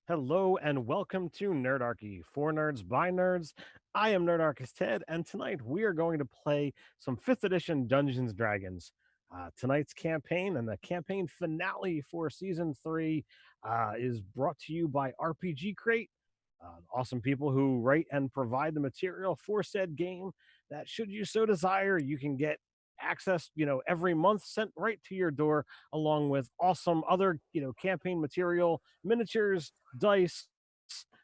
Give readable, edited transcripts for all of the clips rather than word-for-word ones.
Hello and welcome to Nerdarchy, for nerds by nerds. I am Nerdarchist Ted, and tonight we are going to play some 5th edition Dungeons and Dragons. Tonight's campaign and the campaign finale for season 3 is brought to you by RPG Crate, awesome people who write and provide the material for said game. That, should you so desire, you can get access, every month sent right to your door, along with awesome other, campaign material, miniatures, dice,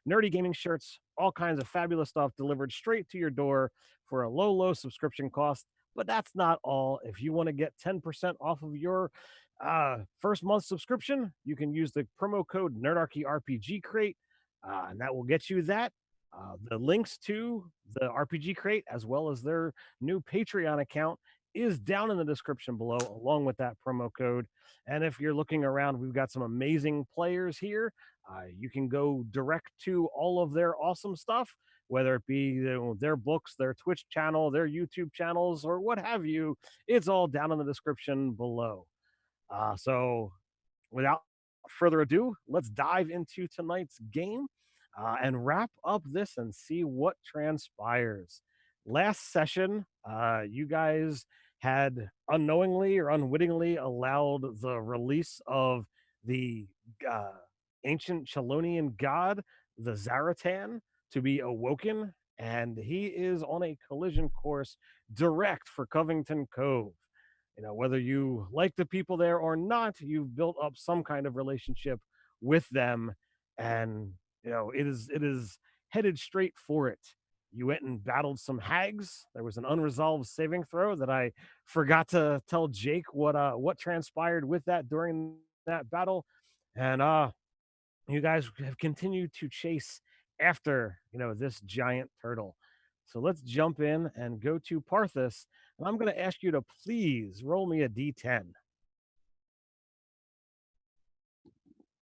nerdy gaming shirts, all kinds of fabulous stuff delivered straight to your door for a low subscription cost. But that's not all. If you want to get 10% off of your first month subscription, you can use the promo code Nerdarchy RPG Crate, and that will get you that. The links to the RPG Crate, as well as their new Patreon account, is down in the description below, along with that promo code. And if you're looking around, we've got some amazing players here. You can go direct to all of their awesome stuff, whether it be their books, their Twitch channel, their YouTube channels, or what have you. It's all down in the description below. So without further ado, let's dive into tonight's game and wrap up this and see what transpires. Last session, you guys had unknowingly or unwittingly allowed the release of the uh, ancient Chelonian god, the Zaratan, to be awoken, and he is on a collision course direct for Covington Cove. Whether you like the people there or not, you've built up some kind of relationship with them, and it is headed straight for it. You went and battled some hags. There was an unresolved saving throw that I forgot to tell Jake what transpired with that during that battle. And you guys have continued to chase after this giant turtle. So let's jump in and go to Parthas, and I'm going to ask you to please roll me a d10.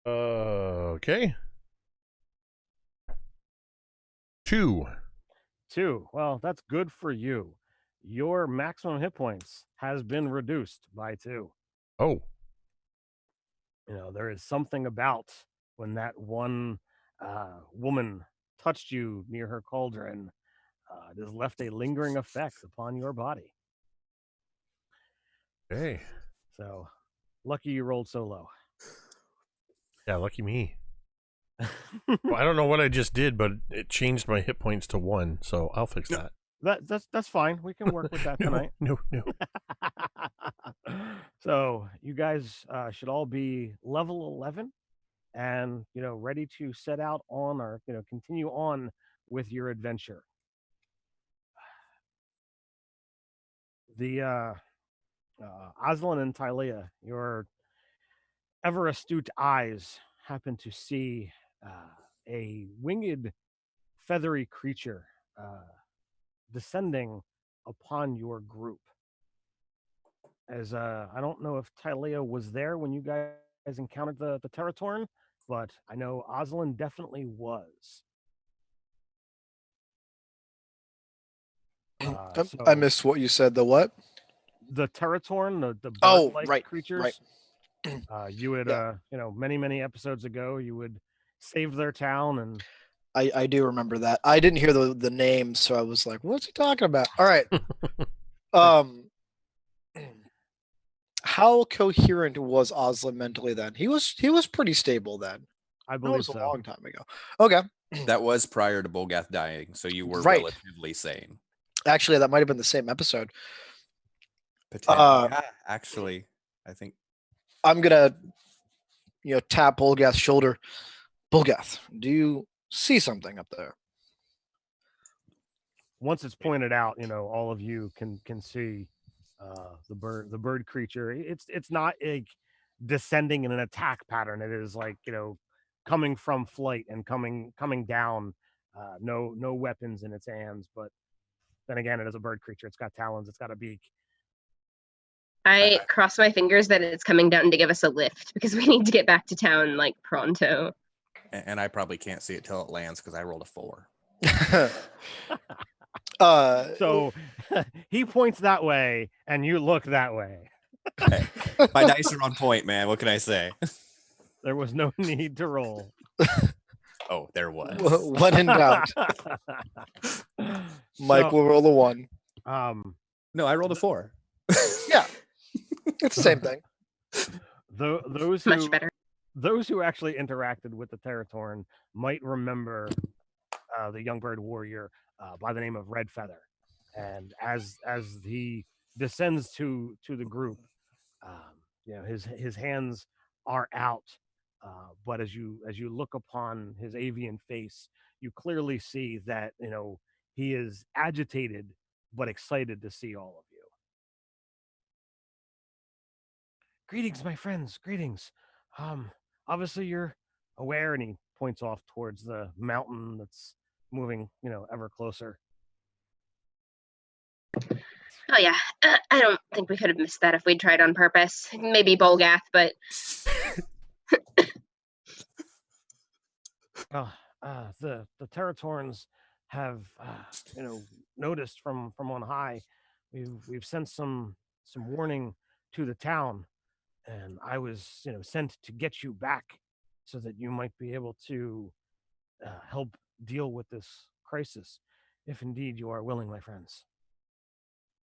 Okay. 2. 2. Well, that's good for you. Your maximum hit points has been reduced by 2. Oh. There is something about when that one woman touched you near her cauldron. It has left a lingering effect upon your body. Okay. So, lucky you rolled so low. Yeah, lucky me. Well, I don't know what I just did, but it changed my hit points to 1, so I'll fix that. That's fine. We can work with that tonight. No. So you guys should all be level 11 and ready to set out on or continue on with your adventure. The Aslan and Tylea, your ever astute eyes happen to see a winged feathery creature descending upon your group. As I don't know if Tylea was there when you guys encountered the Territorn, but I know Aslan definitely was. I missed what you said. The what? The Territorn, the Oh, bird-like creatures. right. You would, Yeah. many episodes ago, you would save their town, and I do remember that. I didn't hear the name, so I was like, "What's he talking about?" All right. How coherent was Aslan mentally then? He was pretty stable then. I That believe was a so. long time ago. Okay. That was prior to Bolgath dying, so you were Right. relatively sane. Actually, that might have been the same episode. Yeah, actually, I think I'm gonna, tap Bulgath's shoulder. Bulgath, do you see something up there? Once it's pointed out, all of you can see the bird creature. It's not like descending in an attack pattern. It is like coming from flight and coming down. No weapons in its hands, but then again, it is a bird creature. It's got talons. It's got a beak. I cross my fingers that it's coming down to give us a lift because we need to get back to town like pronto. and I probably can't see it till it lands because I rolled a 4. So he points that way, and you look that way. Hey, my dice are on point, man. What can I say? There was no need to roll. Oh, there was. When in doubt, Mike will roll a 1. No, I rolled a 4. Yeah, it's the same thing. Those Much who better. those who actually interacted with the Territorn might remember the young bird warrior by the name of Red Feather, and as he descends to the group, his hands are out, but as you look upon his avian face, you clearly see that he is agitated but excited to see all of you. Greetings, my friends. Greetings. Um, Obviously you're aware, and he points off towards the mountain that's moving, ever closer. Oh yeah, I don't think we could have missed that if we'd tried on purpose. Maybe Bolgath, but Well, the Territorns have, noticed from on high. We've sent some warning to the town, and I was, sent to get you back so that you might be able to help deal with this crisis, if indeed you are willing, my friends.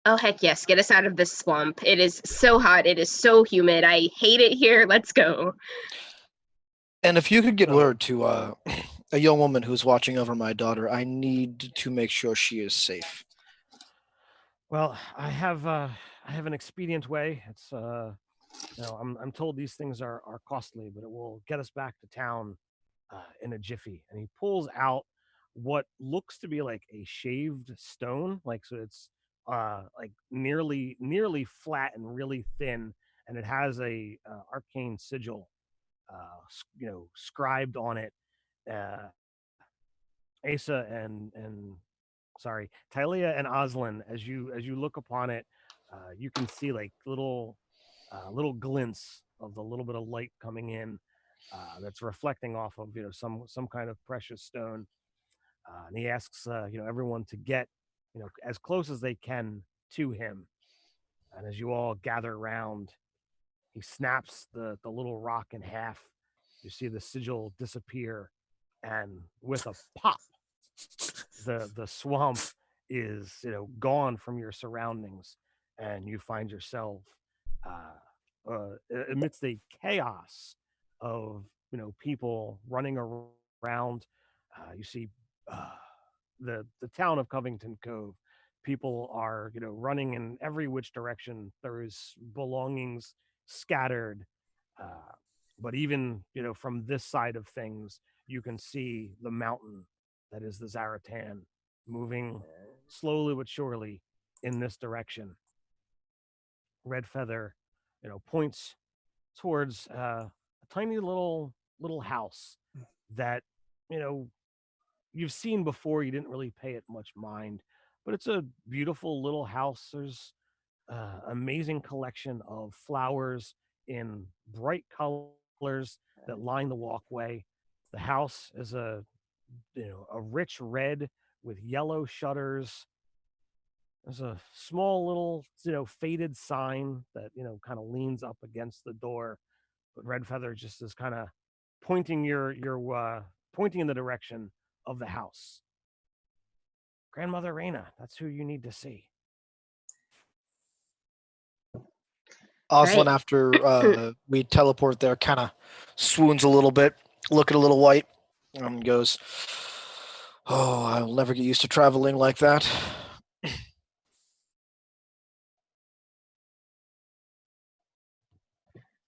oh heck yes, get us out of this swamp. It is so hot. It is so humid. I hate it here. Let's go. And if you could get So- word to a young woman who's watching over my daughter, I need to make sure she is safe. Well, I have an expedient way. It's I'm told these things are costly, but it will get us back to town in a jiffy. And he pulls out what looks to be like a shaved stone, like, so it's like nearly flat and really thin, and it has a arcane sigil, scribed on it. Uh, Asa and sorry, Tylea and Oslin, as you look upon it, you can see like little glints of the little bit of light coming in, that's reflecting off of some kind of precious stone. And he asks everyone to get as close as they can to him. And as you all gather around, he snaps the little rock in half. You see the sigil disappear, and with a pop, the swamp is gone from your surroundings, and you find yourself amidst a chaos of people running around. You see uh, the town of Covington Cove. People are running in every which direction. There is belongings scattered, uh, but even from this side of things, you can see the mountain that is the Zaratan moving slowly but surely in this direction. Red Feather, points towards a tiny little house that you know you've seen before. You didn't really pay it much mind, but it's a beautiful little house. There's amazing collection of flowers in bright colors that line the walkway. The house is a rich red with yellow shutters. There's a small little faded sign that kind of leans up against the door, but Red Feather just is kind of pointing pointing in the direction of the house. Grandmother Raina, that's who you need to see. Oslin, Right. after we teleport there, kind of swoons a little bit, looking a little white, and goes, "Oh, I'll never get used to traveling like that."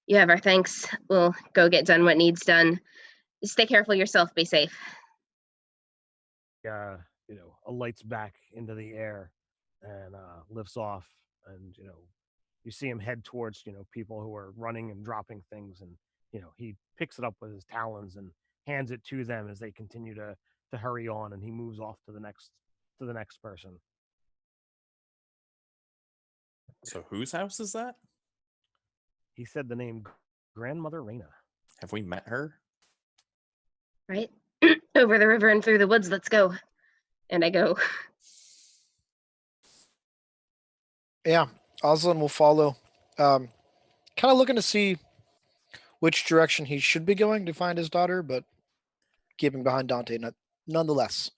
You have our thanks. We'll go get done what needs done. Stay careful yourself. Be safe. Alights back into the air and lifts off, and you see him head towards people who are running and dropping things, and he picks it up with his talons and hands it to them as they continue to hurry on, and he moves off to the next person. So whose house is that? He said the name Grandmother Raina. Have we met her? Right. Over the river and through the woods. Let's go. And I go. Yeah, Oslin will follow. Kind of looking to see which direction he should be going to find his daughter, but keeping behind Dante nonetheless.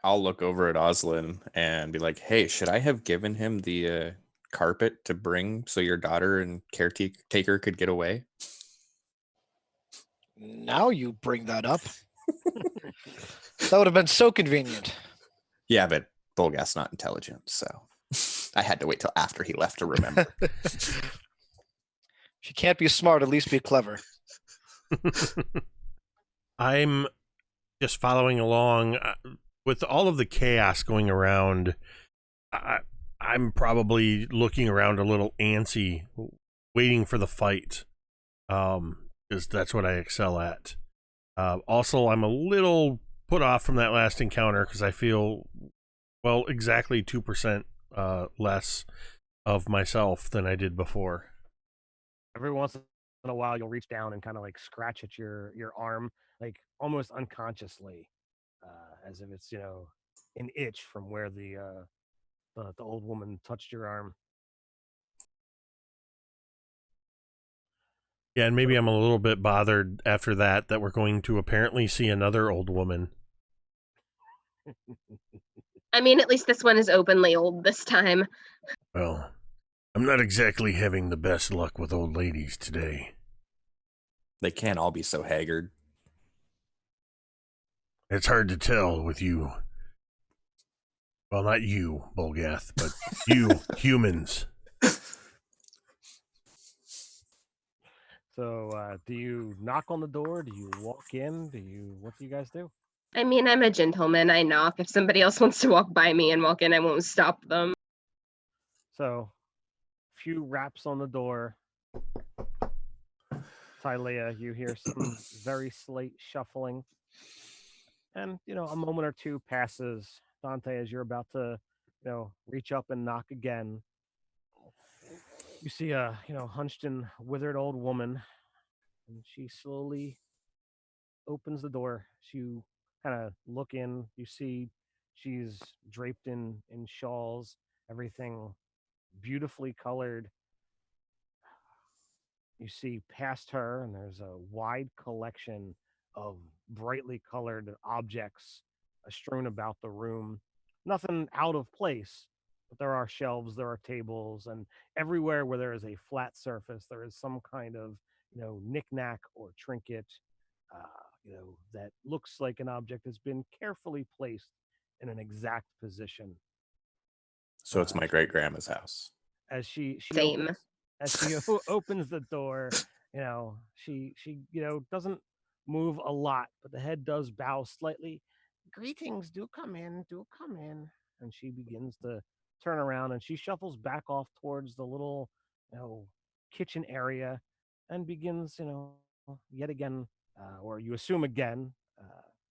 I'll look over at Oslin and be like, "Hey, should I have given him the carpet to bring so your daughter and caretaker could get away?" Now you bring that up. That would have been so convenient. Yeah, but Bolgast's not intelligent, so I had to wait till after he left to remember. If you can't be smart, at least be clever. I'm just following along with all of the chaos going around. I'm probably looking around a little antsy, waiting for the fight, because that's what I excel at. Also, I'm a little put off from that last encounter because I feel, well, exactly 2% less of myself than I did before. Every once in a while, you'll reach down and kind of like scratch at your arm, like almost unconsciously, as if it's an itch from where the old woman touched your arm. Yeah, and maybe I'm a little bit bothered after that we're going to apparently see another old woman. I mean, at least this one is openly old this time. Well, I'm not exactly having the best luck with old ladies today. They can't all be so haggard. It's hard to tell with you. Well, not you, Bolgath, but you, humans. So, do you knock on the door? Do you walk in? What do you guys do? I mean, I'm a gentleman. I knock. If somebody else wants to walk by me and walk in, I won't stop them. So, few raps on the door. Tylea, you hear some very slight shuffling. And, a moment or two passes. Dante, as you're about to, reach up and knock again, you see a, hunched and withered old woman. And she slowly opens the door. You kind of look in. You see she's draped in shawls, everything beautifully colored. You see past her, and there's a wide collection of brightly colored objects strewn about the room. Nothing out of place, but there are shelves, there are tables, and everywhere where there is a flat surface, there is some kind of, knickknack or trinket, that looks like an object has been carefully placed in an exact position. So it's my great grandma's house. As she Same. opens, as she opens the door, she doesn't move a lot, but the head does bow slightly. Greetings, do come in, do come in. And she begins to turn around and she shuffles back off towards the little, kitchen area and begins, yet again, or you assume again,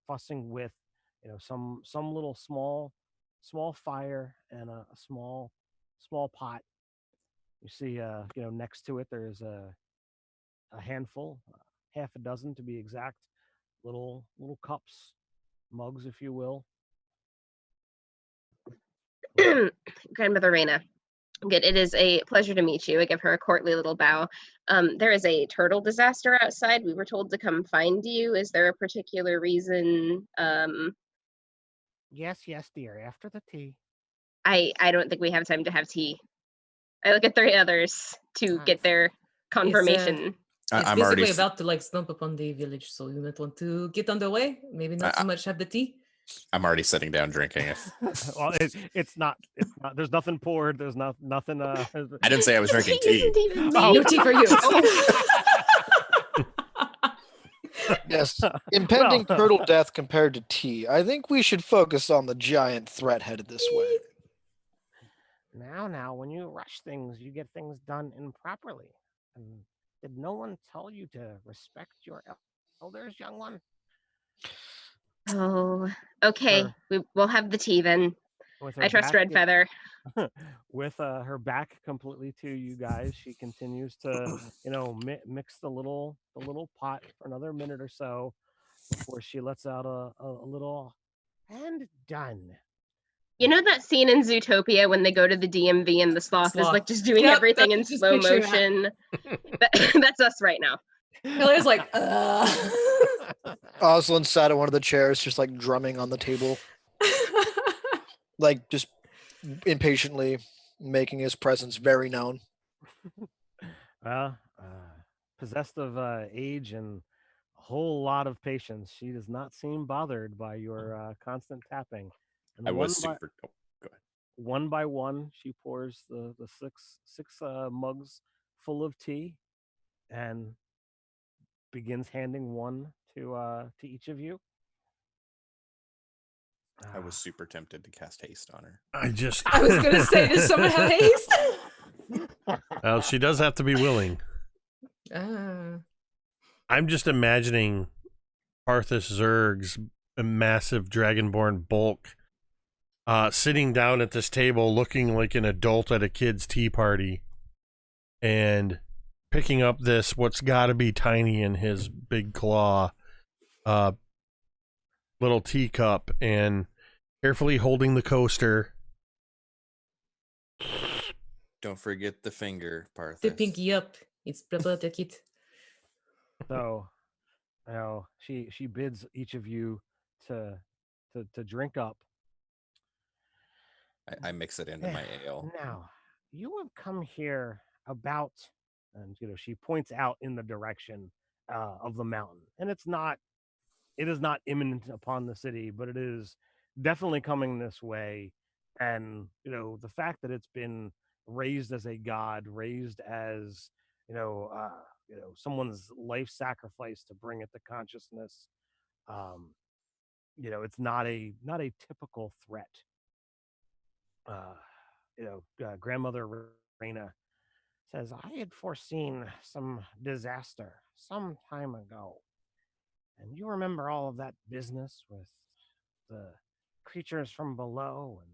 fussing with, some little small fire and a small pot. You see, next to it, there's a handful, half a dozen to be exact, little cups, mugs, if you will. Grandmother Raina. Good. It is a pleasure to meet you. I give her a courtly little bow. There is a turtle disaster outside. We were told to come find you. Is there a particular reason? Yes, dear. After the tea. I don't think we have time to have tea. I look at three others to get their confirmation. It's I'm basically already about to stomp upon the village, so you might want to get underway. Maybe not so much have the tea. I'm already sitting down drinking. Well, it's not. There's nothing poured. There's nothing. I didn't say I was drinking tea. No tea for you. Yes, impending turtle death compared to tea. I think we should focus on the giant threat headed this way. Now, when you rush things, you get things done improperly. And did no one tell you to respect your elders, young one? Oh, okay. We'll have the tea then. I trust Red Feather. With her back completely to you guys, she continues to, mix the little pot for another minute or so before she lets out a little and done. You know that scene in Zootopia when they go to the DMV and the sloth is just doing everything in slow motion? That's us right now. Billy's like, Oslin sat at one of the chairs, just like drumming on the table, like just impatiently making his presence very known. Well, possessed of age and a whole lot of patience, she does not seem bothered by your constant tapping. And I was super. Oh, go ahead. one by one, she pours the six mugs full of tea, and begins handing one to each of you. I was super tempted to cast haste on her. I was gonna say, does someone have haste? Well, she does have to be willing. I'm just imagining Parthas Zerg's massive dragonborn bulk sitting down at this table looking like an adult at a kid's tea party and picking up this what's got to be tiny in his big claw little teacup and carefully holding the coaster. Don't forget the finger, Parthas. The pinky up. It's problematic. So, she bids each of you to drink up. I mix it into my ale. Now, you have come here about, and she points out in the direction of the mountain, and it is not imminent upon the city, but it is definitely coming this way. And the fact that it's been raised as a god, raised as someone's life sacrifice to bring it to consciousness. It's not a typical threat. Grandmother Raina says, I had foreseen some disaster some time ago. And you remember all of that business with the creatures from below and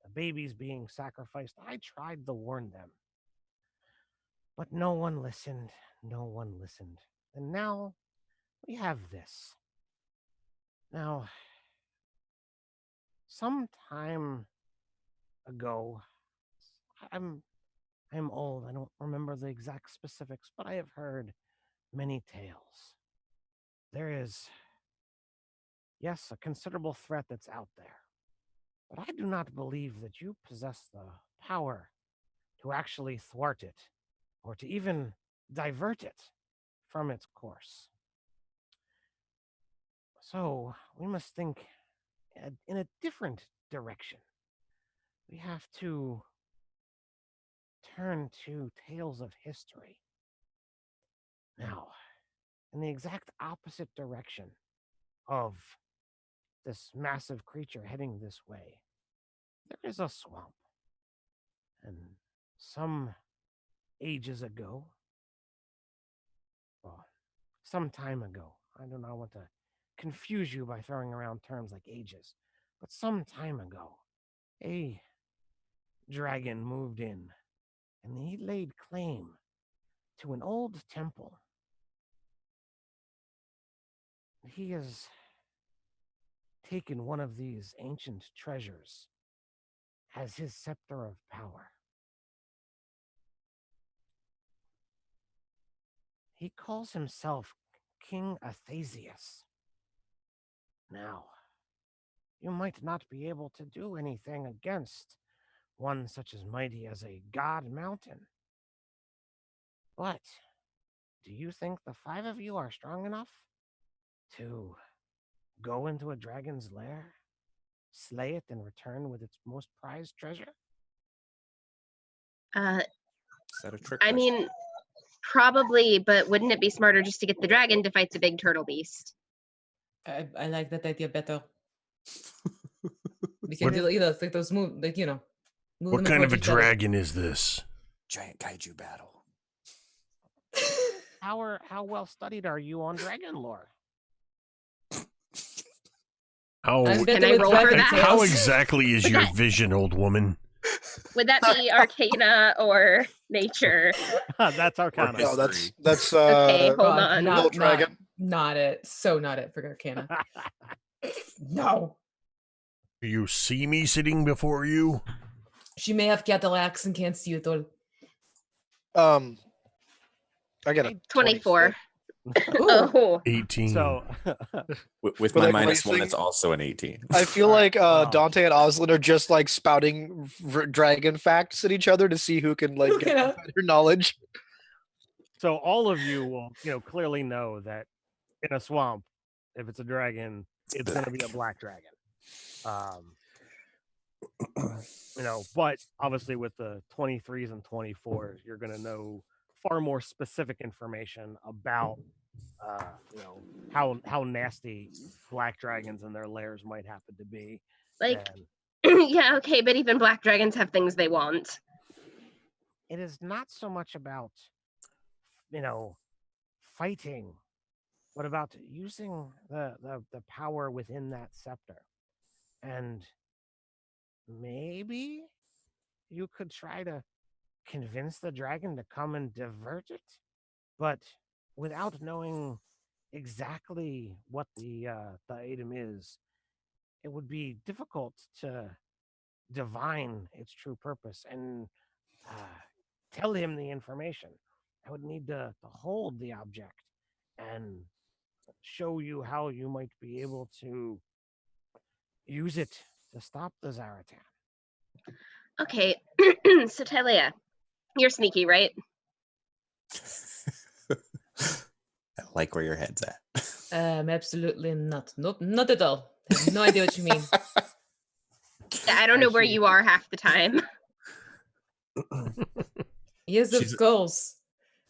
the babies being sacrificed. I tried to warn them. But no one listened. No one listened. And now we have this. Now, some time ago, I'm old. I don't remember the exact specifics, but I have heard many tales. There is, yes, a considerable threat that's out there. But I do not believe that you possess the power to actually thwart it or to even divert it from its course. So we must think in a different direction. We have to turn to tales of history. Now, in the exact opposite direction of this massive creature heading this way, there is a swamp. And some ages ago, well, some time ago, I do not want to confuse you by throwing around terms like ages, but some time ago, a dragon moved in, and he laid claim to an old temple. He has taken one of these ancient treasures as his scepter of power. He calls himself King Ethaysious. Now, you might not be able to do anything against one such as mighty as a god mountain. But do you think the 5 of you are strong enough to go into a dragon's lair, slay it, and return with its most prized treasure? Is that a trick I question? mean, probably, but wouldn't it be smarter just to get the dragon to fight the big turtle beast? I like that idea better. We What- can do like those moves, move What them kind of towards a each other. dragon is this? Giant kaiju battle. How well studied are you on dragon lore? How I bet Can there I was roll for dragon that? how tails. exactly is Would your that- vision, old woman? Would that be Arcana or Nature? That's Arcana. No, History. that's Okay, hold God, on. Little dragon. Not it. So not it for Arcana. No. Do you see me sitting before you? She may have cataracts and can't see at all. I get a 24. Ooh. Oh, 18. So With For my like minus one, racing- it's also an 18. I feel Alright, like wow. Dante and Oslin are just like spouting dragon facts at each other to see who can like get Yeah. better knowledge. So all of you will, clearly know that in a swamp, if it's a dragon, it's going to be a black dragon. But obviously with the 23s and 24s, you're going to know far more specific information about, how nasty black dragons and their lairs might happen to be. like, And yeah, okay, but even black dragons have things they want. it is not so much about, fighting, but about using the power within that scepter. And maybe you could try to convince the dragon to come and divert it, but without knowing exactly what the item is, it would be difficult to divine its true purpose and uh, tell him the information. I would need to hold the object and show you how you might be able to use it to stop the Zaratan. Okay, so Talia, you're sneaky, right? I like where your head's at. Absolutely not. Nope, not at all. I have no idea what you mean. Yeah, I don't know where see. you are half the time. Years She's- of goals.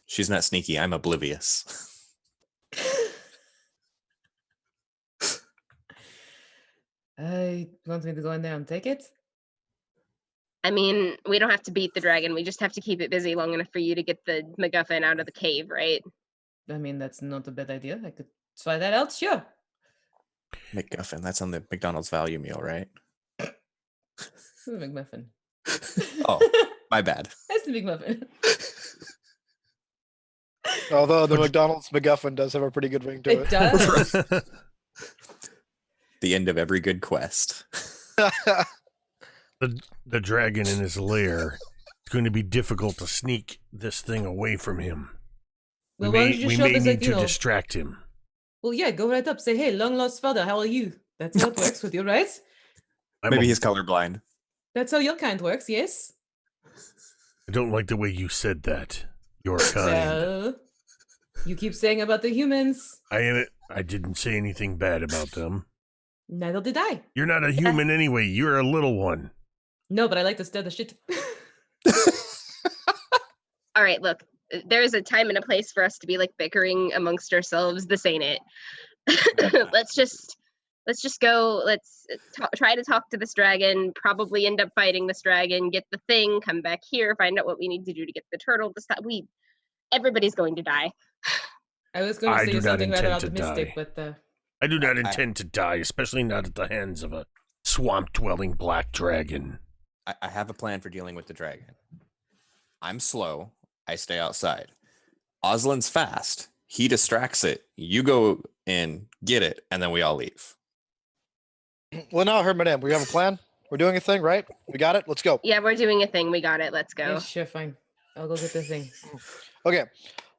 She's not sneaky. I'm oblivious. You want me to go in there and take it? I mean, we don't have to beat the dragon. We just have to keep it busy long enough for you to get the MacGuffin out of the cave, right? I mean, that's not a bad idea. I could try that out, sure. McGuffin. That's on the McDonald's value meal, right? The McMuffin. Oh, my bad. That's the McMuffin. Although the McDonald's MacGuffin does have a pretty good ring to It it. does. The end of every good quest. The dragon in his lair. It's going to be difficult to sneak this thing away from him. Well, why don't you just show up as like, need to distract him. Well, yeah, go right up. Say, hey, long lost father, how are you? That's how it works with you, right? Maybe he's colorblind. That's how your kind works, yes? I don't like the way you said that. Your kind. Well, you keep saying about the humans. I didn't say anything bad about them. Neither did I. You're not a human anyway. You're a little one. No, but I like to stir the shit. All right, look, there is a time and a place for us to be like bickering amongst ourselves. This ain't it. let's just go. Let's try to talk to this dragon. Probably end up fighting this dragon. Get the thing. Come back here. Find out what we need to do to get the turtle to stop. Everybody's going to die. I was going I to do say not something rather intend to optimistic, die. but I do not intend to die, especially not at the hands of a swamp-dwelling black dragon. I have a plan for dealing with the dragon. I'm slow. I stay outside. Oslin's fast. He distracts it. You go in, get it, and then we all leave. Well, now, Herman, we have a plan. We're doing a thing, right? We got it. Let's go. Yeah, we're doing a thing. We got it. Let's go. yeah, sure, fine. I'll go get the thing. Okay.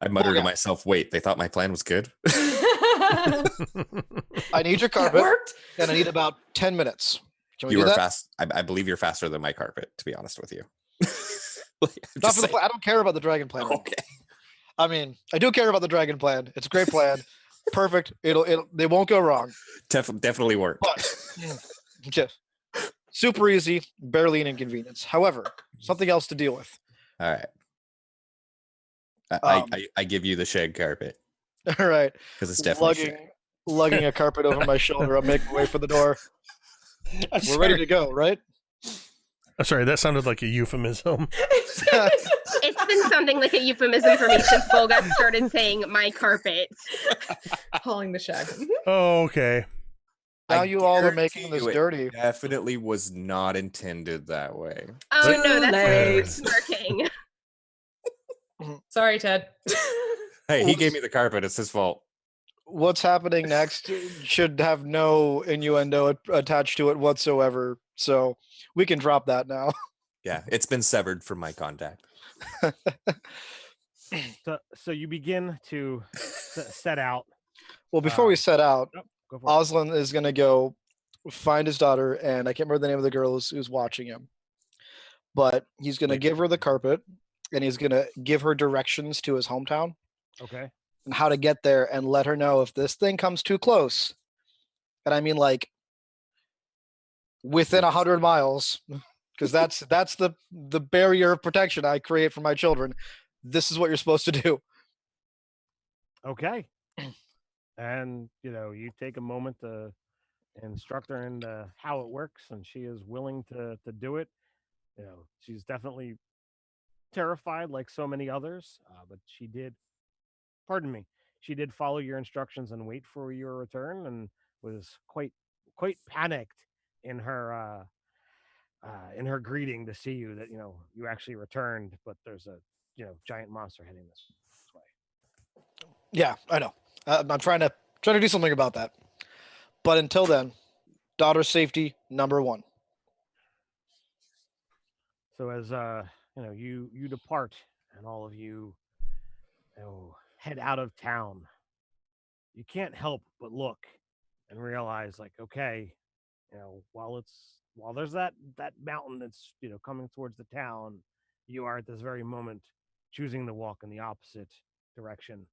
I muttered Okay. to myself, wait, they thought my plan was good? I need your That carpet, worked. and I need about 10 minutes. Can we You do are that? fast. I believe you're faster than my carpet, to be honest with you. Like, I'm Not just for the saying. plan. I don't care about the dragon plan. Okay. I mean, I do care about the dragon plan. It's a great plan. Perfect. They won't go wrong. Definitely worked. But just super easy, barely an inconvenience. However, something else to deal with. All right. Um, I give you the shed carpet All right. because it's definitely shag. Lugging a carpet over my shoulder. I'm making way for the door. We're ready to go, right? I'm sorry, that sounded like a euphemism. It's been something like a euphemism for me since Volga started saying my carpet. Hauling the shag. Oh, okay. Now I you all are guarantee making this you it dirty. Definitely was not intended that way. Oh Too no, that's why late. you're smirking. Sorry, Ted. Hey, he gave me the carpet. It's his fault. What's happening next should have no innuendo attached to it whatsoever. So we can drop that now. Yeah, it's been severed from my contact. So you begin to set out. Well, before we set out, Oh, go for it. Oslin is going to go find his daughter, and I can't remember the name of the girl who's watching him. But he's going to Wait. give her the carpet, and he's going to give her directions to his hometown Okay. and how to get there, and let her know if this thing comes too close. And I mean, like, within 100 miles, because that's the barrier of protection I create for my children. This is what you're supposed to do. Okay. And you take a moment to instruct her in how it works, and she is willing to do it. She's definitely terrified, like so many others, but she did. Pardon me. She did follow your instructions and wait for your return, and was quite panicked in her greeting to see you that you actually returned, but there's a giant monster heading this way. Yeah, I know. I'm trying to do something about that. But until then, daughter's safety number one. So as you depart, and all of you head out of town, you can't help but look and realize, like, okay, while there's that mountain that's coming towards the town, you are at this very moment choosing to walk in the opposite direction,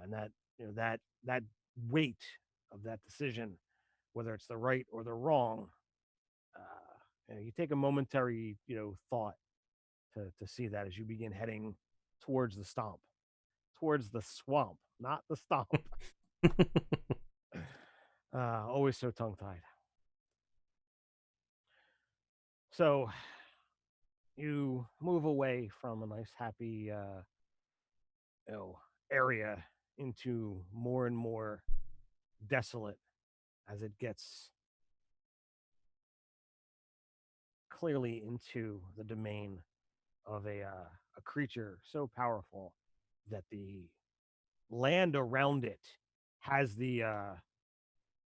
and that weight of that decision, whether it's the right or the wrong, you take a momentary thought to see that as you begin heading towards the stomp, towards the swamp, not the stomp. Always so tongue tied. So you move away from a nice, happy, area into more and more desolate as it gets clearly into the domain of a creature so powerful that the land around it has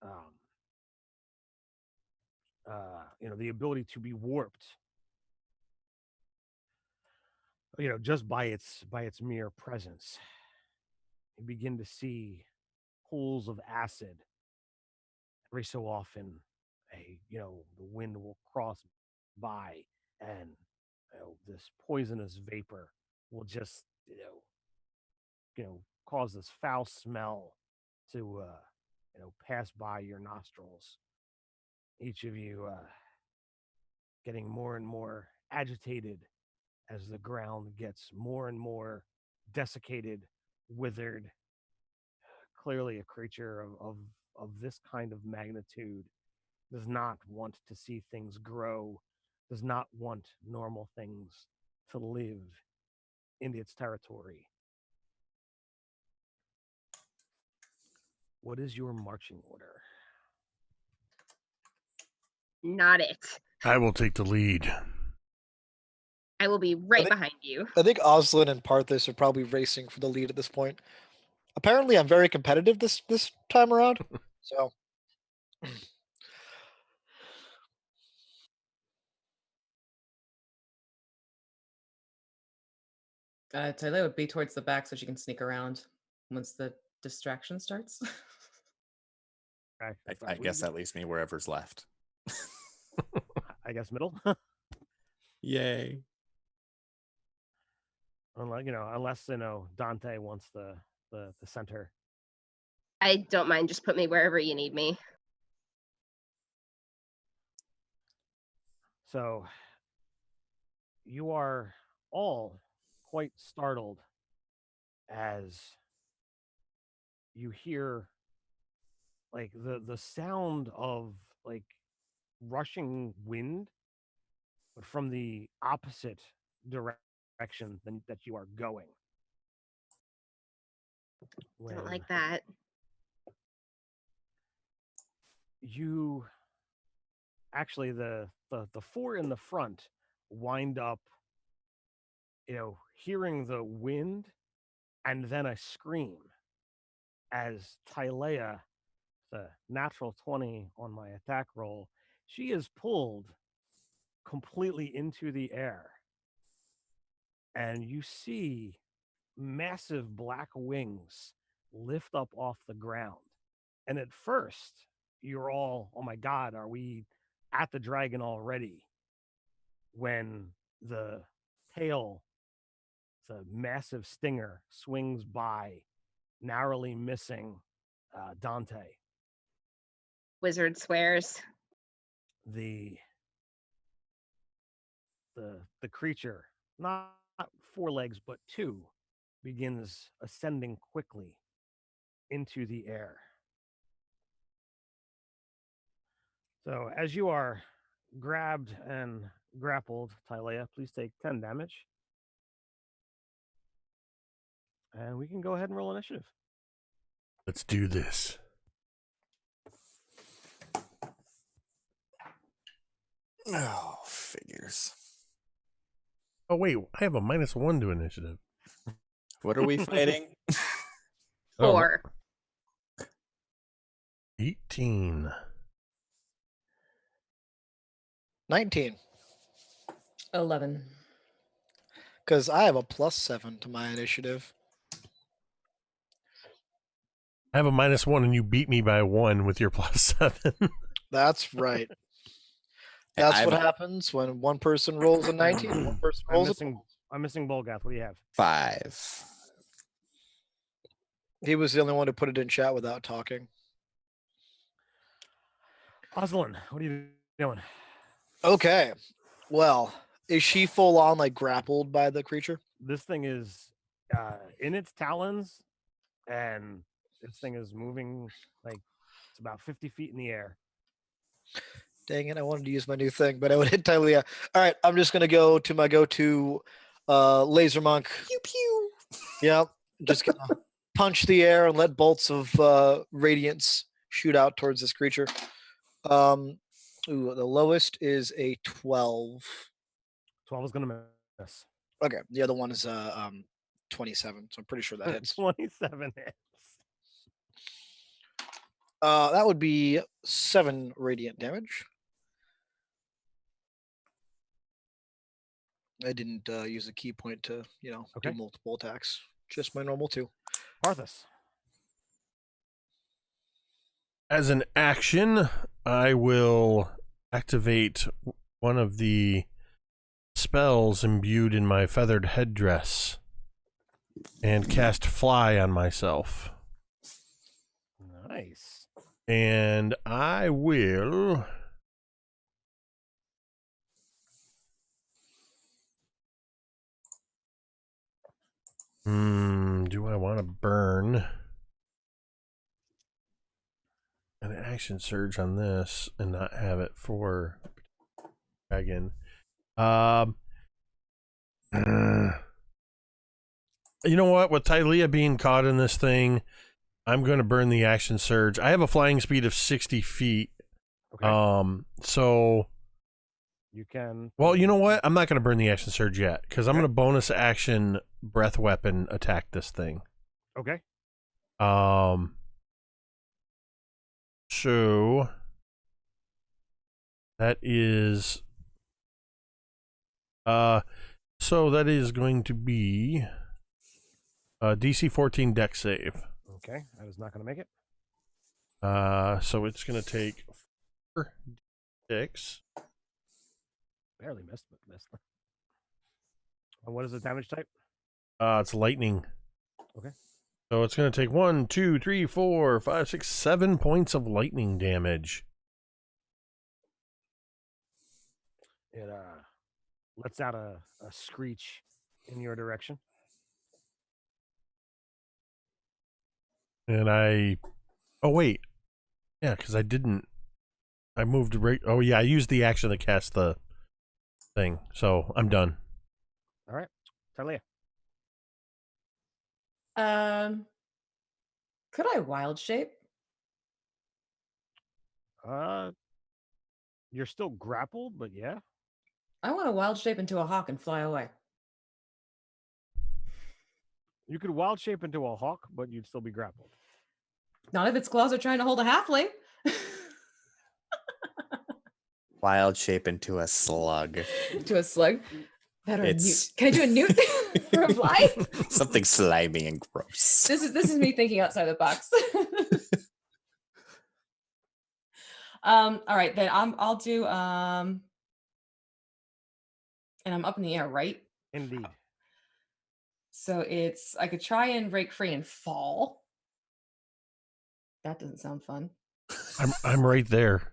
um, the ability to be warped, just by its mere presence. You begin to see pools of acid every so often. The wind will cross by, and this poisonous vapor will just cause this foul smell to pass by your nostrils. Each of you getting more and more agitated as the ground gets more and more desiccated, withered. Clearly, a creature of this kind of magnitude does not want to see things grow, does not want normal things to live in its territory. What is your marching order? Not it. I will take the lead. I will be right behind you. I think Oslin and Parthas are probably racing for the lead at this point. Apparently, I'm very competitive this time around. So, Taylor would be towards the back so she can sneak around once the distraction starts. I guess that leaves me wherever's left. I guess middle. Yay. Unless Dante wants the center. I don't mind. Just put me wherever you need me. So you are all quite startled as you hear, like, the sound of, like, rushing wind, but from the opposite direction than that you are going. Don't like that. You actually, the four in the front wind up hearing the wind and then a scream as Tylea, the natural 20 on my attack roll, she is pulled completely into the air and you see massive black wings lift up off the ground. And at first, you're all, oh my God, are we at the dragon already? When the tail, it's a massive stinger, swings by, narrowly missing Dante. Wizard swears. The the creature, not 4 legs but 2, begins ascending quickly into the air. So as you are grabbed and grappled, Tylea, please take 10 damage. And we can go ahead and roll initiative. Let's do this. Oh, figures. Oh, wait. I have a -1 to initiative. What are we fighting? 4. 18. 19. 11. Because I have a +7 to my initiative. I have a -1 and you beat me by 1 with your +7. That's right. That's what happens when one person rolls a 19, one person rolls I'm missing Bolgath. What do you have? 5. He was the only one who put it in chat without talking. Oslin, what are you doing? Okay. Well, is she full on like grappled by the creature? This thing is in its talons, and this thing is moving like it's about 50 feet in the air. Dang it, I wanted to use my new thing, but I would hit Tylea. All right, I'm just gonna go to my go-to laser monk. Pew pew. Yep. Just gonna punch the air and let bolts of radiance shoot out towards this creature. The lowest is a 12. 12 is gonna miss. Okay, the other one is 27, so I'm pretty sure that hits. 27 hits. That would be 7 radiant damage. I didn't use a key point to, do multiple attacks. Just my normal 2. Parthas. As an action, I will activate one of the spells imbued in my feathered headdress and cast Fly on myself. Nice. And I will... do I want to burn an action surge on this and not have it for dragon? You know what? With Tylea being caught in this thing, I'm going to burn the action surge. I have a flying speed of 60 feet. Okay. So you can. Well, you know what? I'm not going to burn the action surge yet because I'm going to bonus action breath weapon attack this thing. Okay. So that is that is going to be DC 14 dex save. Okay, I was not going to make it. So it's going to take 4d6. Barely missed, but missed. And what is the damage type? It's lightning. Okay. So it's going to take 1, 2, 3, 4, 5, 6, 7 points of lightning damage. It lets out a screech in your direction. And oh wait, yeah, because I moved right. Oh yeah, I used the action to cast the thing, so I'm done. All right, Tylea. Could I wild shape? You're still grappled, but yeah. I want to wild shape into a hawk and fly away. You could wild shape into a hawk, but you'd still be grappled. Not if its claws are trying to hold a halfling. Wild shape into a slug. To a slug. That or a newt. It's Can I do a newt for a fly? something slimy and gross. This is me thinking outside the box. All right, then I'll do and I'm up in the air, right? Indeed. So it's I could try and break free and fall. That doesn't sound fun. I'm right there.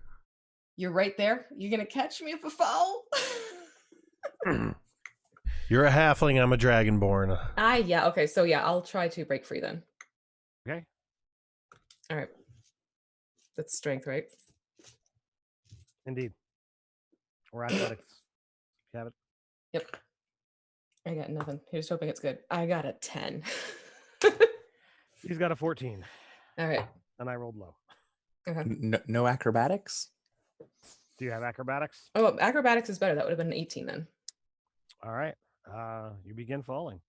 You're right there. You're gonna catch me if I fall. You're a halfling. I'm a dragonborn. Yeah. Okay. So yeah, I'll try to break free then. Okay. All right. That's strength, right? Indeed. Or athletics. You have it. Yep. I got nothing. Here's hoping it's good. I got a 10. He's got a 14. All right. And I rolled low. Okay. No acrobatics? Do you have acrobatics? Oh, well, acrobatics is better. That would have been an 18 then. All right. You begin falling.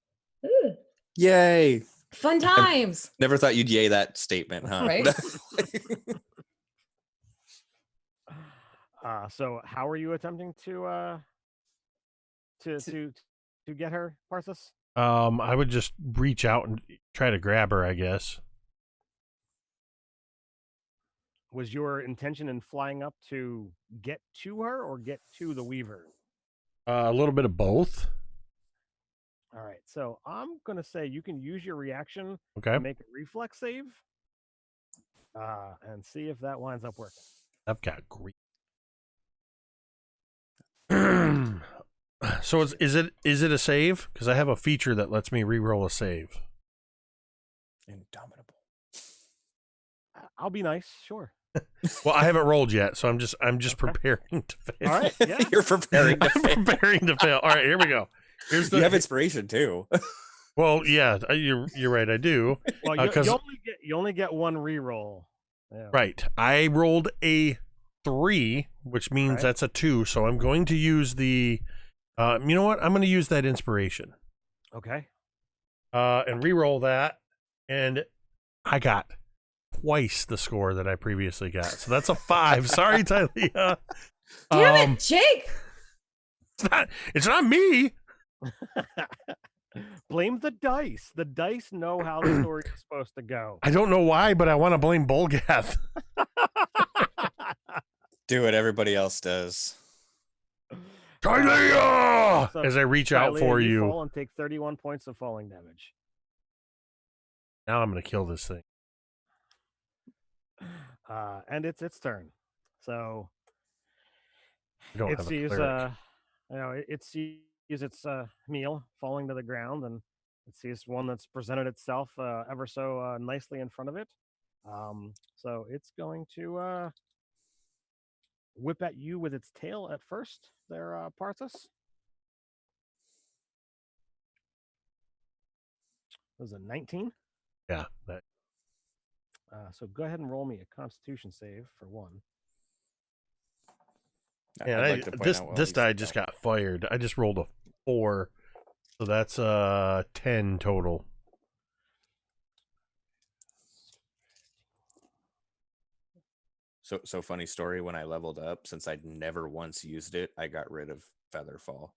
Ooh, Yay. fun times. Never thought you'd yay that statement, huh? Right? So how are you attempting to get her, Parthas? I would just reach out and try to grab her, I guess. Was your intention in flying up to get to her or get to the Weaver? A little bit of both. All right. So I'm gonna say you can use your reaction Okay. to make a reflex save, and see if that winds up working. I've got great. So is it a save? Because I have a feature that lets me re-roll a save. Indomitable. I'll be nice, sure. Well, I haven't rolled yet, so I'm just preparing to fail. All right. Yeah. You're preparing to I'm fail. preparing to fail. All right, here we go. Here's the. You have inspiration too. Well, yeah, you're right. I do. Well, you only get one re-roll. Yeah. Right. I rolled a 3, which means Right. that's a 2. So I'm going to use the. You know what? I'm going to use that inspiration. Okay. And re-roll that, and I got twice the score that I previously got. So that's a 5. Sorry, Tylea. Damn it, Jake. It's not me. Blame the dice. The dice know how the story is supposed to go. I don't know why, but I want to blame Bolgath. Do what everybody else does. Tylea! So, As I reach out Tylea, for you you. fall and take 31 points of falling damage. Now I'm going to kill this thing. And it's its turn. So I don't it have a sees cleric. it sees its meal falling to the ground, and it sees one that's presented itself ever so nicely in front of it. So it's going to whip at you with its tail at first there, Parthas. That was a 19. Yeah. That, So go ahead and roll me a Constitution save for one. yeah, I'd like to point out while this he's die just got fired. I just rolled a 4. So that's 10 total. So funny story. When I leveled up, since I'd never once used it, I got rid of Featherfall.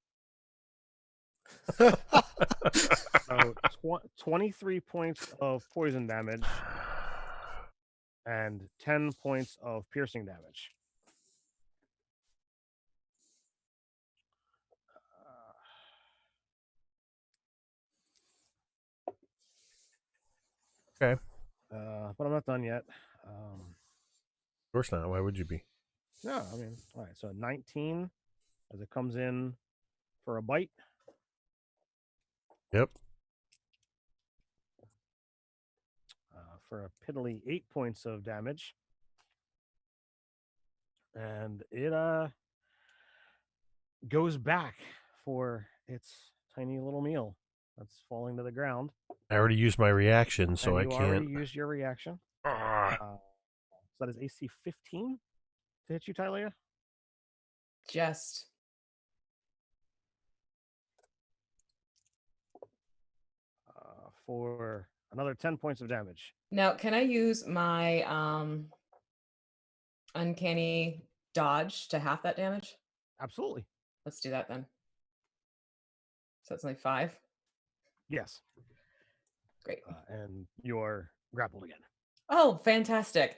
So 23 points of poison damage and 10 points of piercing damage. Okay. But I'm not done yet. Of course not. Why would you be? No, I mean, all right. So 19 as it comes in for a bite. Yep. For a piddly 8 points of damage. And it goes back for its tiny little meal that's falling to the ground. I already used my reaction, so and I you can't. already used your reaction. Ah. So that is AC 15 to hit you, Tylea. Just. For another 10 points of damage. Now, can I use my uncanny dodge to half that damage? Absolutely. Let's do that then. So it's only 5. Yes. Great. And you're grappled again. Oh, fantastic.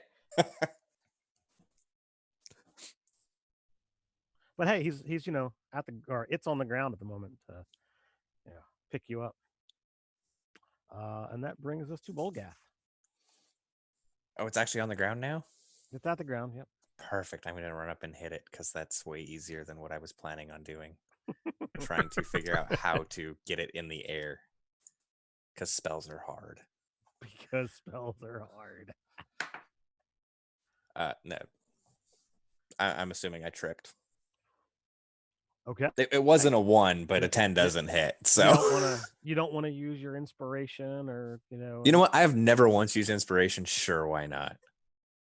But hey, he's at the, or it's on the ground at the moment to pick you up. And that brings us to Bolgath. Oh, it's actually on the ground now? It's at the ground. Yep. Perfect. I'm going to run up and hit it because that's way easier than what I was planning on doing. Trying to figure out how to get it in the air because spells are hard. Because spells are hard. No. I'm assuming I tripped. Okay. It wasn't a 1, but a 10 doesn't hit. So you don't want to use your inspiration, or you know what? I have never once used inspiration. Sure, why not?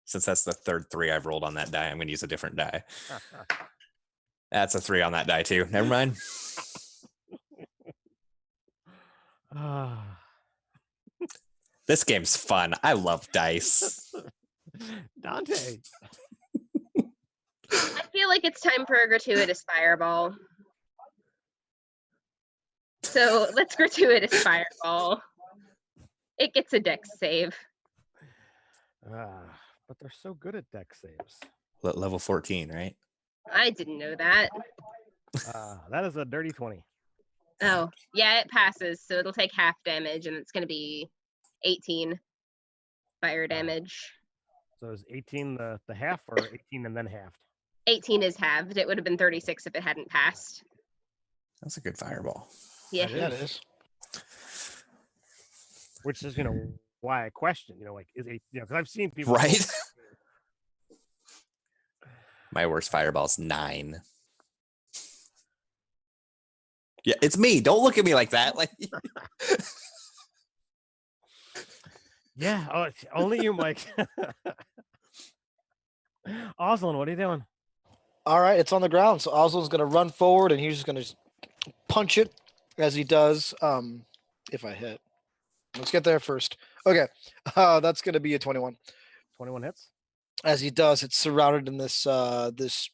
Since that's the third 3 I've rolled on that die, I'm going to use a different die. That's a 3 on that die too. Never mind. This game's fun. I love dice. Dante. I feel like it's time for a gratuitous fireball. So let's gratuitous fireball. It gets a dex save. But they're so good at dex saves. Level 14, right? I didn't know that. That is a dirty 20. Oh, yeah, it passes. So it'll take half damage, and it's going to be 18 fire damage. So is 18 the half, or 18 and then halved? 18 is halved. It would have been 36 if it hadn't passed. That's a good fireball. Yeah. Yeah, it is. Which is, why I question, like, is it, because I've seen people. Right? My worst fireball's 9. Yeah, it's me. Don't look at me like that. Like, Yeah. Oh, it's only you, Mike. Oslin, what are you doing? All right, it's on the ground. So Oswald's going to run forward, and he's just going to punch it as he does. If I hit, let's get there first. Okay, that's going to be a 21. 21 hits. As he does, it's surrounded in this this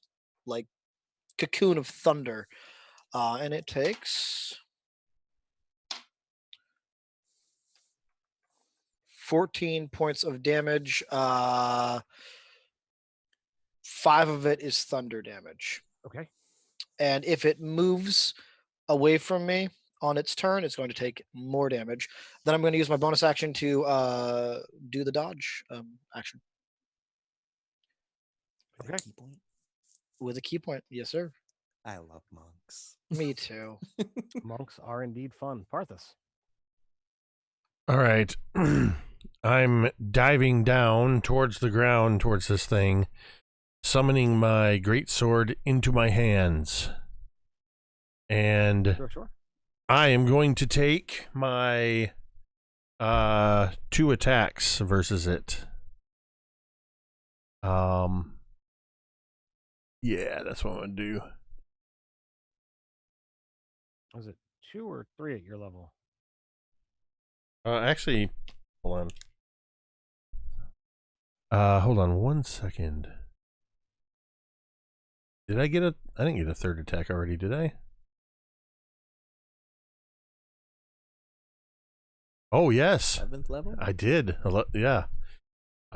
like cocoon of thunder, and it takes 14 points of damage. 5 of it is thunder damage. Okay. And if it moves away from me on its turn, it's going to take more damage. Then I'm going to use my bonus action to do the dodge action. Okay. With a key point. Yes, sir. I love monks. Me too. Monks are indeed fun. Parthas. All right. I'm diving down towards the ground, towards this thing, summoning my great sword into my hands. And Sure. I am going to take my 2 attacks versus it. Yeah, that's what I'm going to do. Was it 2 or 3 at your level? Actually, hold on 1 second. Did I get I didn't get a 3rd attack already, did I? Oh, yes. 7th level? I did. Yeah.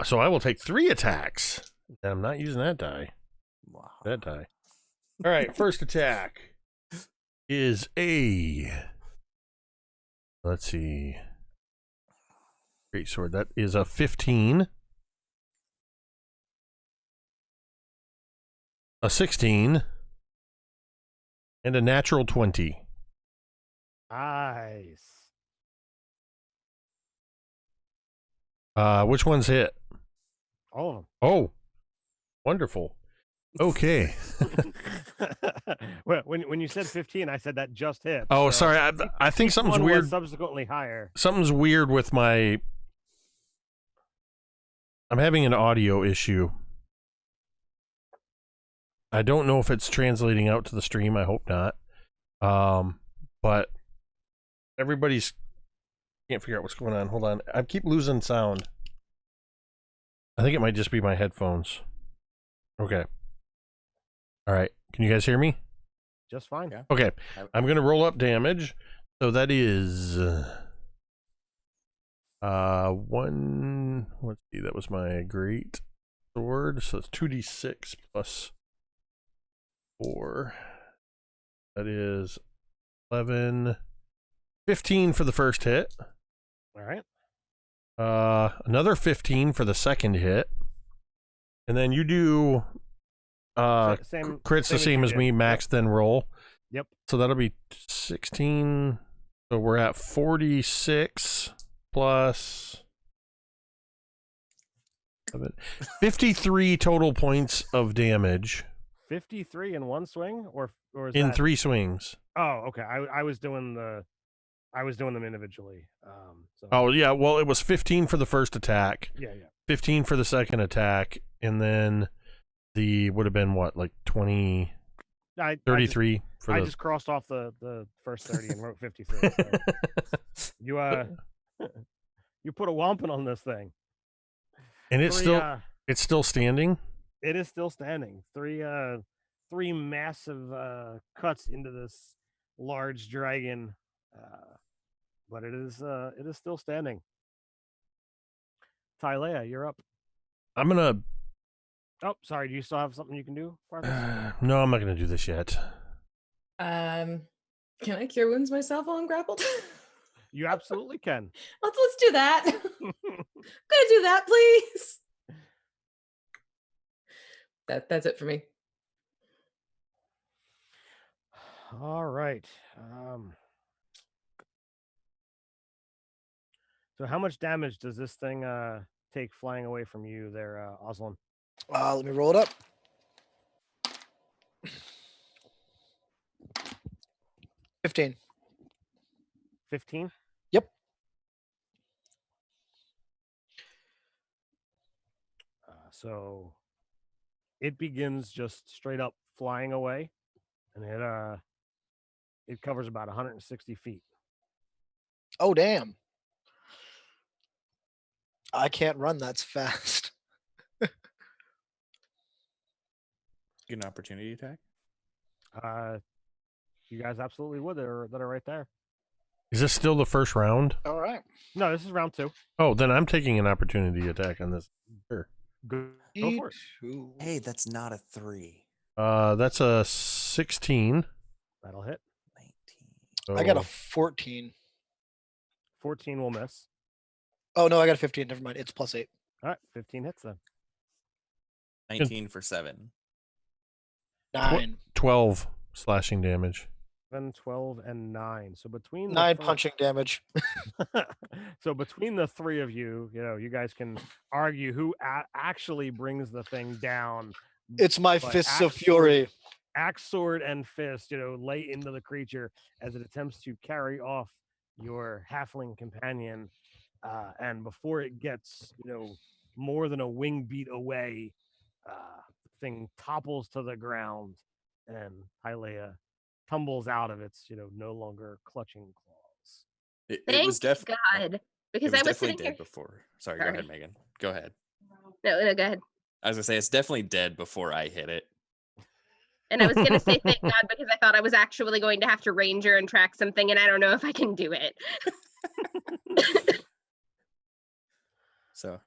So I will take 3 attacks. And I'm not using that die. Wow. That die. All right, first attack is let's see. Great sword. That is a 15. A 16. And a natural 20. Nice. Which one's hit? All of them. Oh, wonderful. Okay. Well, when you said 15, I said that just hit. Oh, so sorry. I think something's one was weird. subsequently higher. Something's weird with my. I'm having an audio issue. I don't know if it's translating out to the stream. I hope not. But everybody's can't figure out what's going on. Hold on. I keep losing sound. I think it might just be my headphones. Okay. All right. Can you guys hear me? just fine. Yeah. Okay, I- I'm gonna roll up damage. So that is one. Let's see, that was my great sword. So it's 2d6 plus 4. That is 11, 15 for the first hit. All right. Another 15 for the second hit, and then you do Same crits the as same you as did. me. Max, then roll. Yep. So that'll be 16. So we're at 46 plus 53 total points of damage 53 in one swing, or is in that 3 swings. Oh, okay. I was doing them individually. So Oh yeah, well it was 15 for the first attack, yeah. 15 for the second attack, and then the would have been what, like 20, I 33 for I the. just crossed off the first 30 and wrote 53. So you you put a wampum on this thing. And it's Three, it's still standing. it is still standing. Three massive cuts into this large dragon, but it is still standing. Tylea, you're up. I'm gonna. Oh, sorry. Do you still have something you can do, Parthas? No, I'm not gonna do this yet. Can I cure wounds myself while I'm grappled? You absolutely can. Let's do that. I'm gonna do that, please. That's it for me. All right. So how much damage does this thing take flying away from you there, Oslin? Let me roll it up. 15. 15? Yep. So it begins just straight up flying away, and it covers about 160 feet. Oh, damn. I can't run that fast. Get an opportunity attack. You guys absolutely would. that are right there. Is this still the first round? All right. No, this is round 2. Oh, then I'm taking an opportunity attack on this. Sure. Go for it. Hey, that's not a 3. That's a 16. That'll hit. 19. I got a So 14. 14 will miss. Oh, no, I got a 15. Never mind. It's +8. All right, 15 hits then. 19 for 7. 9. 12 slashing damage. 7, 12, and 9. So between the 9 three- punching damage. So between the three of you, you guys can argue who actually brings the thing down. It's my But fists of axe fury. Axe, sword, and fist, lay into the creature as it attempts to carry off your halfling companion. And before it gets, more than a wing beat away, the thing topples to the ground, and Hylea tumbles out of its, no longer clutching claws. It Thank was definitely God, it because was I was definitely sitting dead here. before. Sorry, go Sorry. ahead, Megan. Go ahead. No, go ahead. I was gonna say it's definitely dead before I hit it. And I was gonna say thank God because I thought I was actually going to have to ranger and track something, and I don't know if I can do it. So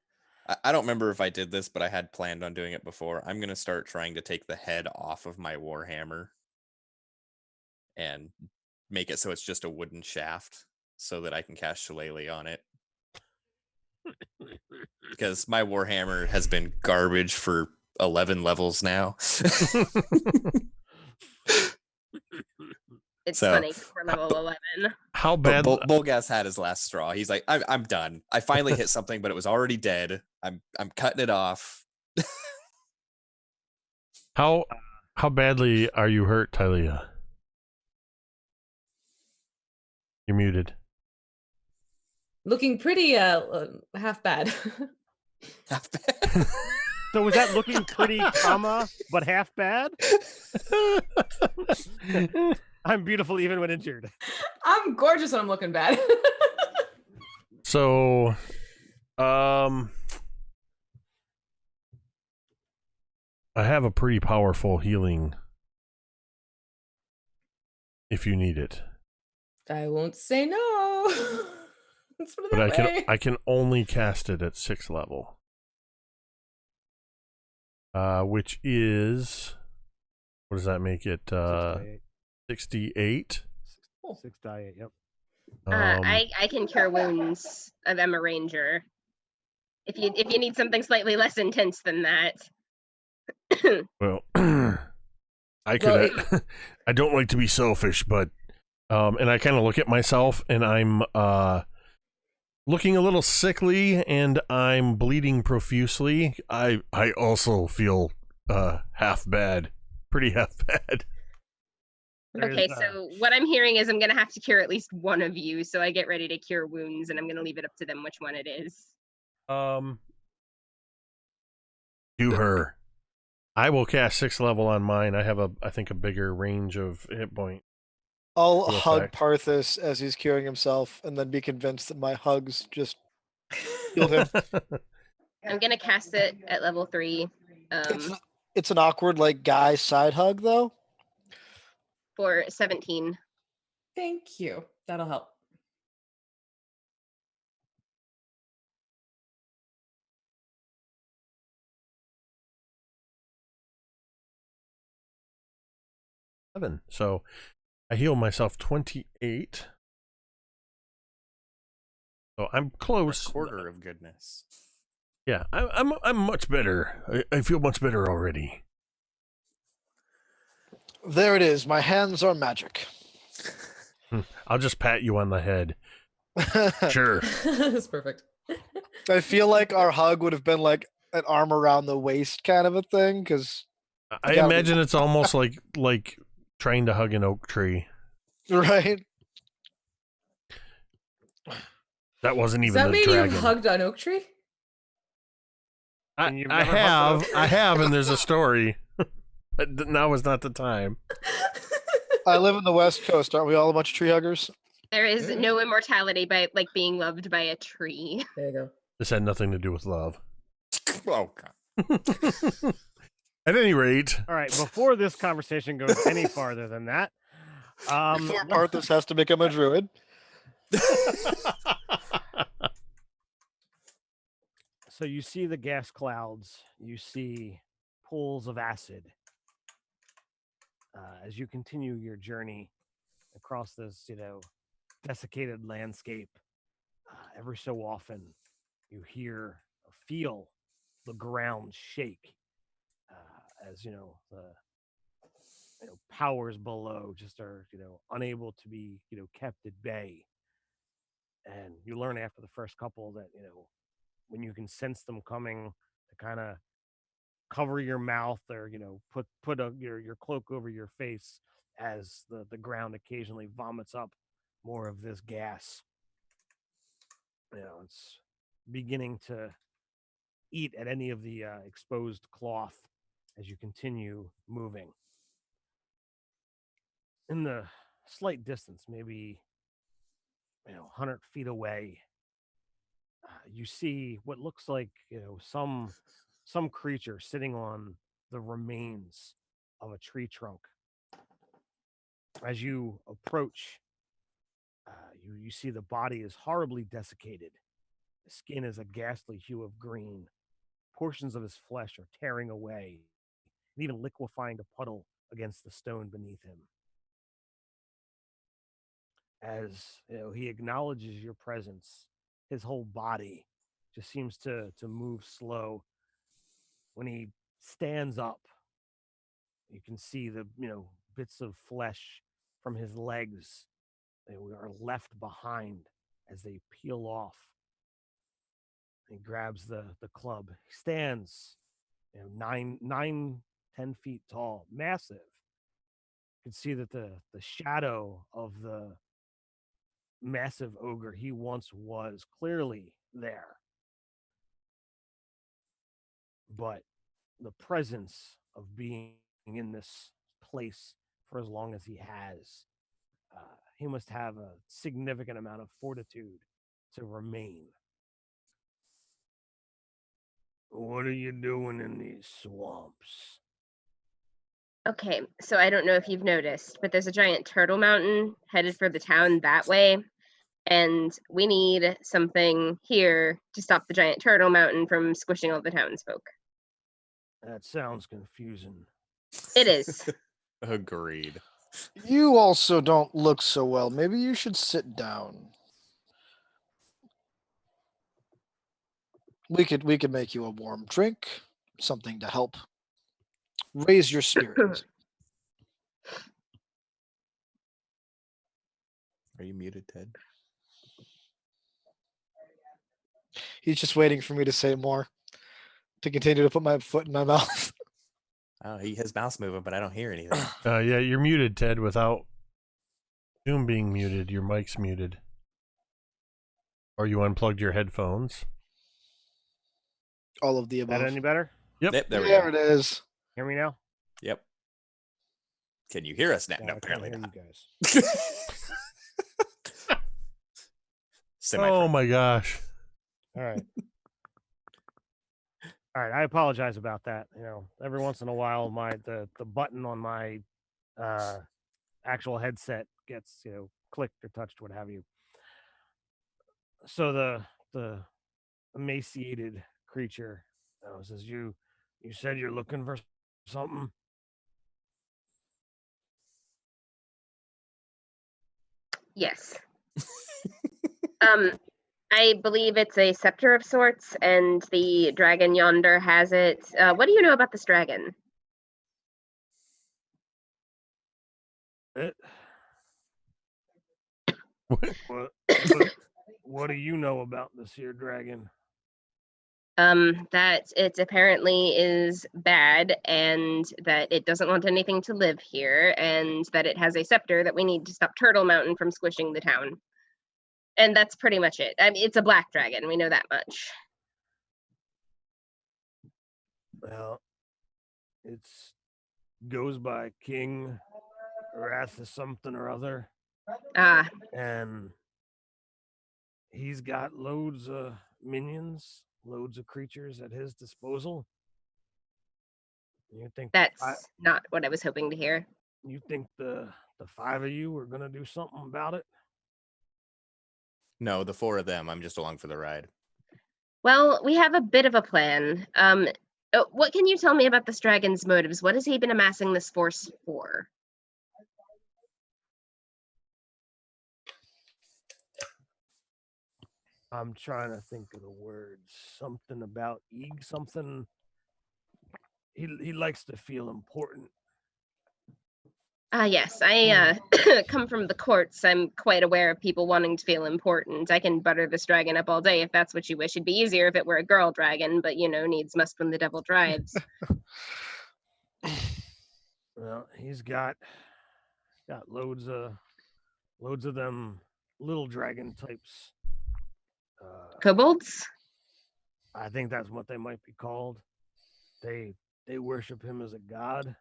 I don't remember if I did this, but I had planned on doing it before. I'm gonna start trying to take the head off of my warhammer and make it so it's just a wooden shaft so that I can cast Shillelagh on it. Because my warhammer has been garbage for 11 levels now. It's So, funny 'cause we're level 11. How But bad? Bolgas had his last straw. He's like, I'm done. I finally hit something, but it was already dead. I'm cutting it off. How badly are you hurt, Tylea? You're muted. Looking pretty half bad. Half bad. So was that looking pretty, but half bad? I'm beautiful even when injured. I'm gorgeous when I'm looking bad. So, I have a pretty powerful healing if you need it. I won't say no. Let's put it But that way. I can only cast it at 6th level. Which is, what does that make it? 68. 6 die 8, yep. I can cure wounds. I'm a ranger. If you need something slightly less intense than that. Well, I could. I don't like to be selfish, but and I kind of look at myself, and I'm looking a little sickly, and I'm bleeding profusely. I also feel half bad, pretty half bad. Okay, so what I'm hearing is I'm gonna have to cure at least one of you, so I get ready to cure wounds, and I'm gonna leave it up to them which one it is. Do her. I will cast 6th level on mine. I have I think a bigger range of hit point. I'll Full hug effect. Parthas as he's curing himself, and then be convinced that my hugs just healed him. I'm gonna cast it at level 3. It's an awkward like guy side hug though. For 17. Thank you. That'll help. So I heal myself 28. So I'm close. A quarter of goodness. Yeah, I'm much better. I feel much better already. There it is. My hands are magic. I'll just pat you on the head. Sure. That's perfect. I feel like our hug would have been like an arm around the waist kind of a thing, because I imagine it's almost like trying to hug an oak tree. right. That wasn't Does even that the mean dragon. you've hugged an oak tree? I And you've never hugged an oak I have, and there's a story. But now is not the time. I live in the West Coast. Aren't we all a bunch of tree huggers? There is no immortality by like being loved by a tree. There you go. This had nothing to do with love. Oh god. At any rate. All right, before this conversation goes any farther than that, Before Parthas has to become a druid. So you see the gas clouds, you see pools of acid. As you continue your journey across this, desiccated landscape, every so often you hear or feel the ground shake as the powers below just are unable to be kept at bay. And you learn after the first couple that when you can sense them coming, to kind of cover your mouth or put your cloak over your face as the ground occasionally vomits up more of this gas. It's beginning to eat at any of the exposed cloth as you continue moving. In the slight distance, maybe 100 feet away, you see what looks like some creature sitting on the remains of a tree trunk. As you approach, you see the body is horribly desiccated. The skin is a ghastly hue of green. Portions of his flesh are tearing away, and even liquefying to puddle against the stone beneath him. As he acknowledges your presence, his whole body just seems to move slow. When he stands up, you can see the bits of flesh from his legs. They are left behind as they peel off. He grabs the club. He stands 10 feet tall, massive. You can see that the shadow of the massive ogre he once was clearly there. But the presence of being in this place for as long as he has, he must have a significant amount of fortitude to remain. What are you doing in these swamps? Okay, so I don't know if you've noticed, but there's a giant turtle mountain headed for the town that way, and we need something here to stop the giant turtle mountain from squishing all the townsfolk. That sounds confusing. It is. Agreed. You also don't look so well. Maybe you should sit down. We could make you a warm drink, something to help raise your spirits. Are you muted, Ted? He's just waiting for me to say more to continue to put my foot in my mouth. Oh, his mouth's moving, but I don't hear anything. Yeah, you're muted, Ted, without Zoom being muted. Your mic's muted. Or you unplugged your headphones. All of the Is that above. any better? Yep. There we There go. it is. Hear me now? Yep. Can you hear us now? No, No, I can't apparently hear not. you guys. Oh my gosh. All right. All right. I apologize about that. You know, every once in a while, the button on my actual headset gets clicked or touched, what have you. So the emaciated creature says, "You said you're looking for something." Yes. I believe it's a scepter of sorts, and the dragon yonder has it. What do you know about this dragon? What do you know about this here dragon? That it apparently is bad, and that it doesn't want anything to live here, and that it has a scepter that we need to stop Turtle Mountain from squishing the town. And that's pretty much it. I mean, it's a black dragon. We know that much. Well, it's goes by King Wrath of something or other, Ah, and he's got loads of minions, loads of creatures at his disposal. You think that's not what I was hoping to hear. you think the five of you are gonna do something about it? No, the four of them. I'm just along for the ride. Well, we have a bit of a plan. What can you tell me about this dragon's motives? What has he been amassing this force for? I'm trying to think of the words. Something about something. He likes to feel important. Ah, yes, I come from the courts. I'm quite aware of people wanting to feel important. I can butter this dragon up all day if that's what you wish. It'd be easier if it were a girl dragon, but needs must when the devil drives. Well, he's got loads of them little dragon types. Kobolds? I think that's what they might be called. They worship him as a god.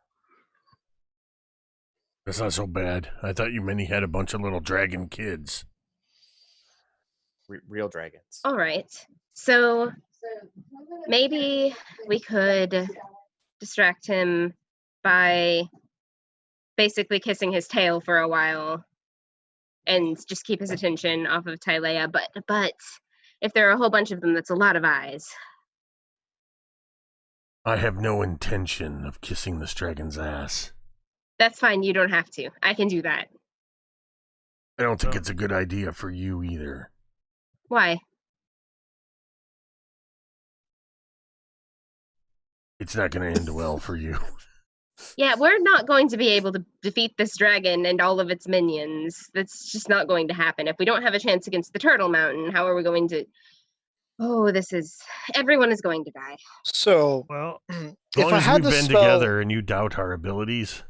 That's not so bad. I thought you meant he had a bunch of little dragon kids. Real dragons. All right. So maybe we could distract him by basically kissing his tail for a while and just keep his attention off of Tylea. But if there are a whole bunch of them, that's a lot of eyes. I have no intention of kissing this dragon's ass. That's fine. You don't have to. I can do that. I don't think it's a good idea for you either. Why? It's not going to end well for you. Yeah, we're not going to be able to defeat this dragon and all of its minions. That's just not going to happen. If we don't have a chance against the Turtle Mountain, how are we going to... Oh, everyone is going to die. So, well, as long as we've been together and you doubt our abilities,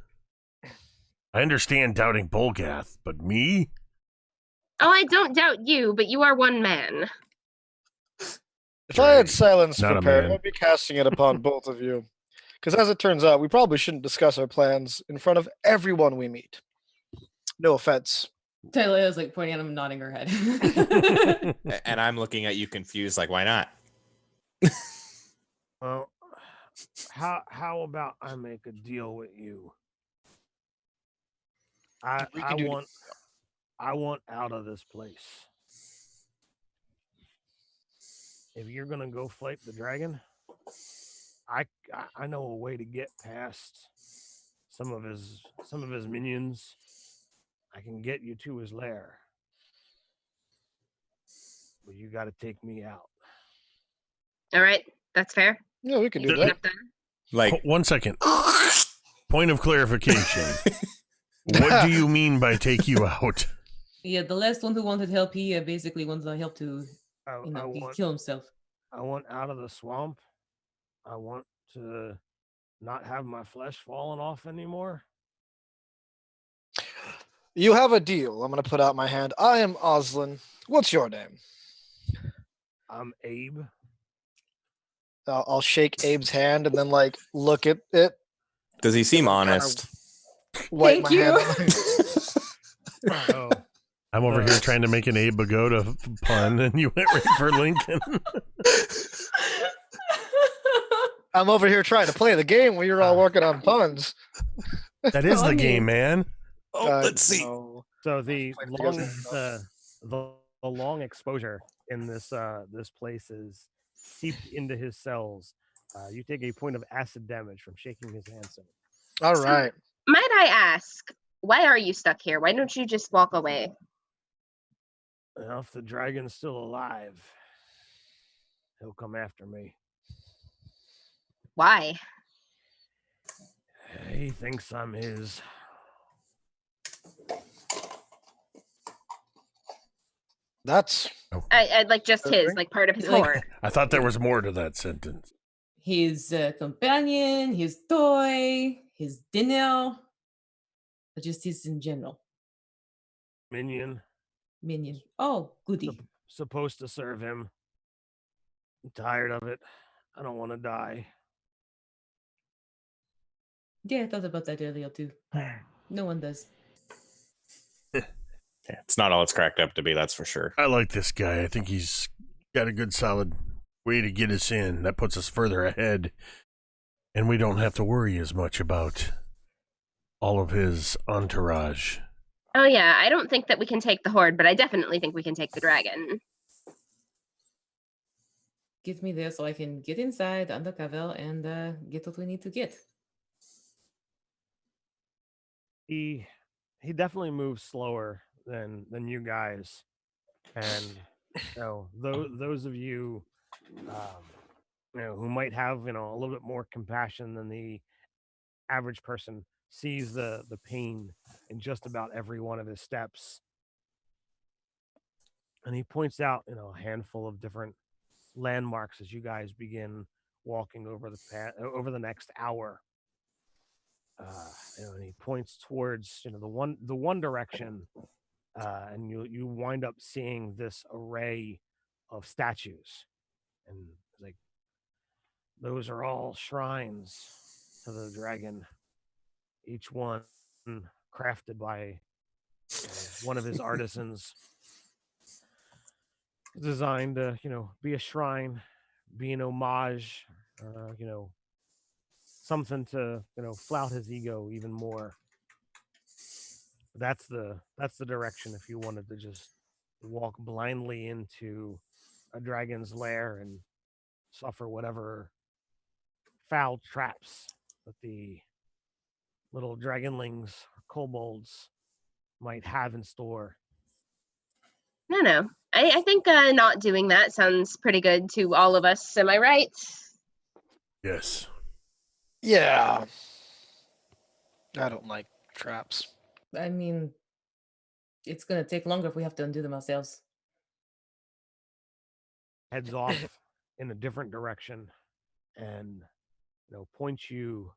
I understand doubting Bolgath, but me? Oh, I don't doubt you, but you are one man. If I had silence Not prepared, I'd be casting it upon both of you. Because as it turns out, we probably shouldn't discuss our plans in front of everyone we meet. No offense. Taylea's like pointing at him, nodding her head. And I'm looking at you confused, like, why not? Well, how about I make a deal with you? I We I can do. want I want out of this place. If you're gonna go fight the dragon, I know a way to get past some of his minions. I can get you to his lair, but you got to take me out. All right, that's fair. Yeah, we can do Easy that. enough done. Like 1 second. Point of clarification. What do you mean by take you out? Yeah, the last one who wanted help, he basically wanted help to, I, you I know, want kill himself. I want out of the swamp. I want to not have my flesh falling off anymore. You have a deal. I'm gonna put out my hand. I am Oslin. What's your name? I'm Abe. I'll shake Abe's hand and then like look at it. does he seem then kinda honest? Wipe Thank my you. hand on my So I'm over here trying to make an Abe Pagoda pun, and you went right for Lincoln. I'm over here trying to play the game when you're all working on puns. That is the Funny. game, man. Let's see. No. so the Played video long games the long exposure in this place is seeped into his cells. You take a point of acid damage from shaking his hand. So All right. Might I ask, why are you stuck here? Why don't you just walk away? well, if the dragon's still alive, he'll come after me. Why? He thinks I'm his. That's I'd like just his, like part of his Like- horde. I thought there was more to that sentence. His companion, his toy, his dinner, or just his in general Minion minion. Oh, goody. supposed to serve him. I'm tired of it. I don't want to die. Yeah, I thought about that earlier too. No one does. Yeah, it's not all it's cracked up to be, that's for sure. I like this guy. I think he's got a good, solid way to get us in. That puts us further ahead, and we don't have to worry as much about all of his entourage. Oh yeah, I don't think that we can take the horde, but I definitely think we can take the dragon. Get me there so I can get inside undercover and get what we need to get. He definitely moves slower than you guys, and those of you who might have a little bit more compassion than the average person sees the pain in just about every one of his steps, and he points out a handful of different landmarks as you guys begin walking over the next hour. And he points towards the one direction, and you wind up seeing this array of statues, and it's like those are all shrines to the dragon, each one crafted by one of his artisans, designed to be a shrine, be an homage, something to flout his ego even more. That's the direction if you wanted to just walk blindly into a dragon's lair and suffer whatever foul traps that the little dragonlings or kobolds might have in store. No. I think not doing that sounds pretty good to all of us. Am I right? Yes. yeah. I don't like traps. I mean, it's gonna take longer if we have to undo them ourselves. Heads off in a different direction and points you.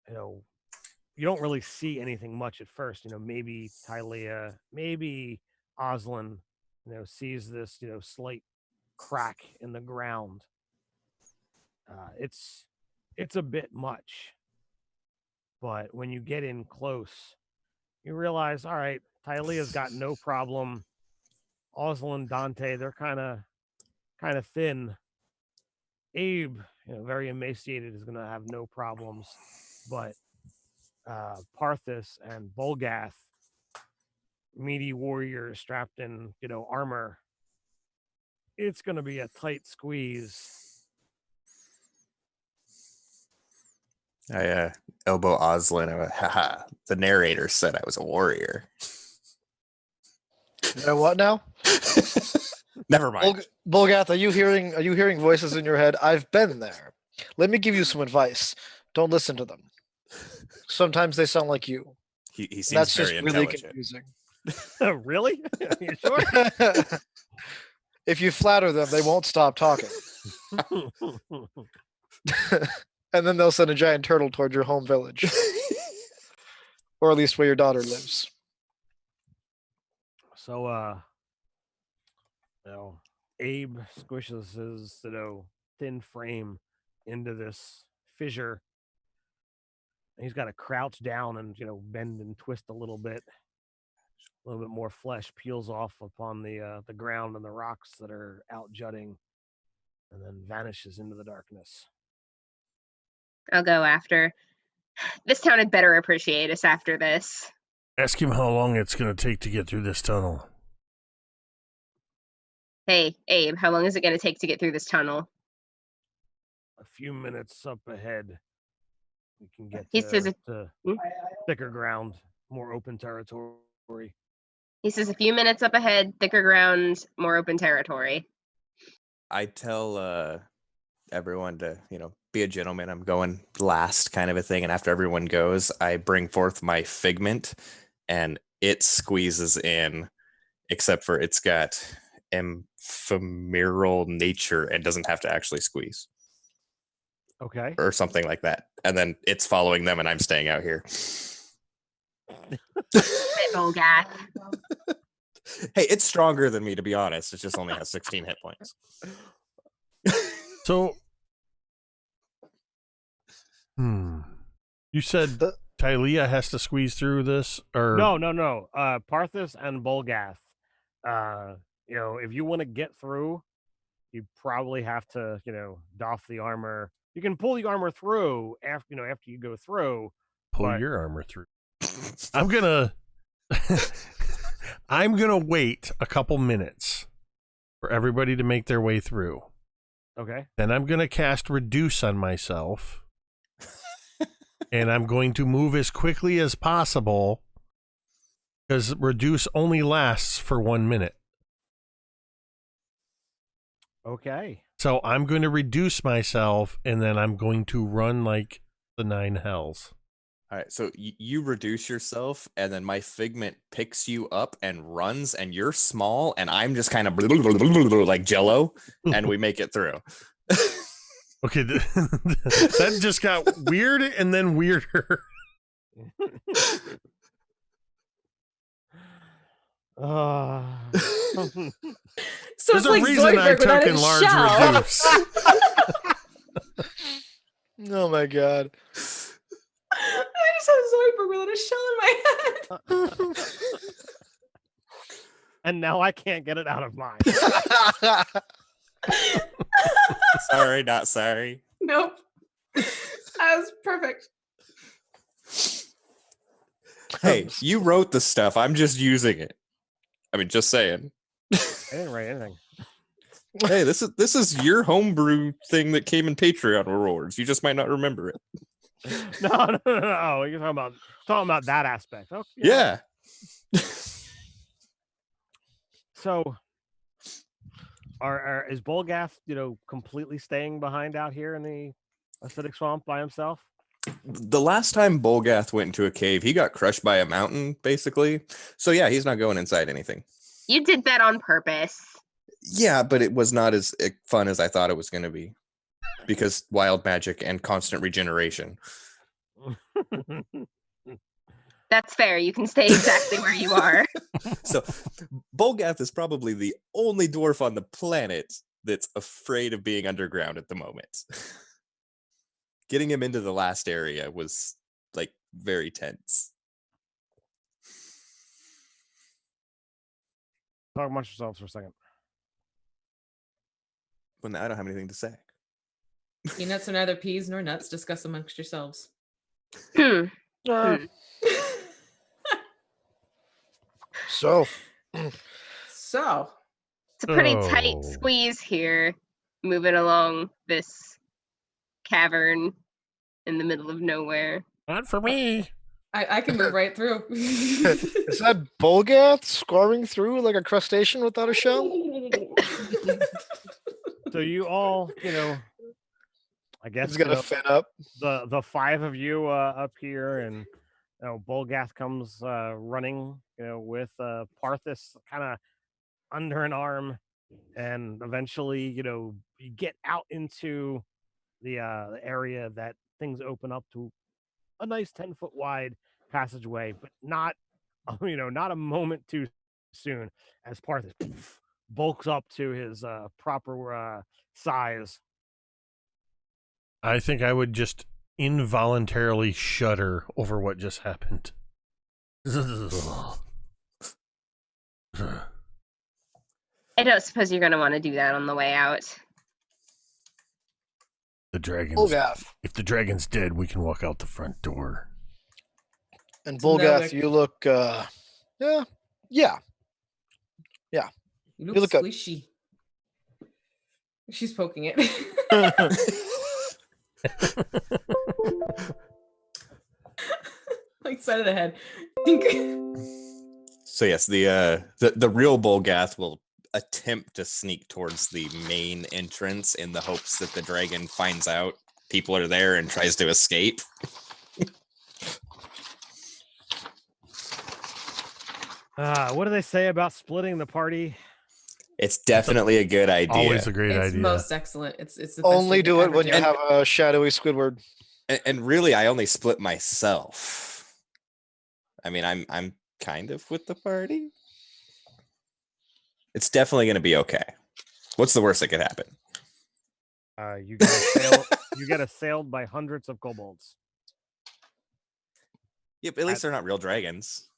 You don't really see anything much at first. Maybe Tylea, maybe Oslin, sees this slight crack in the ground. It's a bit much, but when you get in close, you realize, all right, Tylea's got no problem. Oslin, Dante, they're kind of thin. Abe, very emaciated, is going to have no problems, but Parthas and Bolgath, meaty warriors strapped in, armor. It's going to be a tight squeeze. I elbow Oslin. I went, haha. The narrator said I was a warrior. You know what now? Never mind. Bolgath, are you hearing voices in your head? I've been there. Let me give you some advice. Don't listen to them. Sometimes they sound like you. He seems That's very just really intelligent. confusing. Really? You sure? If you flatter them, they won't stop talking. And then they'll send a giant turtle toward your home village. Or at least where your daughter lives. So, Abe squishes his, thin frame into this fissure. And he's got to crouch down and, bend and twist a little bit. A little bit more flesh peels off upon the ground and the rocks that are out jutting, and then vanishes into the darkness. I'll go after. This town had better appreciate us after this. Ask him how long it's going to take to get through this tunnel. Hey, Abe, how long is it going to take to get through this tunnel? A few minutes up ahead, we can get He says to thicker ground, more open territory. He says a few minutes up ahead, thicker ground, more open territory. I tell everyone to, be a gentleman. I'm going last, kind of a thing. And after everyone goes, I bring forth my figment, and it squeezes in, except for it's got ephemeral nature and doesn't have to actually squeeze. Okay. Or something like that. And then it's following them, and I'm staying out here. Bolgath. Hey, it's stronger than me, to be honest. It just only has 16 hit points. So, you said Tylea has to squeeze through this, or No. Parthas and Bolgath. If you want to get through, you probably have to, doff the armor. You can pull the armor through after you go through. pull your armor through. I'm gonna wait a couple minutes for everybody to make their way through. Okay. Then I'm gonna cast Reduce on myself. And I'm going to move as quickly as possible, because Reduce only lasts for 1 minute. Okay. So I'm going to reduce myself, and then I'm going to run like the 9 hells. All right, so you reduce yourself, and then my figment picks you up and runs, and you're small, and I'm just kind of like Jello, and we make it through. Okay, that just got weird and then weirder. So There's it's a like reason I Zoidberg without took in his large shell. Reduce. Oh my god. I just have Zoidberg without a shell in my head. And now I can't get it out of mine. Sorry, not sorry. Nope. That was perfect. Hey, you wrote the stuff. I'm just using it. I mean, just saying. I didn't write anything. Hey, this is your homebrew thing that came in Patreon rewards. You just might not remember it. No. Oh, you're talking about that aspect. Okay. Yeah. So, is Bolgath, completely staying behind out here in the acidic swamp by himself? The last time Bolgath went into a cave, he got crushed by a mountain, basically. So yeah, he's not going inside anything. You did that on purpose. Yeah, but it was not as fun as I thought it was going to be. Because wild magic and constant regeneration. That's fair. You can stay exactly where you are. So Bolgath is probably the only dwarf on the planet that's afraid of being underground at the moment. Getting him into the last area was like very tense. Talk amongst yourselves for a second. Well, I don't have anything to say. Peanuts are neither peas nor nuts. Discuss amongst yourselves. Uh, Hmm. so, So, It's a pretty tight Oh. squeeze here, moving along this cavern in the middle of nowhere. Not for me. I can move right through. is that Bolgath squirming through like a crustacean without a shell? So you all, I guess It's gonna fin up. the five of you up here, and Bolgath comes running, with Parthis kind of under an arm, and eventually, you get out into the area that things open up to a nice 10-foot wide passageway, but not not a moment too soon as Parthis bulks up to his proper size. I think I would just involuntarily shudder over what just happened. I don't suppose you're going to want to do that on the way out. The dragon's. Bolgath. If the dragon's dead, we can walk out the front door. And It's Bolgath, Novik. you look yeah. You look You look good. squishy. She's poking it. Like side of the head. So yes, the real Bolgath will attempt to sneak towards the main entrance in the hopes that the dragon finds out people are there and tries to escape. What do they say about splitting the party? It's definitely a good idea. Always a great It's idea. most excellent. It's the best Only thing to do it ever when you do. have a shadowy Squidward. And really, I only split myself. I mean, I'm kind of with the party. It's definitely going to be okay. What's the worst that could happen? You get assailed by hundreds of kobolds. Yep, at least they're not real dragons.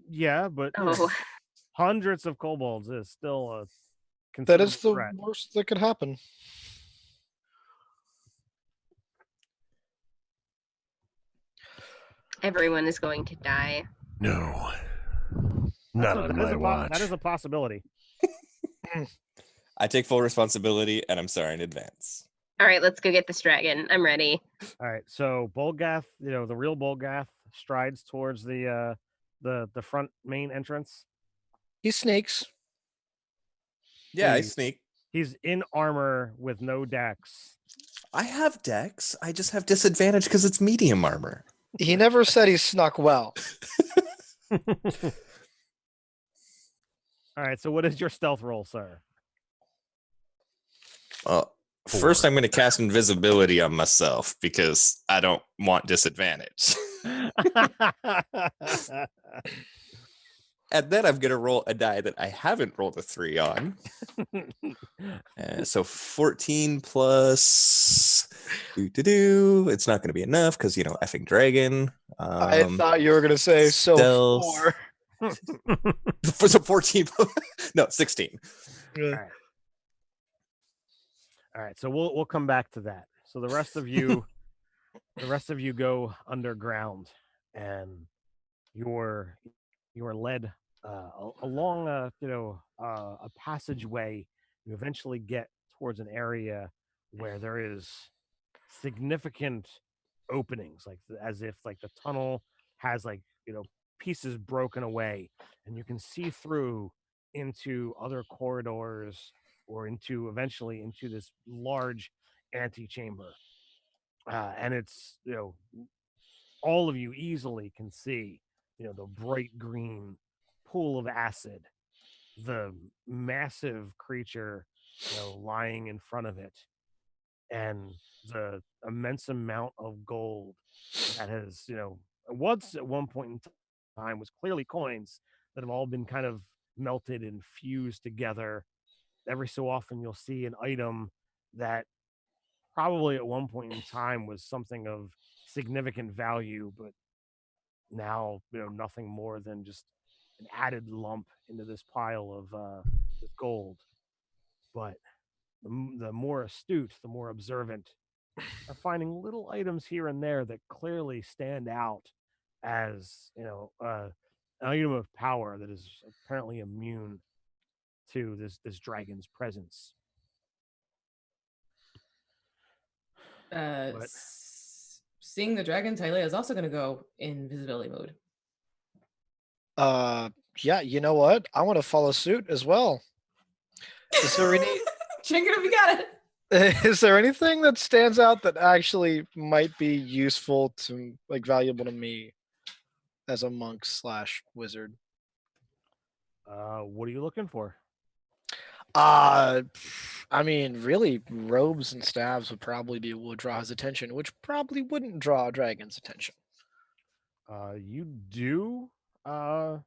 Yeah, but Oh, hundreds of kobolds is still a That is considerable the threat. worst that could happen. everyone is going to die. No. Not on my watch. That is a possibility. I take full responsibility, and I'm sorry in advance. All right, let's go get this dragon. I'm ready. All right, so Bolgath, the real Bolgath, strides towards the front main entrance. He snakes. Yeah, I Please. sneak. He's in armor with no dex. I have dex. I just have disadvantage because it's medium armor. He never said he snuck well. All right, so what is your stealth roll, sir? Well, first I'm going to cast invisibility on myself because I don't want disadvantage. And then I'm going to roll a die that I haven't rolled a 3 on. So 14 plus... It's not going to be enough because, effing dragon. I thought you were going to say so stealth. 4. For the 14... No, 16. All right, so we'll come back to that. So the rest of you go underground, and you're led along a passageway. You eventually get towards an area where there is significant openings, like as if like the tunnel has pieces broken away, and you can see through into other corridors or eventually into this large antechamber. And it's all of you easily can see the bright green pool of acid, the massive creature lying in front of it, and the immense amount of gold that has once at one point in time was clearly coins that have all been kind of melted and fused together. Every so often you'll see an item that probably at one point in time was something of significant value, but now nothing more than just an added lump into this pile of this gold. But the more astute, the more observant are finding little items here and there that clearly stand out as an item of power that is apparently immune to this dragon's presence. But Seeing the dragon, Tylea is also going to go in invisibility mode. Yeah, you know what? I want to follow suit as well. Is there any Check it if you got it. is there anything that stands out that actually might be useful to like valuable to me as a monk / wizard? What are you looking for? I mean, really, robes and staves would draw his attention, which probably wouldn't draw a dragon's attention. You do. Your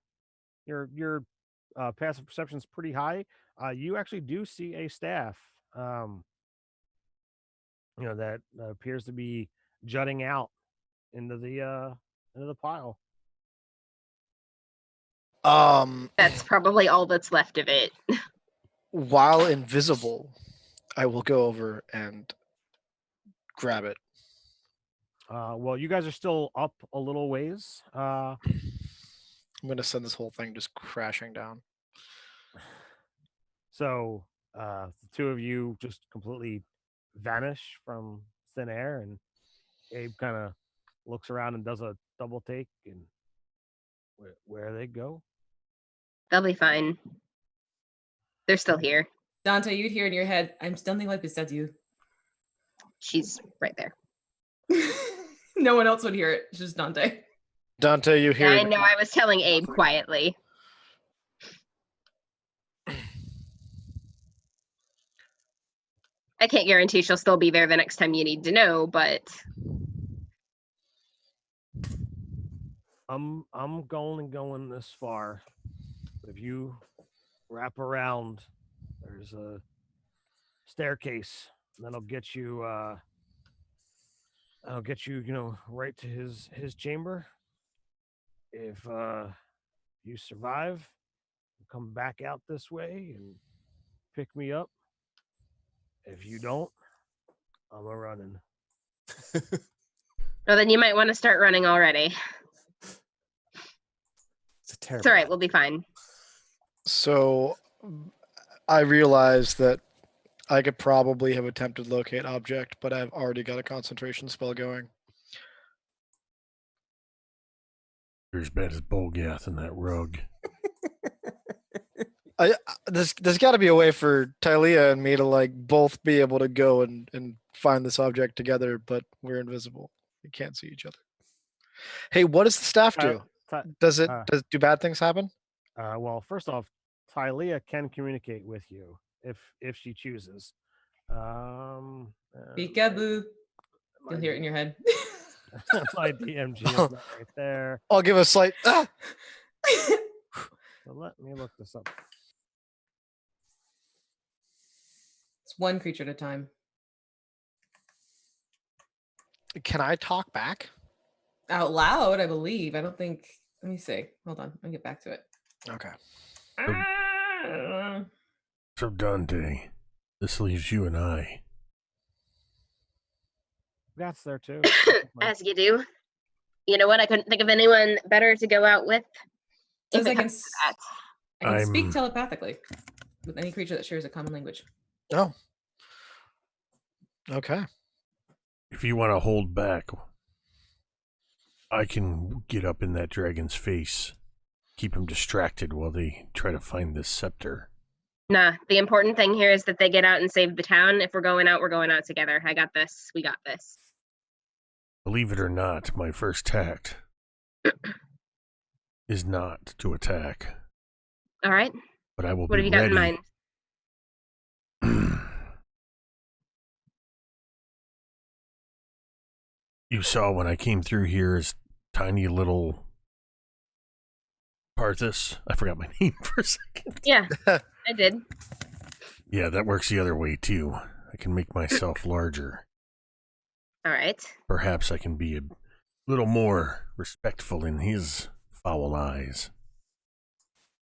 passive perception is pretty high. You actually do see a staff. That appears to be jutting out into the pile. That's probably all that's left of it. While invisible, I will go over and grab it. Well, you guys are still up a little ways. I'm gonna send this whole thing just crashing down. So the two of you just completely vanish from thin air, and Abe kind of looks around and does a double take, and where they go? They'll be fine. They're still here. Dante, you'd hear in your head, I'm standing like beside you. She's right there. No one else would hear it. It's just Dante. Dante, you hear I it. know, I was telling Abe quietly. I can't guarantee she'll still be there the next time you need to know, but I'm going this far. But if you wrap around, there's a staircase that'll get you right to his chamber. If you survive, come back out this way and pick me up. If you don't, I'm a running. well, then you might want to start running already. It's a terrible. It's all right. We'll be fine. So I realized that I could probably have attempted locate object, but I've already got a concentration spell going. You're as bad as Bolgath in that rug. There's got to be a way for Tylea and me to like both be able to go and find this object together, but we're invisible. We can't see each other. Hey, what does the staff do? Do bad things happen? Well, first off, Tylea can communicate with you if she chooses. Peekaboo. You'll hear it in your head. My DMG is not right there. I'll give a slight. So let me look this up. It's one creature at a time. Can I talk back? Out loud, I believe. I don't think. Let me see. Hold on. I'll get back to it. Okay. So Dante, this leaves you and I. That's there too. As you do. You know what? I couldn't think of anyone better to go out with. Says if I it can, comes to that. I can speak telepathically with any creature that shares a common language. Oh. Okay. If you want to hold back, I can get up in that dragon's face, keep him distracted while they try to find this scepter. Nah, the important thing here is that they get out and save the town. If we're going out together. I got this. We got this. Believe it or not, my first tact is not to attack. All right. But I will What be have you got in ready. mind? You saw when I came through here as tiny little Parthas. I forgot my name for a second. Yeah, I did. Yeah, that works the other way too. I can make myself larger. All right. Perhaps I can be a little more respectful in his foul eyes.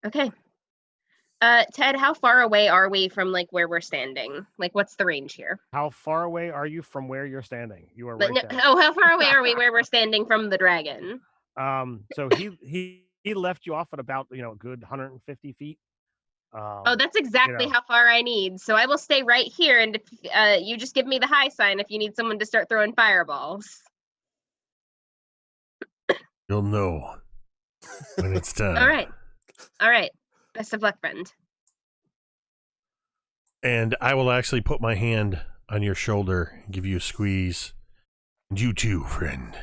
Okay. Ted, how far away are we from like where we're standing? Like, what's the range here? How far away are you from where you're standing? You are right there. Oh, how far away are we where we're standing from the dragon? So he left you off at about a good 150 feet. Oh, that's exactly how far I need. So I will stay right here, and if you just give me the high sign if you need someone to start throwing fireballs. You'll know when it's time. All right. Best of luck, friend. And I will actually put my hand on your shoulder, give you a squeeze. And you too, friend.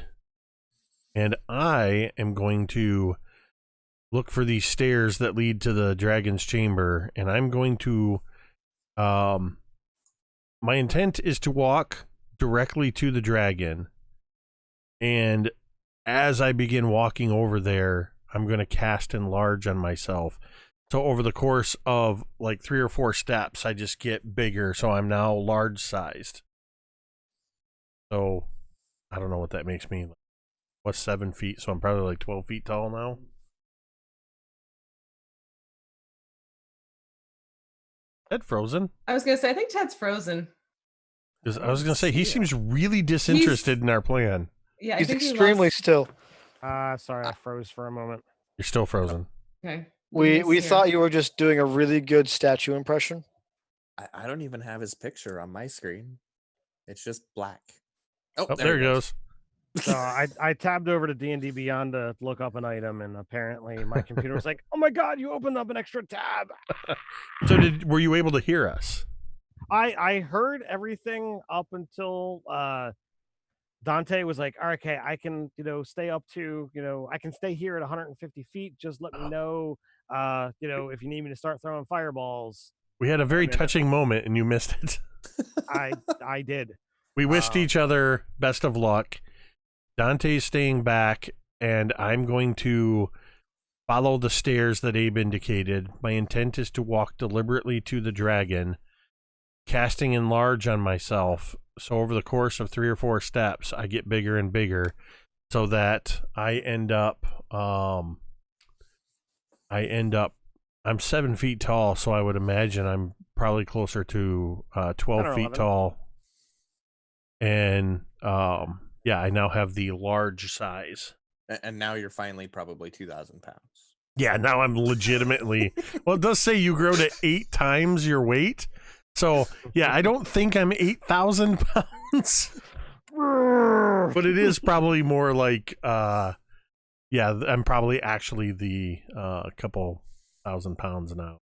And I am going to look for these stairs that lead to the dragon's chamber, and I'm going to my intent is to walk directly to the dragon, and as I begin walking over there, I'm going to cast enlarge on myself. So over the course of like 3 or 4 steps, I just get bigger, so I'm now large sized. So I don't know what that makes me. What's 7 feet? So I'm probably like 12 feet tall now. Ted frozen? I was gonna say I think Ted's frozen. Because I was gonna say he seems really disinterested in our plan. Yeah, I He's think extremely still. Sorry, I froze for a moment. You're still frozen. Okay. We thought you were just doing a really good statue impression. I don't even have his picture on my screen. It's just black. Oh, there he goes. So I tabbed over to D&D Beyond to look up an item, and apparently my computer was like, "Oh my god, you opened up an extra tab." So were you able to hear us? I heard everything up until Dante was like, "All right, okay, I can stay up to I can stay here at 150 feet. Just let me know if you need me to start throwing fireballs." We had a very touching moment, and you missed it. I did. We wished each other best of luck. Dante's staying back, and I'm going to follow the stairs that Abe indicated. My intent is to walk deliberately to the dragon, casting enlarge on myself. So over the course of 3 or 4 steps, I get bigger and bigger, so that I end up. I'm 7 feet tall, so I would imagine I'm probably closer to 12 feet tall, and yeah, I now have the large size. And now you're finally probably 2,000 pounds. Yeah, now I'm legitimately. Well, it does say you grow to 8 times your weight. So, yeah, I don't think I'm 8,000 pounds. But it is probably more like, yeah, I'm probably actually the couple thousand pounds now.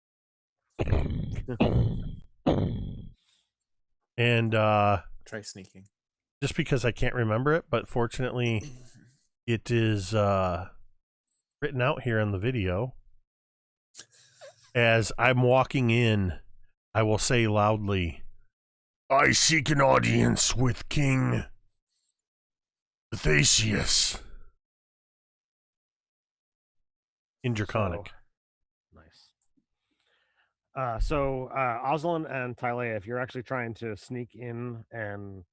And try sneaking. Just because I can't remember it, but fortunately it is written out here in the video. As I'm walking in, I will say loudly, "I seek an audience with King Ethaysious." In Draconic. Nice. So Oslin and Tylea, if you're actually trying to sneak in and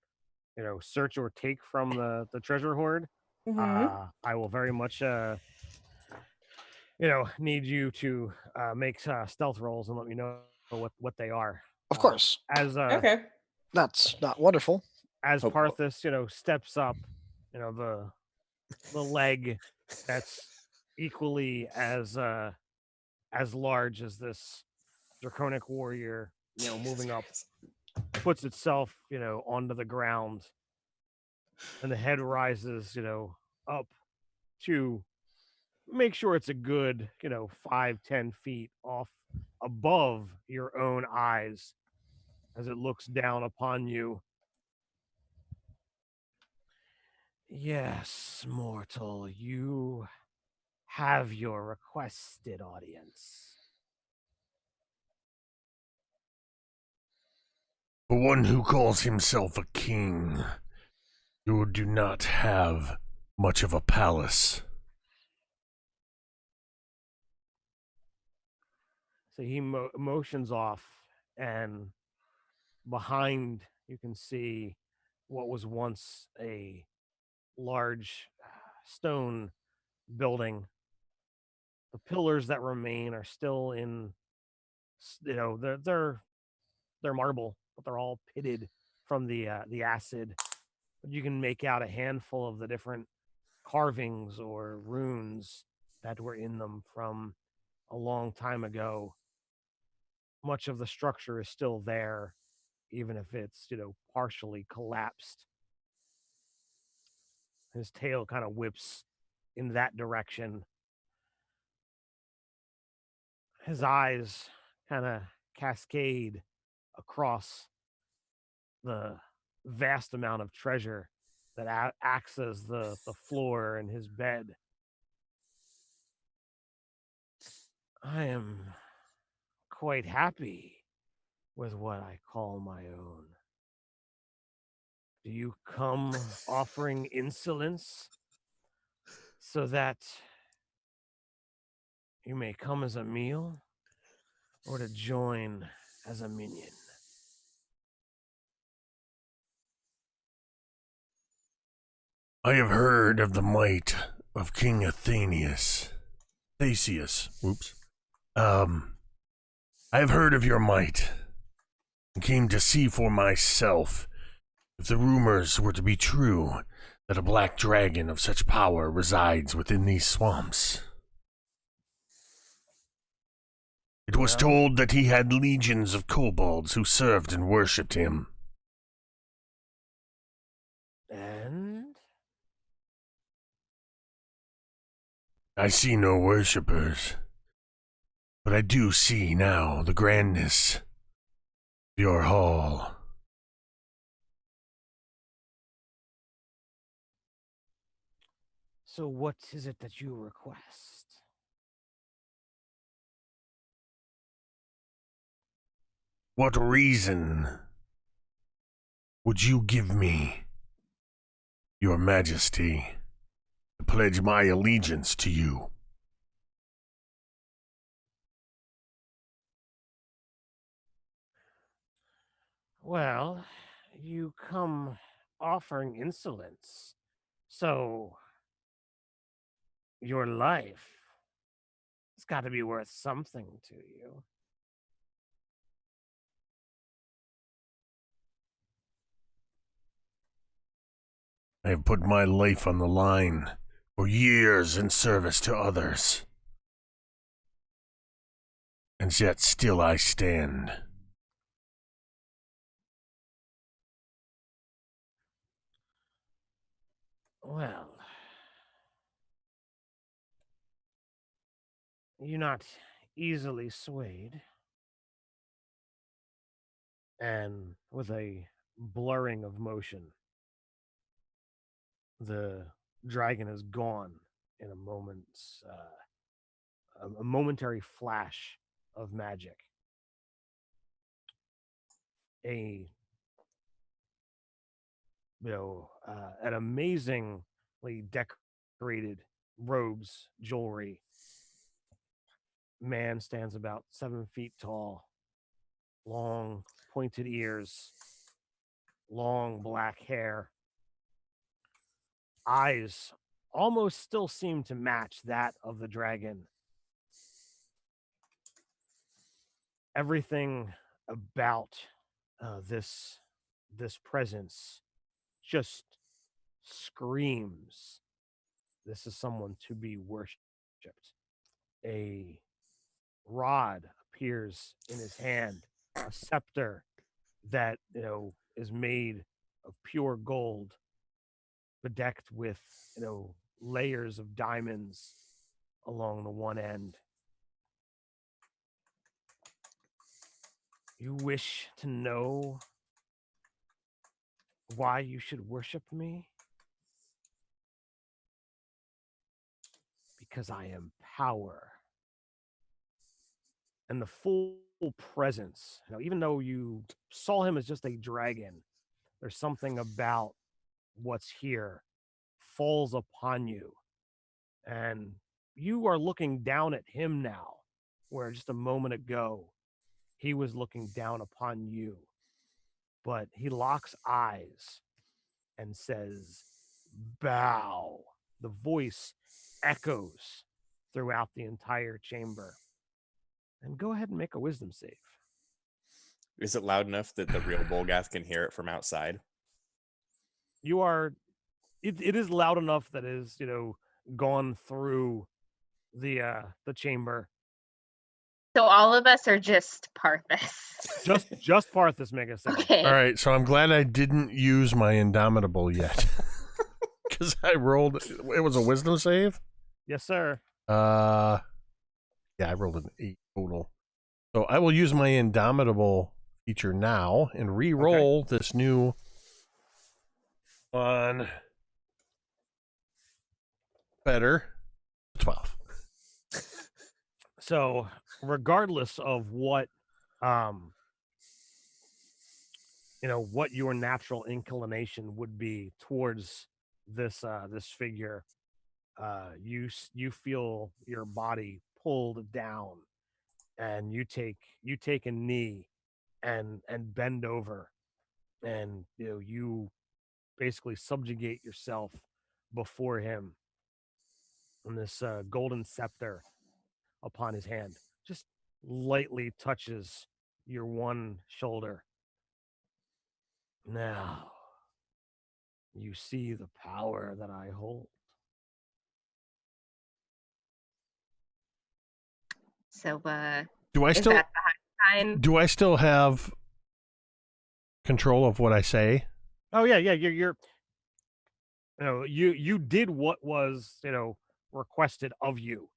search or take from the treasure hoard, I will very much need you to make stealth rolls and let me know what they are. Of course. Okay. That's not wonderful. As Parthus, steps up, the leg that's equally as large as this draconic warrior, moving up, puts itself, onto the ground, and the head rises, up to make sure it's a good, 5-10 feet off above your own eyes as it looks down upon you. "Yes, mortal, you have your requested audience." For one who calls himself a king, you do not have much of a palace. So he motions off, and behind you can see what was once a large stone building. The pillars that remain are still in, they're marble, but they're all pitted from the acid. But you can make out a handful of the different carvings or runes that were in them from a long time ago. Much of the structure is still there, even if it's, partially collapsed. His tail kind of whips in that direction. His eyes kind of cascade across the vast amount of treasure that acts as the floor in his bed. I am quite happy with what I call my own. Do you come offering insolence so that you may come as a meal, or to join as a minion? I have heard of the might of King Ethaysious. Ethaysious. Whoops. I have heard of your might and came to see for myself if the rumors were to be true that a black dragon of such power resides within these swamps. It was Well, told that he had legions of kobolds who served and worshipped him. and I see no worshippers, but I do see now the grandness of your hall. so what is it that you request? What reason would you give me, your majesty, to pledge my allegiance to you? Well, you come offering insolence, so your life has got to be worth something to you. I have put my life on the line for years in service to others, and yet still I stand. Well, you're not easily swayed. And with a blurring of motion, the dragon is gone in a momentary flash of magic. A an amazingly decorated robes, jewelry. Man stands about 7 feet tall, long pointed ears, long black hair, eyes almost still seem to match that of the dragon. Everything about this presence just screams this is someone to be worshipped. A rod appears in his hand, a scepter that is made of pure gold, bedecked with layers of diamonds along the one end. You wish to know why you should worship me? Because I am power. And the full presence, even though you saw him as just a dragon, there's something about what's here falls upon you. And you are looking down at him now, where just a moment ago he was looking down upon you. But he locks eyes and says, "Bow." The voice echoes throughout the entire chamber. And go ahead and make a wisdom save. Is it loud enough that the real Bolgath can hear it from outside? You are it is loud enough that is gone through the chamber. So all of us are just Parthas. Just Parthas, Mega said. Okay. All right, so I'm glad I didn't use my Indomitable yet. Because I rolled, it was a wisdom save? Yes, sir. Yeah, I rolled an 8 total. So I will use my Indomitable feature now and re-roll this new one. Better. 12. So regardless of what what your natural inclination would be towards this figure, you feel your body pulled down, and you take a knee and bend over, and you basically subjugate yourself before him, and this golden scepter upon his hand just lightly touches your one shoulder. Now you see the power that I hold. So Do I is still that the sign? do I still have control of what I say? Oh yeah, you're you did what was requested of you.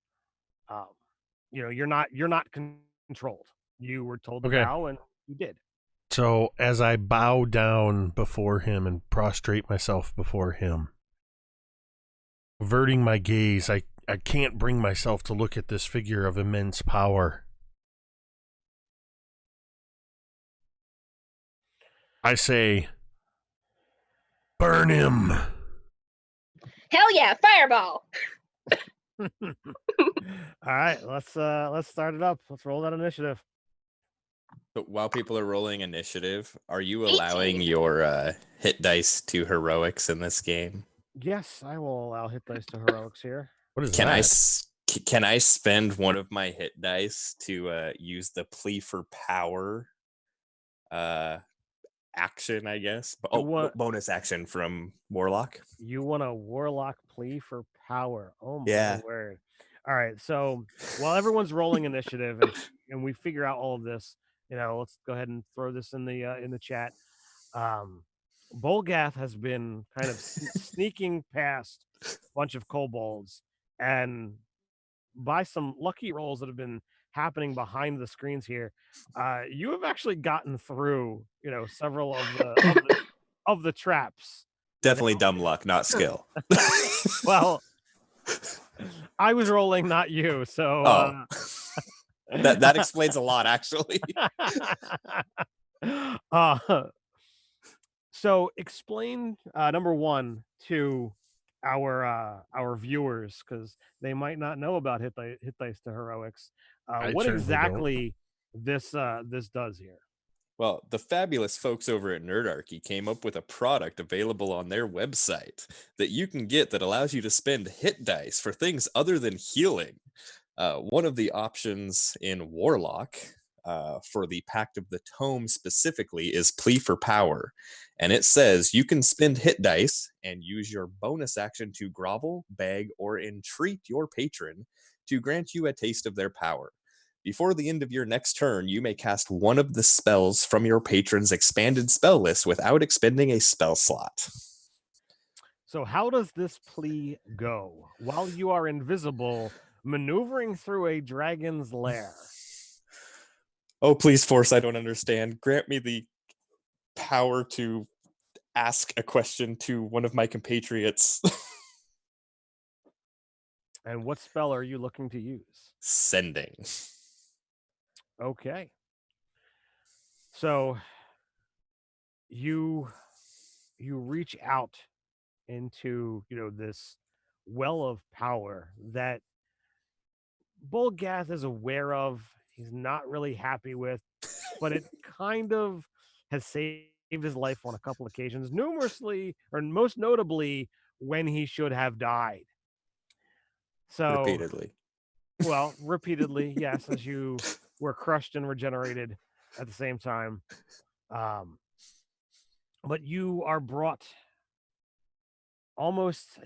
Um, you're not controlled. You were told to Okay. bow, and you did. So as I bow down before him and prostrate myself before him, averting my gaze, I can't bring myself to look at this figure of immense power. I say, burn him. Hell yeah, fireball. All right, let's start it up. Let's roll that initiative. So while people are rolling initiative, are you 18. allowing your hit dice to heroics in this game? Yes, I will allow hit dice to heroics here. What is Can that? can I spend one of my hit dice to use the plea for power action, I guess? Bonus action from Warlock. You want a warlock plea for power? Oh my Yeah. word! All right, so while everyone's rolling initiative and we figure out all of this, let's go ahead and throw this in the chat. Bolgath has been kind of sneaking past a bunch of kobolds, and by some lucky rolls that have been happening behind the screens here, you have actually gotten through, several of the traps. Definitely dumb luck, not skill. Well, I was rolling, not you, so that explains a lot, actually. So explain number one to our viewers, because they might not know about hit dice to heroics. What certainly exactly this does here? Well, the fabulous folks over at Nerdarchy came up with a product available on their website that you can get that allows you to spend hit dice for things other than healing. One of the options in Warlock for the Pact of the Tome specifically is Plea for Power. And it says you can spend hit dice and use your bonus action to grovel, beg, or entreat your patron to grant you a taste of their power. Before the end of your next turn, you may cast one of the spells from your patron's expanded spell list without expending a spell slot. So how does this plea go? While you are invisible, maneuvering through a dragon's lair. Oh, please, Force, I don't understand. Grant me the power to ask a question to one of my compatriots. And what spell are you looking to use? Sending. Okay. So you reach out into this well of power that Bolgath is aware of. He's not really happy with, but it kind of has saved his life on a couple occasions, numerously or most notably when he should have died. So Repeatedly. Well, repeatedly, yes, as you were crushed and regenerated at the same time. But you are brought almost,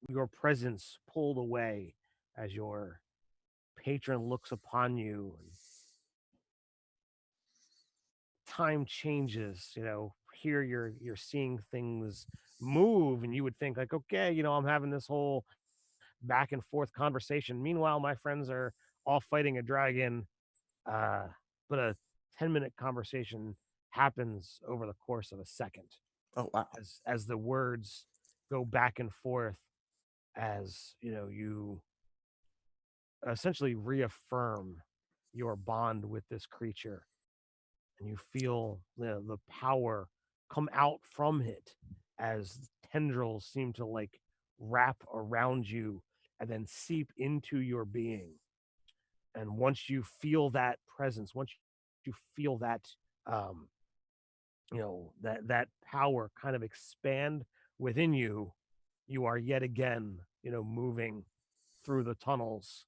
your presence pulled away as your patron looks upon you and time changes. Here you're seeing things move, and you would think like, okay, I'm having this whole back and forth conversation. Meanwhile, my friends are all fighting a dragon, uh, but a 10-minute conversation happens over the course of a second Oh wow. as the words go back and forth, as you essentially reaffirm your bond with this creature, and you feel the power come out from it as tendrils seem to like wrap around you and then seep into your being. And once you feel that presence, once you feel that, um that power kind of expand within you, you are yet again moving through the tunnels,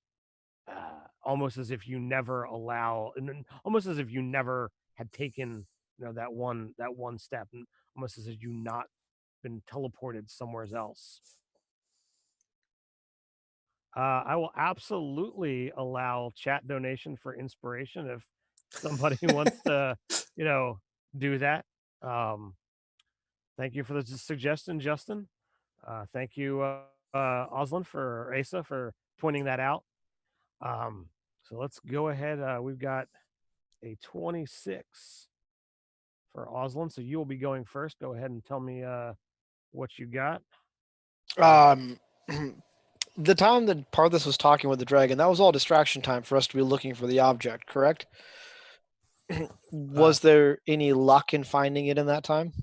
almost as if you never allow, and almost as if you never had taken that one step, and almost as if you not been teleported somewhere else. I will absolutely allow chat donation for inspiration if somebody wants to, you know, do that. Um, thank you for the suggestion, Justin. Thank you, Oslin for Asa for pointing that out. Um, so let's go ahead. We've got a 26 for Oslin, so you will be going first. Go ahead and tell me what you got. Um, the time that Parthas was talking with the dragon, that was all distraction time for us to be looking for the object, correct? Was there any luck in finding it in that time?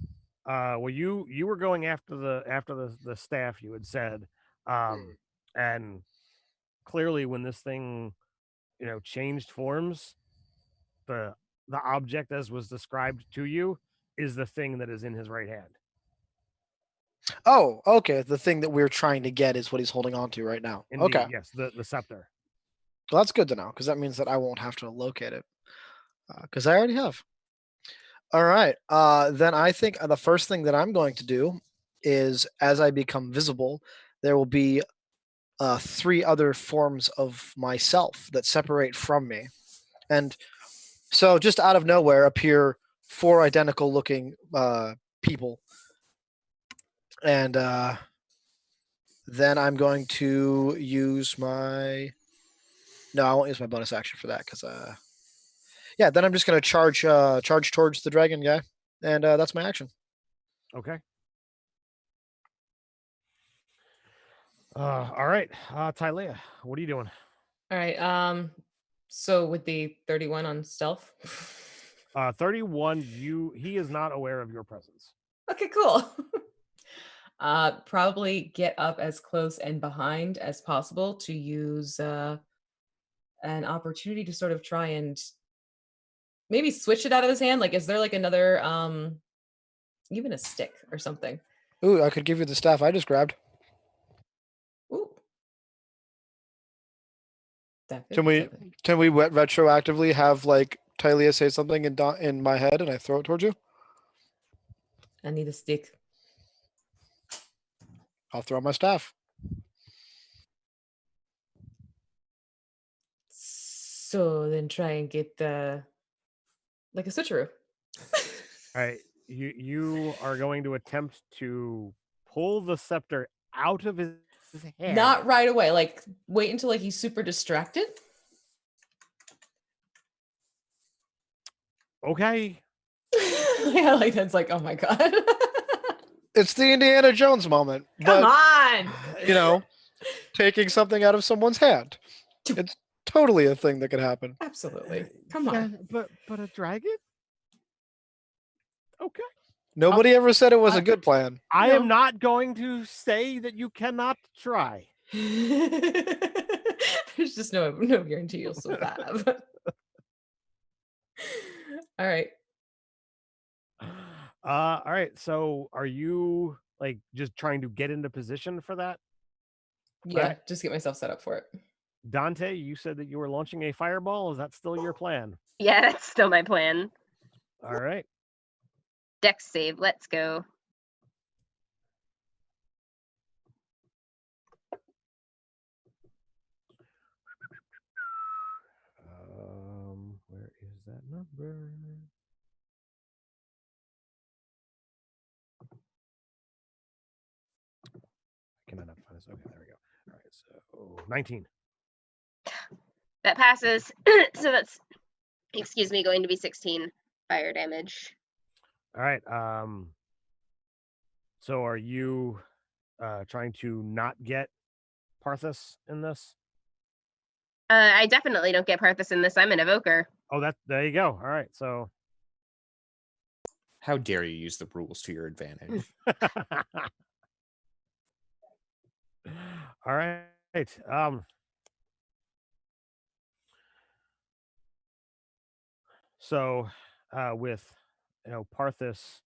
Well, you were going after the staff, you had said, and clearly when this thing changed forms, the the object as was described to you is the thing that is in his right hand. Oh, okay. The thing that we're trying to get is what he's holding on to right now. Indeed, Okay. yes, the scepter. Well, that's good to know because that means that I won't have to locate it because I already have. All right. Then I think the first thing that I'm going to do is as I become visible, there will be 3 other forms of myself that separate from me. And so just out of nowhere appear 4 identical looking people. And then I'm going to use my... No, I won't use my bonus action for that because yeah, then I'm just going to charge towards the dragon guy, and that's my action. Okay. All right, Tylea, what are you doing? All right. So with the 31 on stealth. 31. He is not aware of your presence. Okay, cool. Probably get up as close and behind as possible to use an opportunity to sort of try and maybe switch it out of his hand. Like, is there like another even a stick or something? Ooh, I could give you the staff I just grabbed. Ooh. Can we retroactively have like Tylea say something in my head and I throw it towards you? I need a stick. I'll throw my staff. So then try and get the like a switcheroo. All right, you are going to attempt to pull the scepter out of his hand. Not right away. Like wait until like he's super distracted. Okay. Yeah, like that's like, oh my god. It's the Indiana Jones moment. Come but, on. Taking something out of someone's hand. It's totally a thing that could happen. Absolutely. Come on. But a dragon? Okay. Nobody ever said it was a good plan. I am not going to say that you cannot try. There's just no guarantee you'll survive. All right. All right. So are you like just trying to get into position for that? Yeah, just get myself set up for it. Dante, you said that you were launching a fireball. Is that still your plan? Yeah, that's still my plan. All right. Dex save. Let's go. number. I cannot find this. Okay, there we go. All right, so 19. That passes. So that's, excuse me, going to be 16 fire damage. All right. So are you trying to not get Parthas in this? I definitely don't get Parthas in this. I'm an evoker. Oh, there you go. All right, so How dare you use the rules to your advantage? all right. So with Parthas,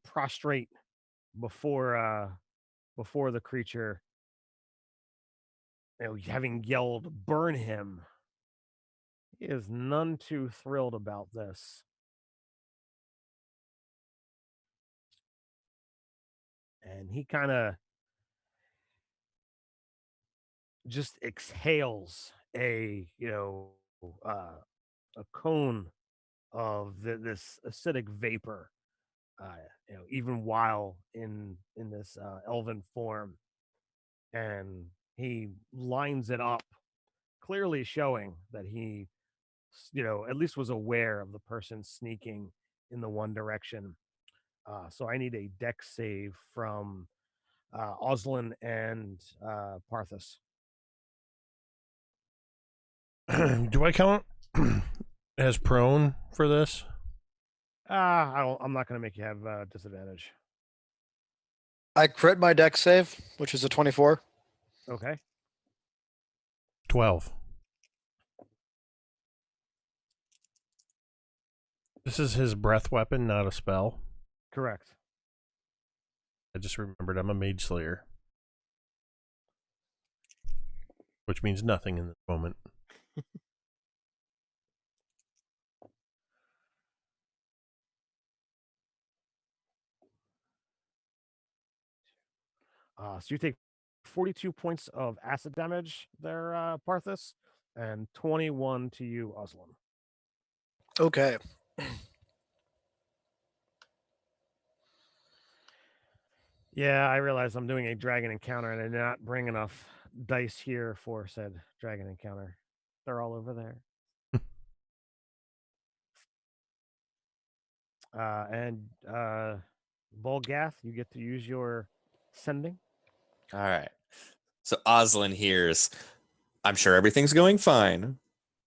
prostrate before the creature, having yelled burn him, he is none too thrilled about this. And he kind of just exhales a cone of this acidic vapor, even while in this elven form, and he lines it up, clearly showing that he, at least was aware of the person sneaking in the one direction. So I need a dex save from Oslin and Parthas. Do I count as prone for this? I'm not going to make you have disadvantage. I crit my dex save, which is a 24. Okay. 12. This is his breath weapon, not a spell. Correct. I just remembered I'm a mage slayer, which means nothing in this moment. So you take 42 points of acid damage there, Parthas, and 21 to you, Oslin. Okay. Yeah, I realize I'm doing a dragon encounter and I did not bring enough dice here for said dragon encounter. They're all over there. And Volgath, you get to use your sending. All right. So Oslin hears, I'm sure everything's going fine,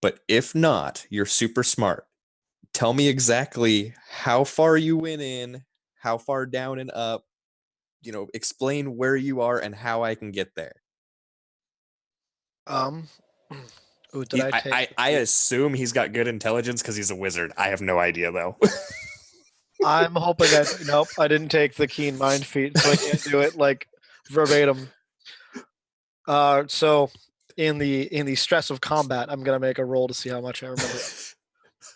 but if not, you're super smart. Tell me exactly how far you went in, how far down and up, explain where you are and how I can get there. Ooh, did I take? I assume he's got good intelligence because he's a wizard. I have no idea though. I'm hoping nope, I didn't take the keen mind feat, so I can't do it like verbatim. So in the stress of combat, I'm gonna make a roll to see how much I remember.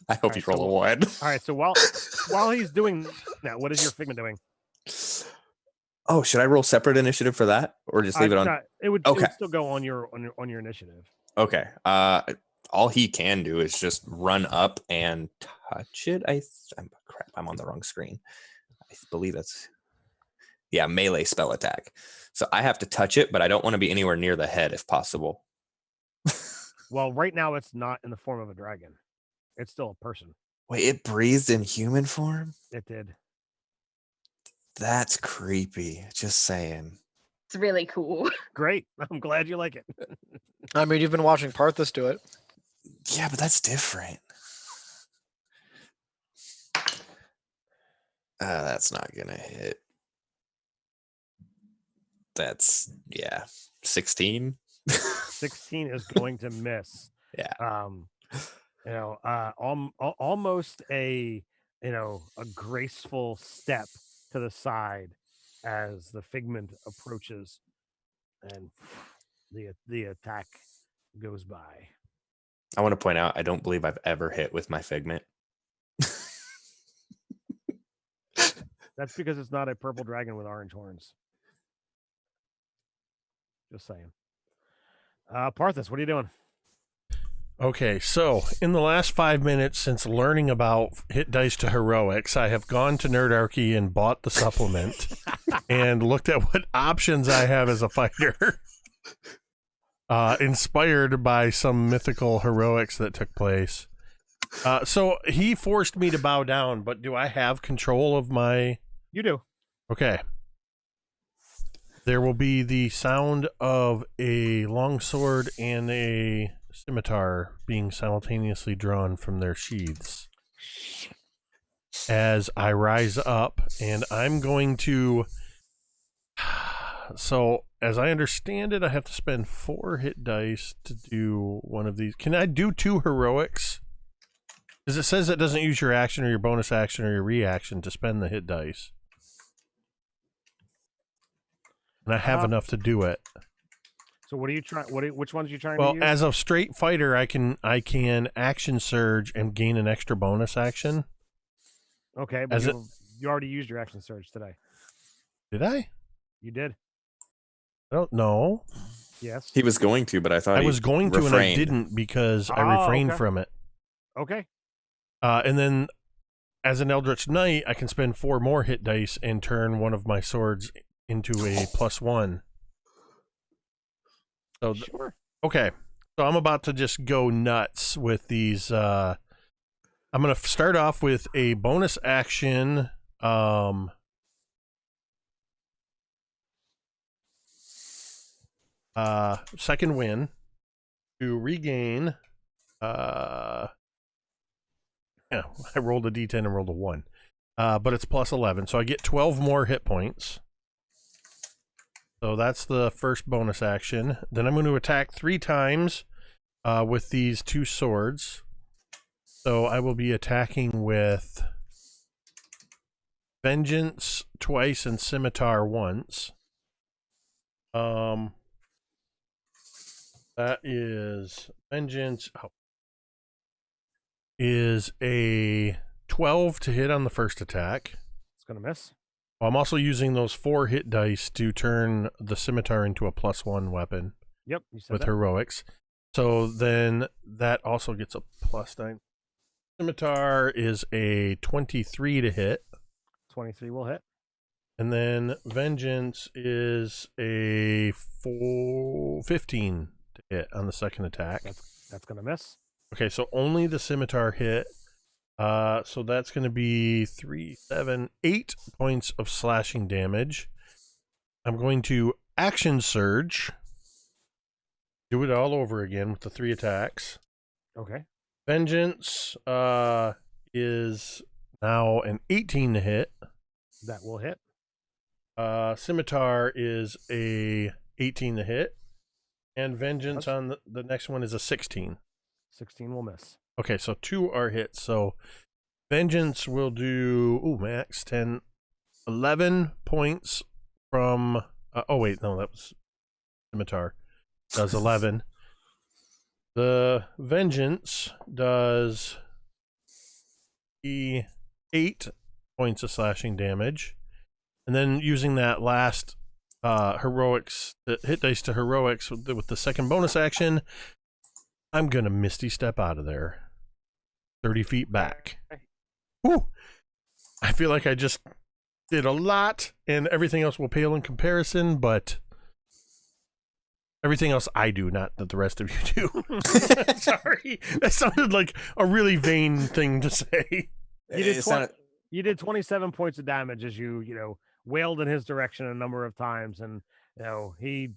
I hope you roll a 1. All right, so while he's doing that, what is your figment doing? Oh, should I roll separate initiative for that, or just leave it on? No, it would still go on your initiative. Okay. All he can do is just run up and touch it. Crap, I'm on the wrong screen. I believe that's melee spell attack. So I have to touch it, but I don't want to be anywhere near the head if possible. Well, right now it's not in the form of a dragon. It's still a person. Wait, it breathed in human form? It did. That's creepy. Just saying. It's really cool. Great. I'm glad you like it. I mean, you've been watching Parthas do it. Yeah, but that's different. That's not gonna hit. That's 16. 16 is going to miss. Yeah. Almost a graceful step to the side as the figment approaches, and the attack goes by. I want to point out, I don't believe I've ever hit with my figment. That's because it's not a purple dragon with orange horns. Just saying. Parthas, what are you doing? Okay, so in the last 5 minutes since learning about hit dice to heroics, I have gone to Nerdarchy and bought the supplement and looked at what options I have as a fighter. Inspired by some mythical heroics that took place. So he forced me to bow down, but do I have control of my... You do. Okay. There will be the sound of a longsword and a scimitar being simultaneously drawn from their sheaths as I rise up, and I'm going to... So, as I understand it, I have to spend 4 hit dice to do one of these. Can I do 2 heroics? Because it says it doesn't use your action or your bonus action or your reaction to spend the hit dice. And I have enough to do it. So what are you trying? Which ones are you trying Well, to use? as a straight fighter, I can action surge and gain an extra bonus action. Okay, but you already used your action surge today. Did I? You did. I don't know. Yes. He was going to, but I thought I he was going to, and I didn't because I refrained from it. Okay. And then, as an Eldritch Knight, I can spend 4 more hit dice and turn one of my swords into a +1. So Sure. okay, so I'm about to just go nuts with these. I'm going to start off with a bonus action. Second win to regain. Yeah, I rolled a d10 and rolled a 1. But it's +11, so I get 12 more hit points. So that's the first bonus action. Then I'm going to attack 3 times with these 2 swords. So I will be attacking with Vengeance twice and Scimitar once. That is Vengeance is a 12 to hit on the first attack. It's going to miss. I'm also using those 4 hit dice to turn the Scimitar into a +1 weapon. Yep, you said with that. heroics. So then that also gets a +9. Scimitar is a 23 to hit. 23 will hit. And then Vengeance is a 15 to hit on the second attack. That's going to miss. Okay, so only the Scimitar hit. So that's going to be 3, 7, 8 points of slashing damage. I'm going to action surge. Do it all over again with the 3 attacks. Okay. Vengeance is now an 18 to hit. That will hit. Scimitar is a 18 to hit. And Vengeance on the next one is a 16. 16 will miss. Okay, so 2 are hits. So Vengeance will do, max 10, 11 points from, oh wait, no, that was Scimitar. Does 11. The Vengeance does 8 points of slashing damage. And then using that last heroics, the hit dice to heroics with the second bonus action, I'm going to Misty Step out of there. 30 feet back. Whew. I feel like I just did a lot, and everything else will pale in comparison, but everything else I do, not that the rest of you do. Sorry. That sounded like a really vain thing to say. You did 27 points of damage as you wailed in his direction a number of times, and he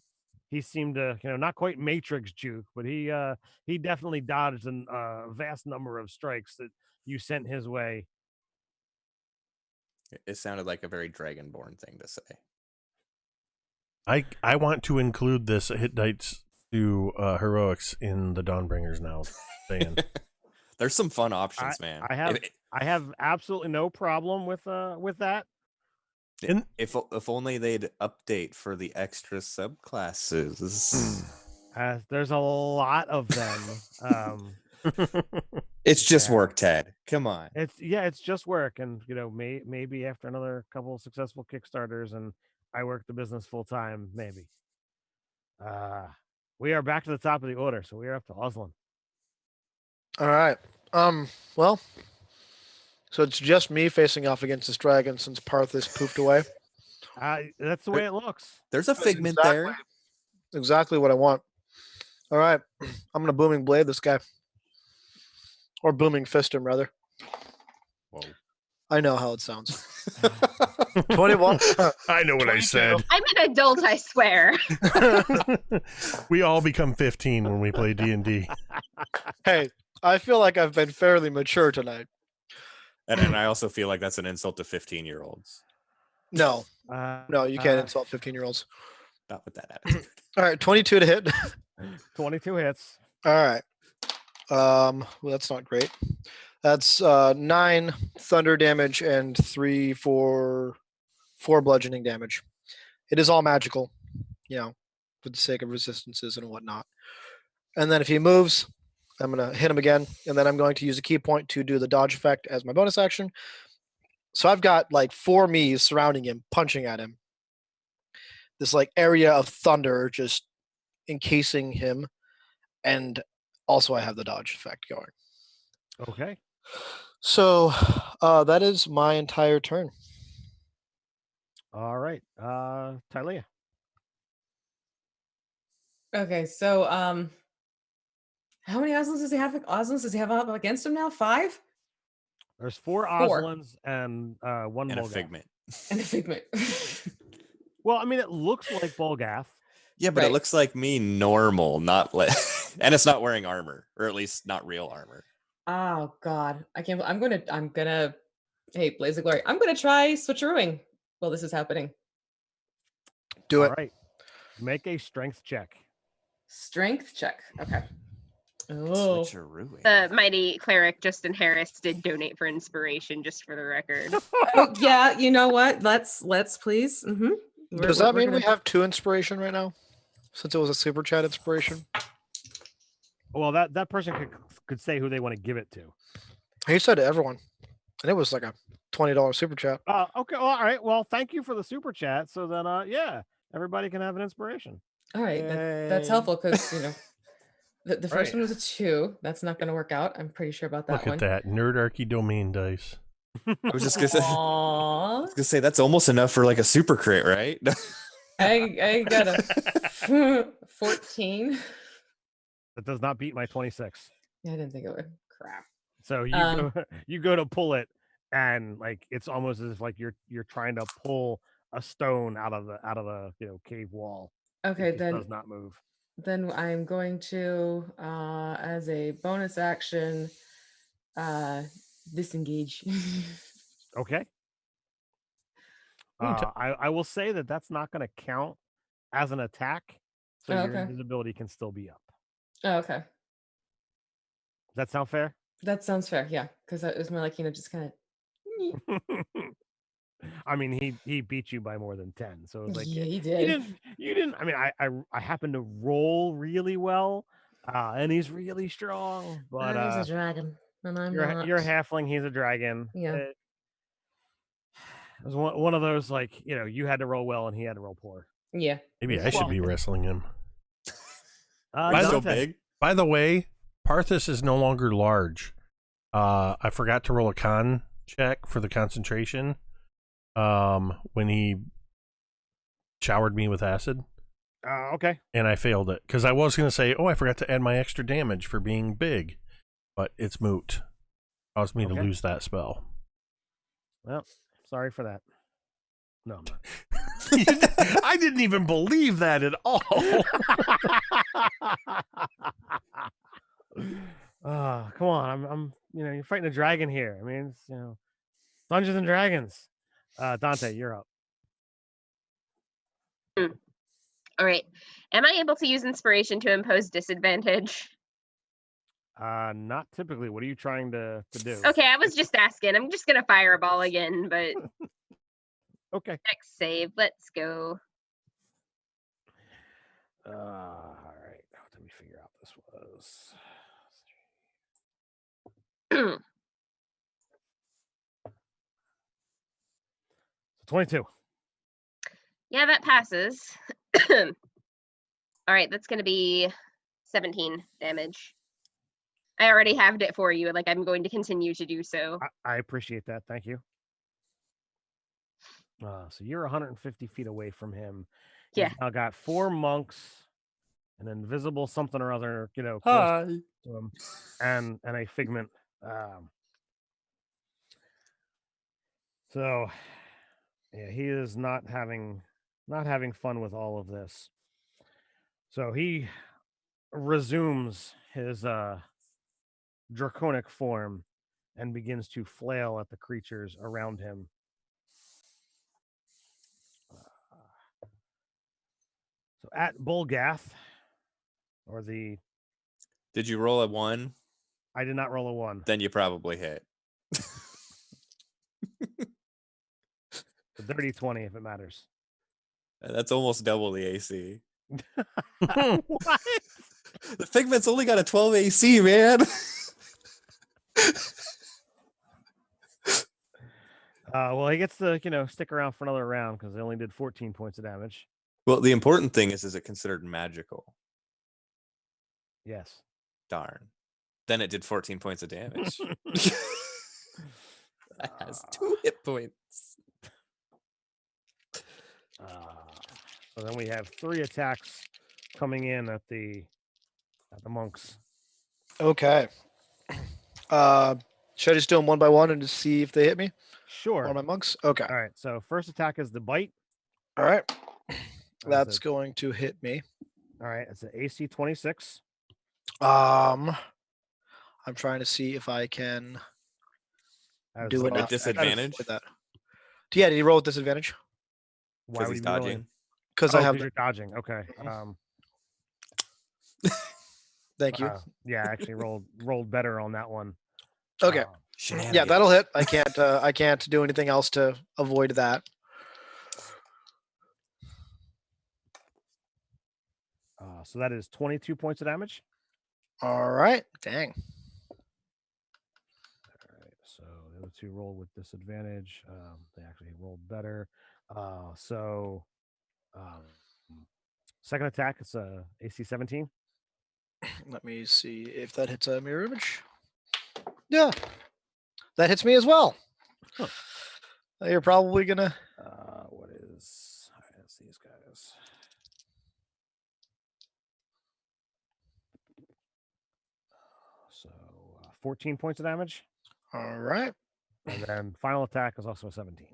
seemed to not quite Matrix juke, but he definitely dodged a vast number of strikes that you sent his way. It sounded like a very Dragonborn thing to say. I want to include this hit dice to heroics in the Dawnbringers now. There's some fun options, man. I have absolutely no problem with that. If only they'd update for the extra subclasses. There's a lot of them. It's just work, Ted. Come on. It's just work, and maybe after another couple of successful Kickstarters, and I work the business full time, maybe. We are back to the top of the order, so we are up to Oslin. All right. Well, so it's just me facing off against this dragon since Parthas poofed away. That's the way it looks. There's a That's figment there. Exactly what I want. All right. I'm gonna booming blade this guy, or booming fist him rather. Whoa. I know how it sounds. 21. I know what I 22. said. I'm an adult, I swear. We all become 15 when we play D&D. Hey, I feel like I've been fairly mature tonight. And I also feel like that's an insult to 15-year-olds. No, no, you can't uh, insult 15-year-olds. Not with that attitude. All right, 22 to hit. 22 hits. All right. Well, that's not great. That's 9 thunder damage and 4 bludgeoning damage. It is all magical, for the sake of resistances and whatnot. And then if he moves, I'm going to hit him again, and then I'm going to use a key point to do the dodge effect as my bonus action. So I've got like 4 Mies surrounding him, punching at him. This like area of thunder just encasing him, and also I have the dodge effect going. Okay. So that is my entire turn. All right. Tylea. Okay, so how many Oslins does he have? Oslins does he have up against him now? 5? There's 4 4. Oslins and 1 And a Bolgath. figment. And a figment. Well, I mean, it looks like Bolgath. Yeah, but Right. it looks like me normal, not like, and it's not wearing armor, or at least not real armor. Oh God, I can't. I'm gonna. Hey, Blaze of Glory. I'm gonna try switcherooing while this is happening. Do All it. right. Make a strength check. Strength check. Okay. Oh. Switcherooing. The mighty cleric Justin Harris did donate for inspiration, just for the record. Oh, yeah. You know what? Let's please. Does that mean we have 2 inspiration right now? Since it was a super chat inspiration. Well, that person could say who they want to give it to. He said to everyone, and it was like a $20 super chat. Okay. Well, all right. Well, thank you for the super chat. So then, yeah, everybody can have an inspiration. All right, that's Yay. helpful because the first Right. one was a 2. That's not going to work out. I'm pretty sure about that Look one. at that. Nerdarchy domain dice. I was just gonna say, Aww. that's almost enough for like a super crit, right? I got a 14. That does not beat my 26. Yeah, I didn't think it would. Crap. So you go to pull it, and like it's almost as if like you're trying to pull a stone out of the cave wall. Okay, It just then does not move. then I'm going to as a bonus action disengage. Okay. Ooh, I will say that that's not going to count as an attack, so Oh, your okay. invisibility can still be up. Oh, okay. Does that sound fair? That sounds fair. Yeah, because it was more like just kind of. I mean, he beat you by more than 10, so it's like Yeah, he you did. didn't. I mean, I happen to roll really well, and he's really strong. But He's a dragon, and I'm you're not. you're a halfling. He's a dragon. Yeah. It was one of those like you had to roll well and he had to roll poor. Yeah. Maybe I should be wrestling him. He's so Dante. big. By the way, Parthas is no longer large. I forgot to roll a con check for the concentration when he showered me with acid. Okay. And I failed it because I was going to say, I forgot to add my extra damage for being big, but it's moot. Caused me to Okay. lose that spell. Well, sorry for that. No, I'm not. I didn't even believe that at all. Come on. I'm you're fighting a dragon here. I mean, it's, Dungeons and Dragons. Dante, you're up. All right. Am I able to use inspiration to impose disadvantage? Not typically. What are you trying to do? Okay, I was just asking. I'm just gonna fire a ball again, but Okay. next save. Let's go. All right. Let me figure out this was. 22. Yeah, that passes. All right, that's gonna be 17 damage. I already halved it for you. Like I'm going to continue to do so. I appreciate that. Thank you. So you're 150 feet away from him. Yeah. He's now got 4 monks, an invisible something or other, close Hi. to him, and a figment. So, yeah, he is not having fun with all of this. So he resumes his draconic form and begins to flail at the creatures around him. So at Bulgath, or the Did you roll a 1? I did not roll a 1. Then you probably hit. The dirty 20 if it matters. That's almost double the AC. What? The Figment's only got a 12 AC, man. Well, he gets to, stick around for another round because they only did 14 points of damage. Well, the important thing is it considered magical? Yes. Darn. Then it did 14 points of damage. That has 2 hit points. So then we have 3 attacks coming in at the monks. Okay. Should I just do them one by one and just see if they hit me? Sure. Or my monks? Okay. All right. So first attack is the bite. All right. That's That's going to hit me. All right. It's an AC 26. I'm trying to see if I can As, do With enough disadvantage? with that. Yeah, did he roll with disadvantage? Why Because would he's he be rolling? dodging. Because Oh, I have. 'cause you're dodging. Okay. Thank you. Yeah, I actually rolled better on that one. Okay. Yeah, that'll hit. I can't do anything else to avoid that. So that is 22 points of damage. All right. Dang. All right. So the other 2 rolled with disadvantage. They actually rolled better. Second attack, it's a AC 17. Let me see if that hits a mirror image. Yeah, that hits me as well. Huh. You're probably gonna. What is? All right, let's see these guys. So 14 points of damage, All right. and then final attack is also a 17.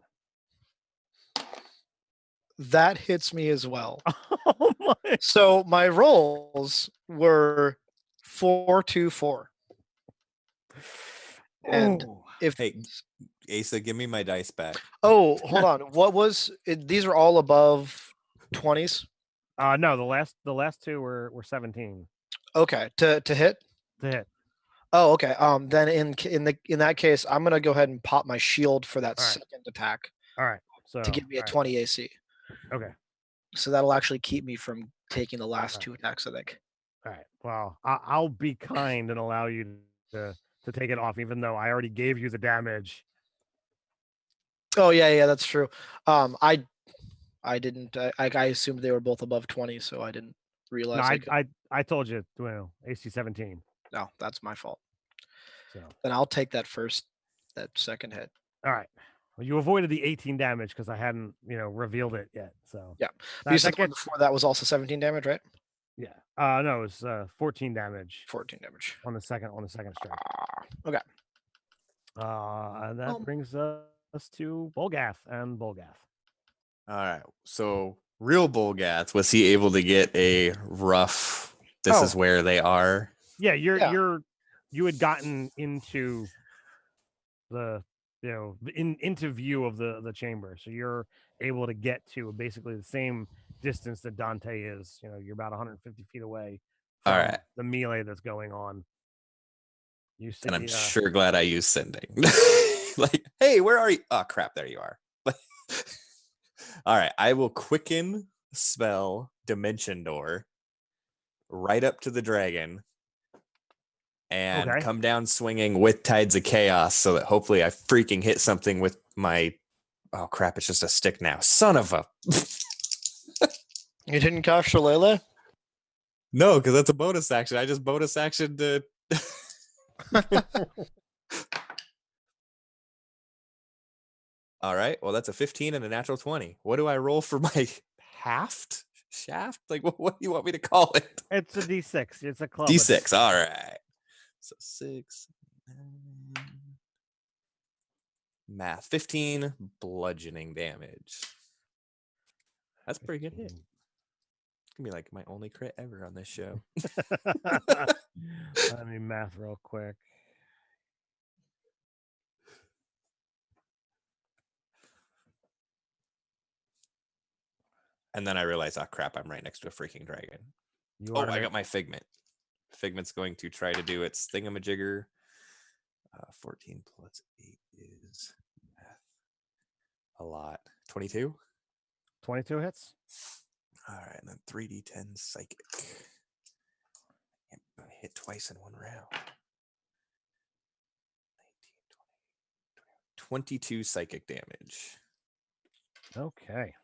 That hits me as well. Oh my! So my rolls were 4, 2, 4. And if Hey, Asa, give me my dice back. hold on, what was it? These are all above 20s. No, the last 2 were 17 Okay, to hit. to hit. Oh, okay. Then in that case, I'm gonna go ahead and pop my shield for that All right. second attack All right, so to give me a all right. 20 AC. Okay. So that'll actually keep me from taking the last All 2 attacks, I think. All right. Well, I'll be kind and allow you to take it off, even though I already gave you the damage. Oh yeah, that's true. I didn't. I assumed they were both above 20, so I didn't No, realize. I told you, AC 17. No, that's my fault. So Then I'll take that second hit. all right. Well, you avoided the 18 damage because I hadn't, revealed it yet. So Yeah. that, You said that the one gets, before that was also 17 damage, right? yeah. No, it was 14 damage 14 damage. on the second strike. Okay. And that brings us to Bulgath and Bulgath. All right. So, real Bulgath, was he able to get a rough? This is where they are. Yeah, you had gotten into the into view of the chamber, so you're able to get to basically the same distance that Dante is. You're about 150 feet away from All right. the melee that's going on. You see, And I'm sure glad I used sending. Like, hey, where are you? Oh crap, there you are. All right, I will quicken spell Dimension Door right up to the dragon and come down swinging with Tides of Chaos so that hopefully I freaking hit something with my... Oh crap, it's just a stick now. Son of a... You didn't cast Shillelagh? No, because that's a bonus action. I just bonus action to... All right. Well, that's a 15 and a natural 20. What do I roll for my shaft? Like, what do you want me to call it? It's a D6. It's a club. D6. All right. So 6. Math. 15 bludgeoning damage. That's a pretty good hit. It's going to be like my only crit ever on this show. Let me math real quick. And then I realize, oh crap, I'm right next to a freaking dragon. You Oh, are I got my Figment. Figment's going to try to do its thingamajigger. 14 plus 8 is a lot. 22? 22 hits. All right, and then 3d10 psychic. Hit twice in one round. 19, 20, 22 psychic damage. Okay.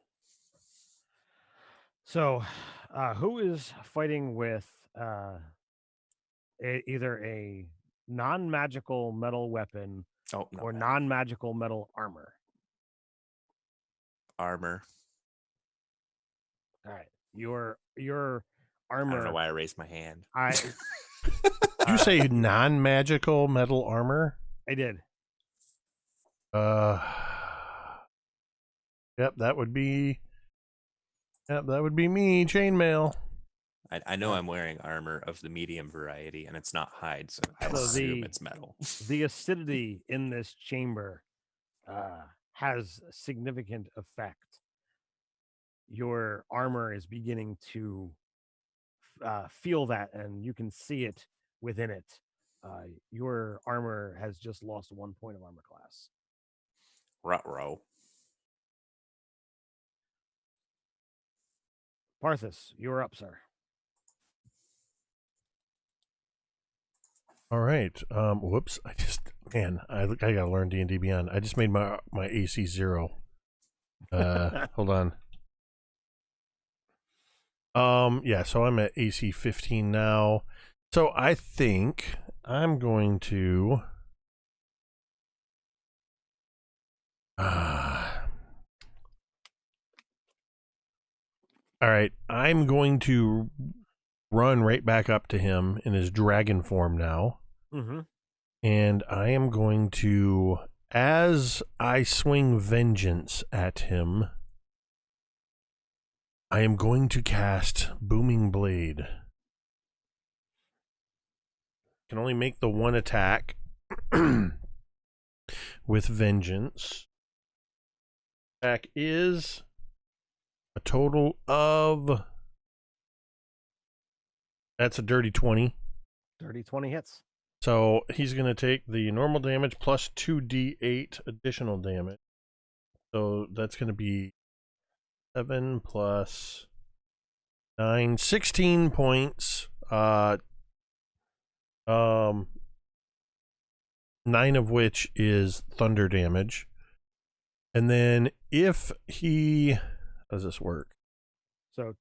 So, who is fighting with either a non-magical metal weapon Oh, no. or non-magical metal armor? Armor. All right. Your I armor. don't know why I raised my hand. Did you say non-magical metal armor? I did. Yep, that would be me, chainmail. I know I'm wearing armor of the medium variety, and it's not hide, so I assume it's metal. The acidity in this chamber has a significant effect. Your armor is beginning to feel that, and you can see it within it. Your armor has just lost 1 point of armor class. Ruh-roh. Parthas, you're up, sir. All right. Whoops. I gotta learn D&D Beyond. I just made my AC 0. Hold on. Yeah, so I'm at AC 15 now. So I think I'm going to all right, I'm going to run right back up to him in his dragon form now. Mm-hmm. And I am going to, as I swing vengeance at him, I am going to cast Booming Blade. Can only make the one attack with vengeance. Attack is a total of, that's a dirty 20. Dirty 20 hits. So he's going to take the normal damage plus 2d8 additional damage. So that's going to be 7 plus 9, 16 points. 9 of which is thunder damage. And then if he, how does this work? So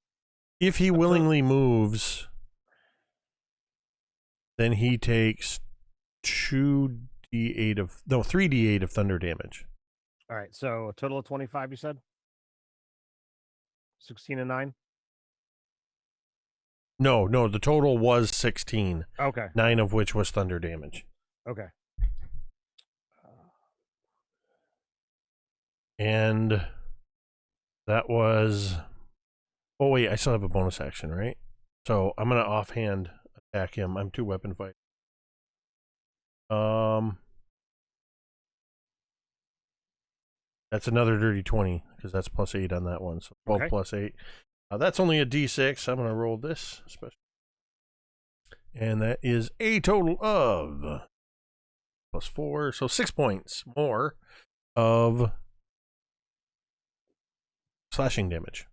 if he willingly moves, then he takes 3d8 of thunder damage. All right, so a total of 25, you said? 16 and 9? No, the total was 16. Okay. 9 of which was thunder damage. Okay. And that was... Oh, wait, I still have a bonus action, right? So I'm going to offhand attack him. I'm 2 weapon fight. That's another dirty 20, because that's plus 8 on that one. So 12 plus 8. That's only a d6. I'm going to roll this special. And that is a total of plus 4. So 6 points more of slashing damage.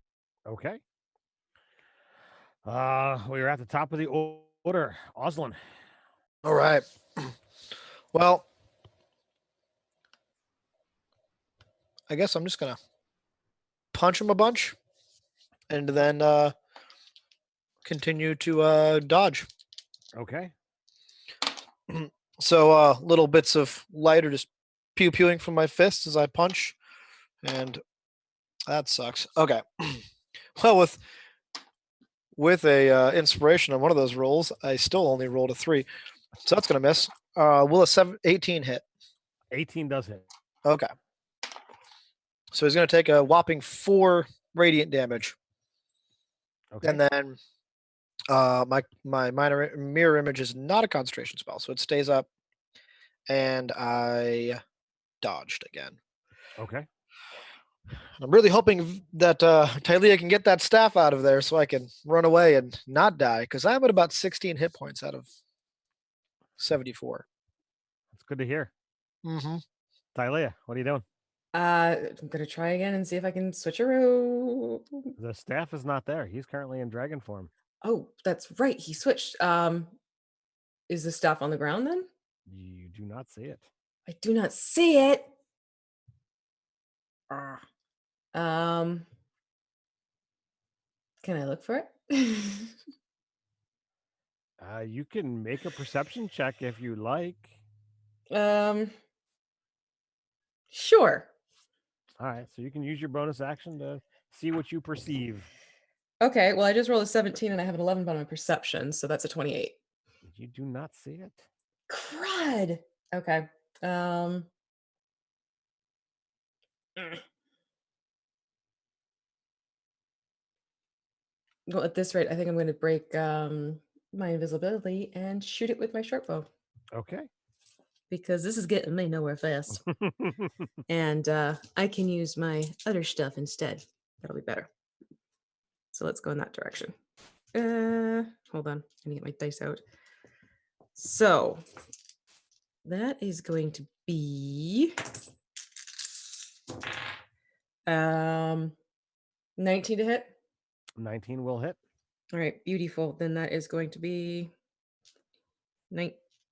Okay. We're at the top of the order. Oslin. All right. Well, I guess I'm just gonna punch him a bunch, and then continue to dodge. Okay. So little bits of light are just pew pewing from my fists as I punch, and that sucks. Okay. Well, with a inspiration on one of those rolls, I still only rolled a 3, so that's gonna miss. Will a 18 hit? 18 does hit. Okay. So he's gonna take a whopping 4 radiant damage, Okay. and then my minor mirror image is not a concentration spell, so it stays up, and I dodged again. Okay. I'm really hoping that Tylea can get that staff out of there so I can run away and not die, because I'm at about 16 hit points out of 74. That's good to hear. Mm-hmm. Tylea, what are you doing? I'm gonna try again and see if I can switcheroo. The staff is not there. He's currently in dragon form. Oh, that's right. He switched. Is the staff on the ground then? You do not see it. I do not see it. Um, can I look for it? You can make a perception check if you like. Sure. All right, so you can use your bonus action to see what you perceive. Okay, well, I just rolled a 17 and I have an 11 on my perception, so that's a 28. You do not see it. Crud. Okay. Well, at this rate, I think I'm going to break my invisibility and shoot it with my short bow Okay. because this is getting me nowhere fast. And I can use my other stuff instead. That'll be better. So let's go in that direction. Hold on. I need to get my dice out. So that is going to be 19 to hit. 19 will hit. All right, beautiful. Then that is going to be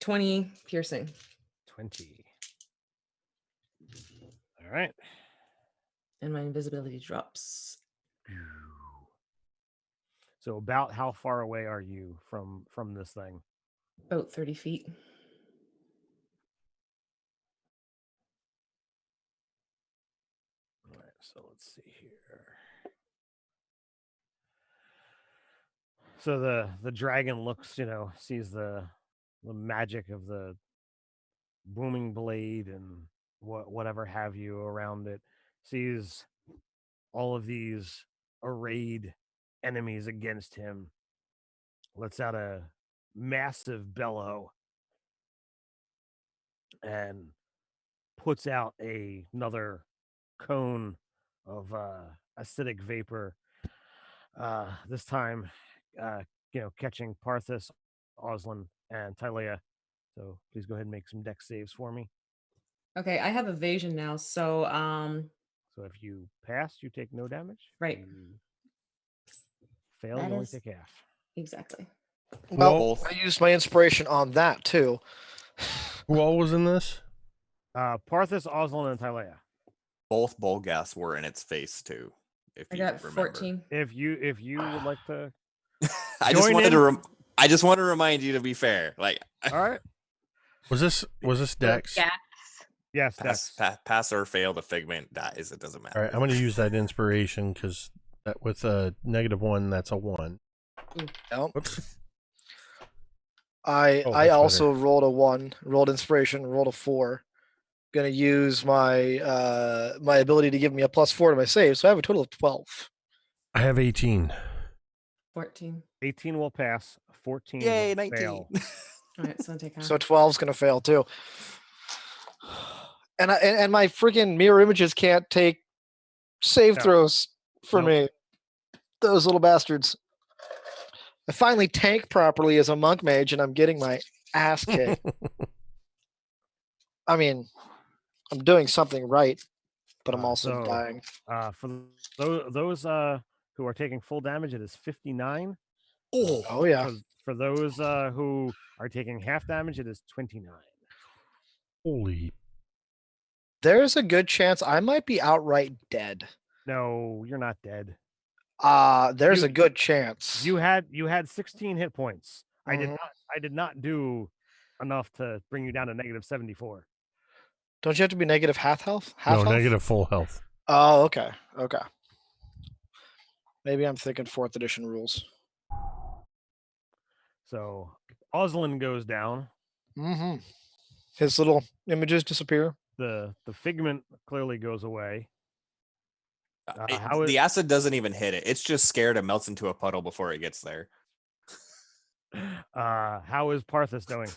20 piercing. 20. All right. And my invisibility drops. So about how far away are you from this thing? About 30 feet. All right, so let's see here. So the dragon looks, sees the magic of the booming blade and whatever have you around it, sees all of these arrayed enemies against him, lets out a massive bellow and puts out another cone of acidic vapor, this time catching Parthas, Oslin, and Tylea. So please go ahead and make some dex saves for me. Okay, I have evasion now, so So if you pass, you take no damage. Right. If you fail, That you only is- take half. exactly. Well, I used my inspiration on that too. Who all was in this? Parthas, Oslin, and Tylea. Both Bolgas were in its face too. If I you got remember. 14. If you would like to, I just join wanted in. I just want to remind you to be fair. Like, all right, Was this Dex? Yeah. yes, that's pass or fail, the figment dies. It doesn't matter. All right, I'm going to use that inspiration because that with a -1, that's a 1. Nope. Whoops. I that's also rolled a 1, rolled inspiration, rolled a 4. Gonna use my my ability to give me a +4 to my save, so I have a total of 12. I have 18. 14. 18 will pass. 14 Yay, will 19. fail. All right, so I'll take half. So 12's gonna fail too. And my freaking mirror images can't take save No. throws for Nope. me. Those little bastards. I finally tank properly as a monk mage, and I'm getting my ass kicked. I mean, I'm doing something right, but I'm also So, dying. For those who are taking full damage, it is 59. Oh yeah. For those who are taking half damage, it is 29. Holy. There's a good chance I might be outright dead. No, you're not dead. There's You- a good chance. You had 16 hit points. Mhm. I did not do enough to bring you down to negative 74. Don't you have to be negative half health? No, Health? negative full health. Oh, okay. Okay. Maybe I'm thinking 4th edition rules. So Oslin goes down. Mm-hmm. His little images disappear. The figment clearly goes away. The acid doesn't even hit it. It's just scared and melts into a puddle before it gets there. How is Parthas doing?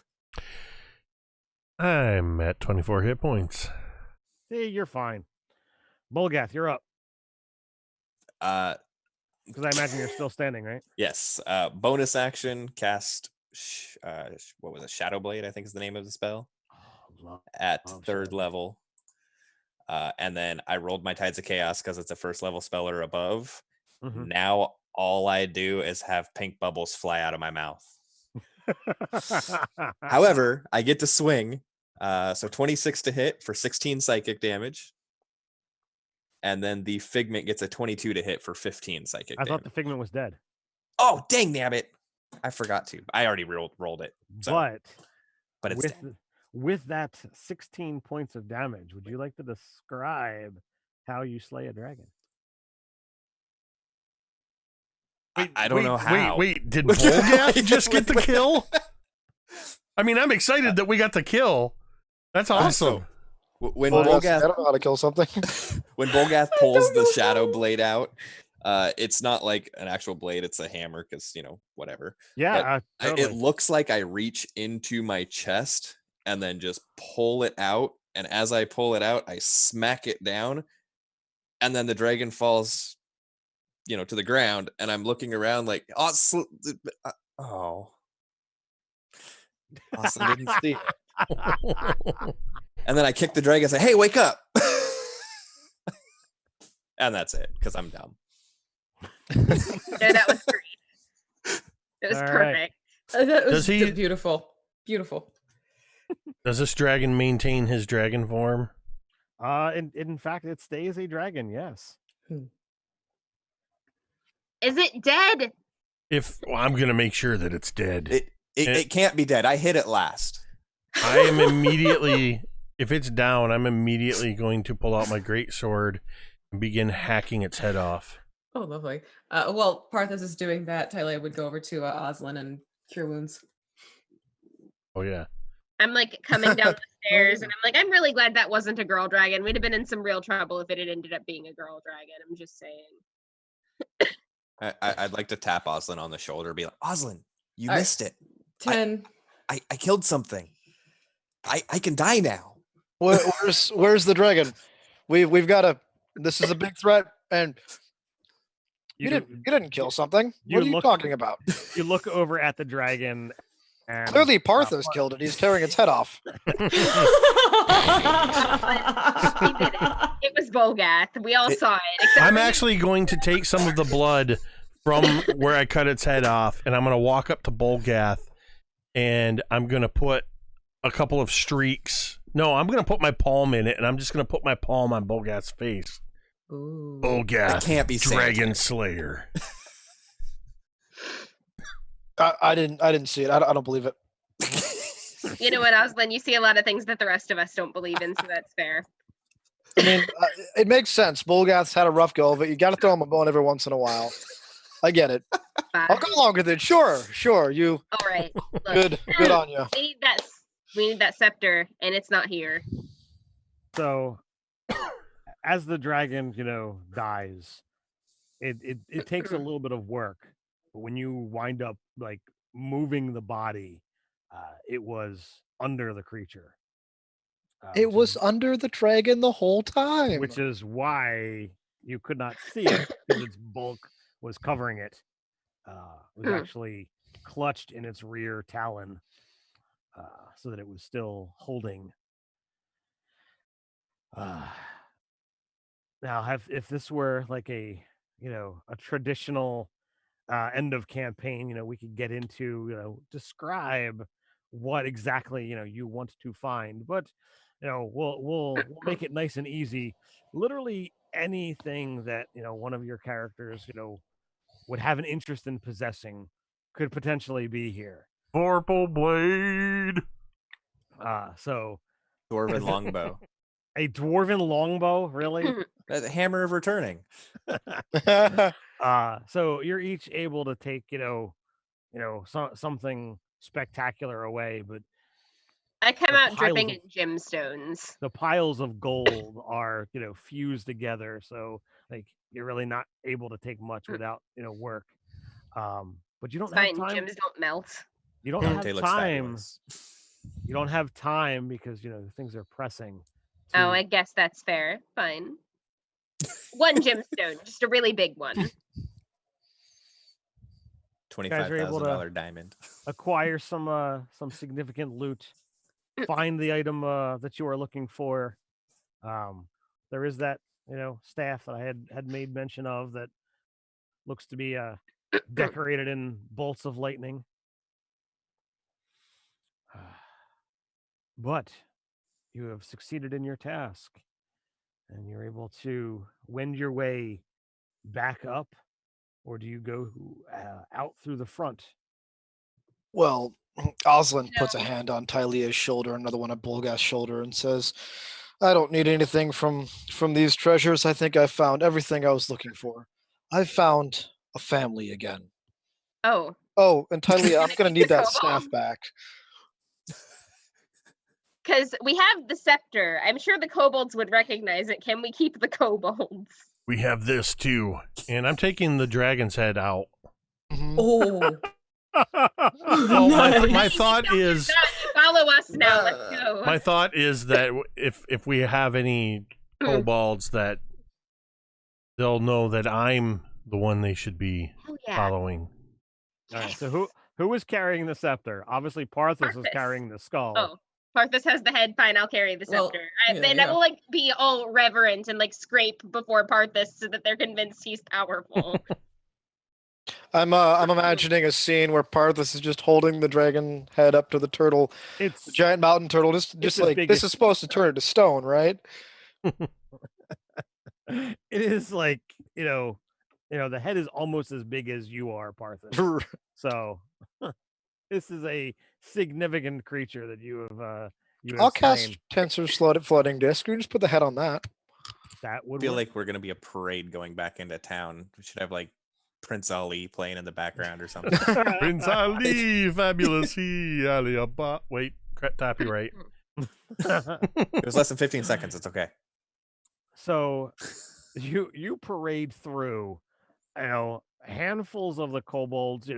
I'm at 24 hit points. Hey, you're fine. Bolgath, you're up. Because I imagine you're still standing, right? Yes. Bonus action, cast what was it? Shadow Blade, I think is the name of the spell. At 3rd level. And then I rolled my Tides of Chaos because it's a 1st level spell or above. Mm-hmm. Now all I do is have pink bubbles fly out of my mouth. However, I get to swing. So 26 to hit for 16 psychic damage. And then the Figment gets a 22 to hit for 15 psychic damage. I thought the Figment was dead. Oh, dang nabbit. I forgot to. I already rolled it. So. But it's with that 16 points of damage, would you like to describe how you slay a dragon? I don't know how. Wait, did Bolgath just get the kill? I mean, I'm excited that we got the kill. That's awesome. When Bolgath, I don't know how to kill something. When Bolgath pulls the Shadow Blade out, it's not like an actual blade, it's a hammer, because, whatever. Yeah, totally. It looks like I reach into my chest and then just pull it out. And as I pull it out, I smack it down. And then the dragon falls, to the ground. And I'm looking around like, Austin didn't see it. And then I kick the dragon and say, hey, wake up. And that's it, because I'm dumb. No, that was great. It was perfect. That was beautiful. Beautiful. Does this dragon maintain his dragon form? In fact, it stays a dragon, yes. Is it dead? I'm going to make sure that it's dead. It can't be dead. I hit it last. I am immediately, if it's down, I'm immediately going to pull out my greatsword and begin hacking its head off. Oh, lovely. While Parthas is doing that, Talia would go over to Oslin and cure wounds. Oh, yeah. I'm like coming down the stairs and I'm like, I'm really glad that wasn't a girl dragon. We'd have been in some real trouble if it had ended up being a girl dragon. I'm just saying. I'd like to tap Oslin on the shoulder and be like, Oslin, you missed it. 10. I killed something. I can die now. Where's the dragon? We've got to. This is a big threat, and you didn't kill something. What are you talking about? You look over at the dragon. And, clearly, Parthas killed it. He's tearing its head off. It was Bolgath. We all saw it. I'm actually going to take some of the blood from where I cut its head off, and I'm going to walk up to Bolgath, and I'm going to put a couple of streaks. No, I'm going to put my palm in it, and I'm just going to put my palm on Bolgath's face. Ooh. Bolgath, can't be Dragon Slayer. I didn't see it. I don't believe it. You know what, Oslin? You see a lot of things that the rest of us don't believe in, so that's fair. I mean, it makes sense. Bolgath's had a rough go of it. You got to throw him a bone every once in a while. I get it. Fine. I'll go along with it. Sure. You. All right. Look, Good on you. We need that scepter, and it's not here. So, as the dragon, dies, it takes a little bit of work. But when you wind up like moving the body, it was under the creature. It was under the dragon the whole time. Which is why you could not see it, because its bulk was covering it. It was actually clutched in its rear talon, so that it was still holding. Now, if this were like a traditional end of campaign, we could get into describe what exactly you want to find, but we'll make it nice and easy. Literally anything that one of your characters would have an interest in possessing could potentially be here. Vorpal Blade. So Dwarven longbow. a dwarven longbow, really? That's a hammer of returning. So you're each able to take, something spectacular away, but I come the out piles dripping of in gemstones. the piles of gold are, fused together. So like you're really not able to take much without, work. But you don't It's have fine. time. Gems don't melt. You don't Dante have looks time. fabulous. You don't have time because things are pressing. Oh, I guess that's fair. Fine. One gemstone, just a really big one. $25,000 diamond. Acquire some significant loot. Find the item that you are looking for. There is that staff that I had made mention of that looks to be decorated in bolts of lightning. But you have succeeded in your task, and you're able to wend your way back up, or do you go out through the front? Well, Oslin puts a hand on Tylea's shoulder, another one on Bolgast's shoulder, and says, I don't need anything from these treasures. I think I found everything I was looking for. I found a family again. Oh. Oh, and Tylea, I'm gonna need that kobold? staff back. Because we have the scepter. I'm sure the kobolds would recognize it. Can we keep the kobolds? We have this too. And I'm taking the dragon's head out. Mhm. Oh. Well, my thought is Follow us now. Let's go. my thought is that if we have any kobolds, that they'll know that I'm the one they should be following. All right. So who is carrying the scepter? Obviously, Parthas is carrying the skull. Oh, Parthas has the head. Fine, I'll carry the scepter. Then I will be all reverent and scrape before Parthas so that they're convinced he's powerful. I'm imagining a scene where Parthas is just holding the dragon head up to the turtle, the giant mountain turtle, just like this is supposed to turn it to stone, right? It is like the head is almost as big as you are, Parthas. So this is a significant creature that you have. I'll cast Tensor Flooding Disc. You just put the head on that. That would feel work. like we're gonna be a parade going back into town. We should have Prince Ali playing in the background or something. Prince Ali, fabulous. Wait, copyright. It was less than 15 seconds. It's okay. So you parade through, handfuls of the kobolds,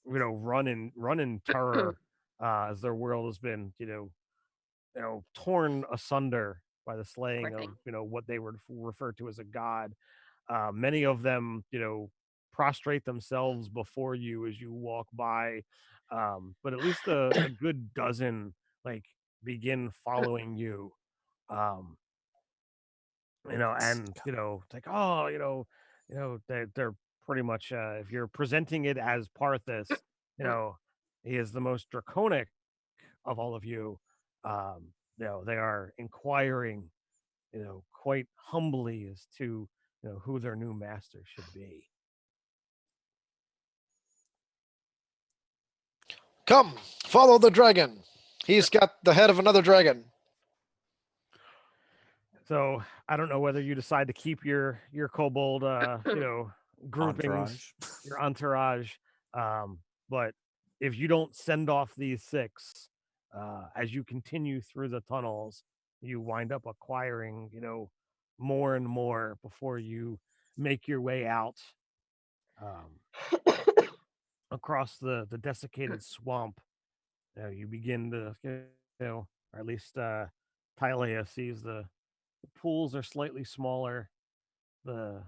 run in terror as their world has been, torn asunder by the slaying of, what they would refer to as a god. Many of them, prostrate themselves before you as you walk by, but at least a good dozen begin following you. And it's like, oh, they're pretty much if you're presenting it as Parthas, he is the most draconic of all of you. They are inquiring, quite humbly as to who their new master should be. Come, follow the dragon. He's got the head of another dragon. So I don't know whether you decide to keep your kobold, groupings, your entourage. But if you don't send off these 6, as you continue through the tunnels, you wind up acquiring, more and more before you make your way out across the desiccated swamp. You begin to, or at least Tylea sees the pools are slightly smaller. The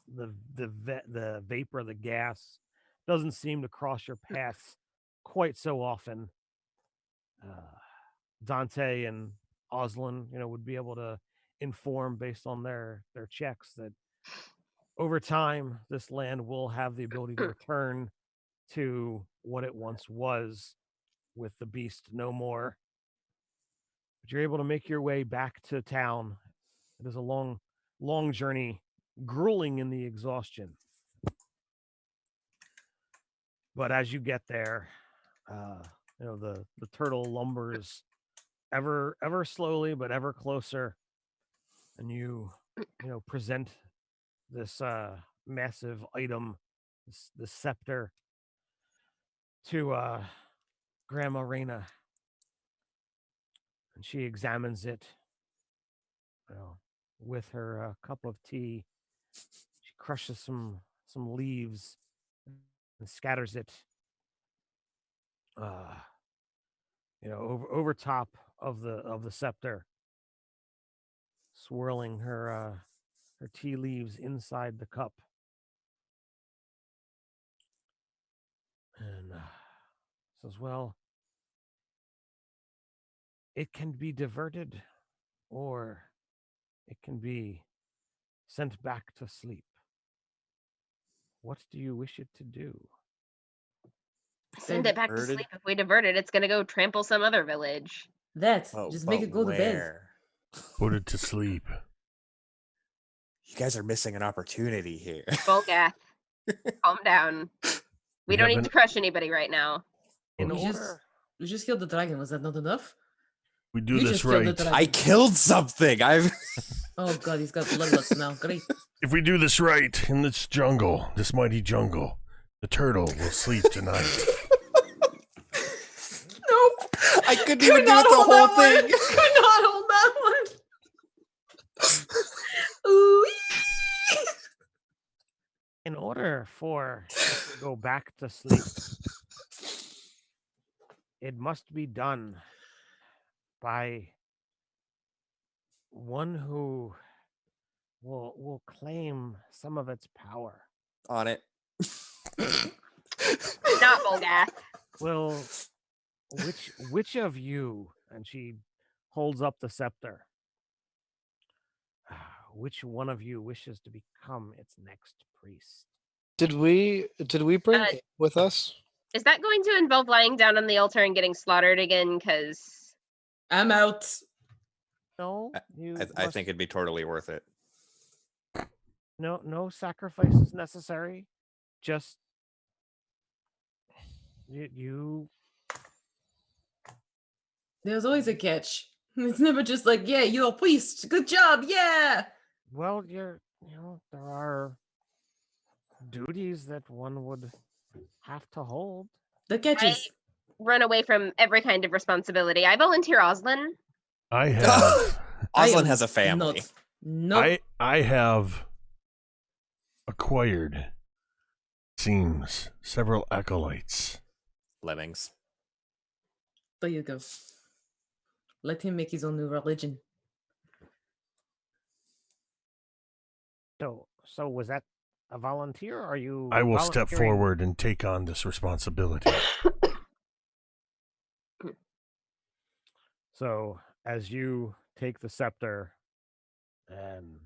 vapor, the gas doesn't seem to cross your path quite so often. Dante and Oslin, would be able to inform based on their checks that over time this land will have the ability to return to what it once was, with the beast no more. But you're able to make your way back to town. It is a long journey, grueling in the exhaustion. But as you get there, The turtle lumbers ever slowly but ever closer, and you present this massive item, this scepter, to Grandma Reyna, and she examines it, with her cup of tea. She crushes some leaves and scatters it, uh, over top of the scepter, swirling her tea leaves inside the cup, and says, "Well, it can be diverted, or it can be sent back to sleep. What do you wish it to do?" Send it back to Diverted? sleep. If we divert it, it's gonna go trample some other village. Just make it go to bed. where? Put it to sleep. You guys are missing an opportunity here. Volgath, calm down. We don't need haven't- to crush anybody right now. In We order, just killed the dragon. Was that not enough? We do You this just killed the right. dragon. I killed something. I've Oh god, he's got bloodlust now. Great. If we do this right in this jungle, this mighty jungle, the turtle will sleep tonight. Nope. I couldn't Could even do not it the hold whole that thing. one. Could not hold that one. Ooh. in order for it to go back to sleep, it must be done by one who will claim some of its power. On it. Not Volgath. Well, which of you? And she holds up the scepter. Which one of you wishes to become its next priest? Did we bring it with us? Is that going to involve lying down on the altar and getting slaughtered again? Because I'm out. No, I think it'd be totally worth it. no sacrifice is necessary. Just you. There's always a catch. It's never just like, yeah, you're a priest. Good job. Yeah. Well, there are duties that one would have to hold. The catches. run away from every kind of responsibility. I volunteer Oslin. I have I Oslin am has a family. Nope. I have acquired, seems, several acolytes. Lemmings. There you go. Let him make his own new religion. So was that a volunteer? Or are you? I will step volunteering- forward and take on this responsibility. So as you take the scepter and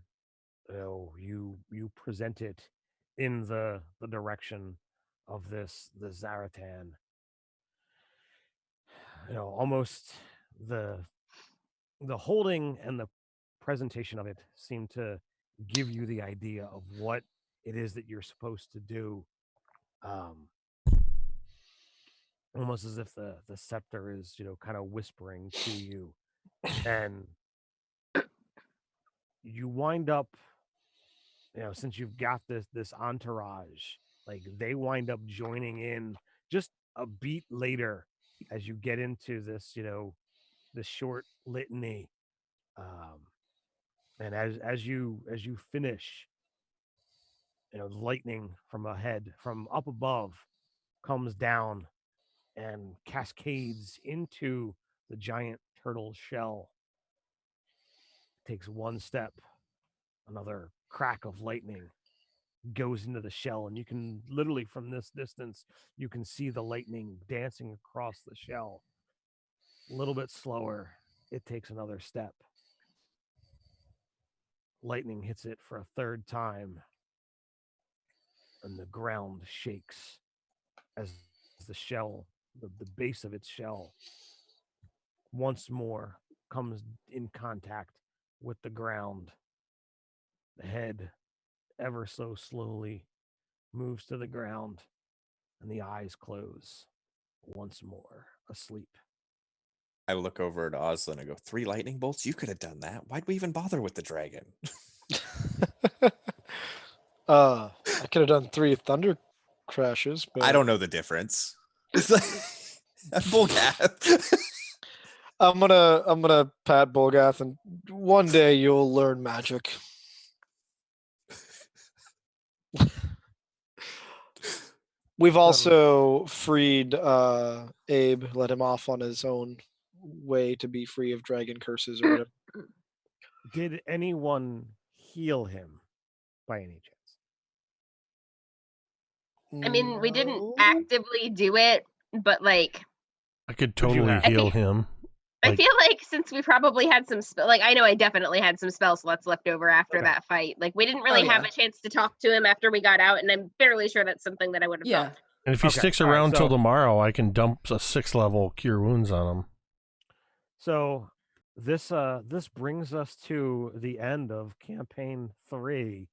you present it in the direction of the Zaratan, almost the holding and the presentation of it seem to give you the idea of what it is that you're supposed to do. Almost as if the scepter is kind of whispering to you, and you wind up, since you've got this entourage, like they wind up joining in just a beat later as you get into this this short litany, and as you finish, lightning from up above comes down and cascades into the giant turtle shell. Takes one step, another crack of lightning goes into the shell, and you can literally, from this distance, you can see the lightning dancing across the shell. A little bit slower, it takes another step. Lightning hits it for a third time, and the ground shakes as the shell, the base of its shell, once more comes in contact with the ground. The head, ever so slowly, moves to the ground, and the eyes close. once more asleep. I look over at Oslin and go, 3 lightning bolts? You could have done that. Why'd we even bother with the dragon? I could have done 3 thunder crashes, but I don't know the difference. It's like Bulgath. I'm gonna pat Bolgath, and one day you'll learn magic. We've also freed Abe, let him off on his own way to be free of dragon curses or whatever. Did anyone heal him by any chance? I mean, we didn't No. actively do it, but like I could Would you totally have? heal him. I Like- feel like since we probably had some like I know I definitely had some spell slots left over after Okay. that fight. Like we didn't really have yeah. a chance to talk to him after we got out, and I'm fairly sure that's something that I would have Yeah. done. And if he Okay, sticks all right, around till so- tomorrow, I can dump a 6-level cure wounds on him. So this brings us to the end of campaign 3.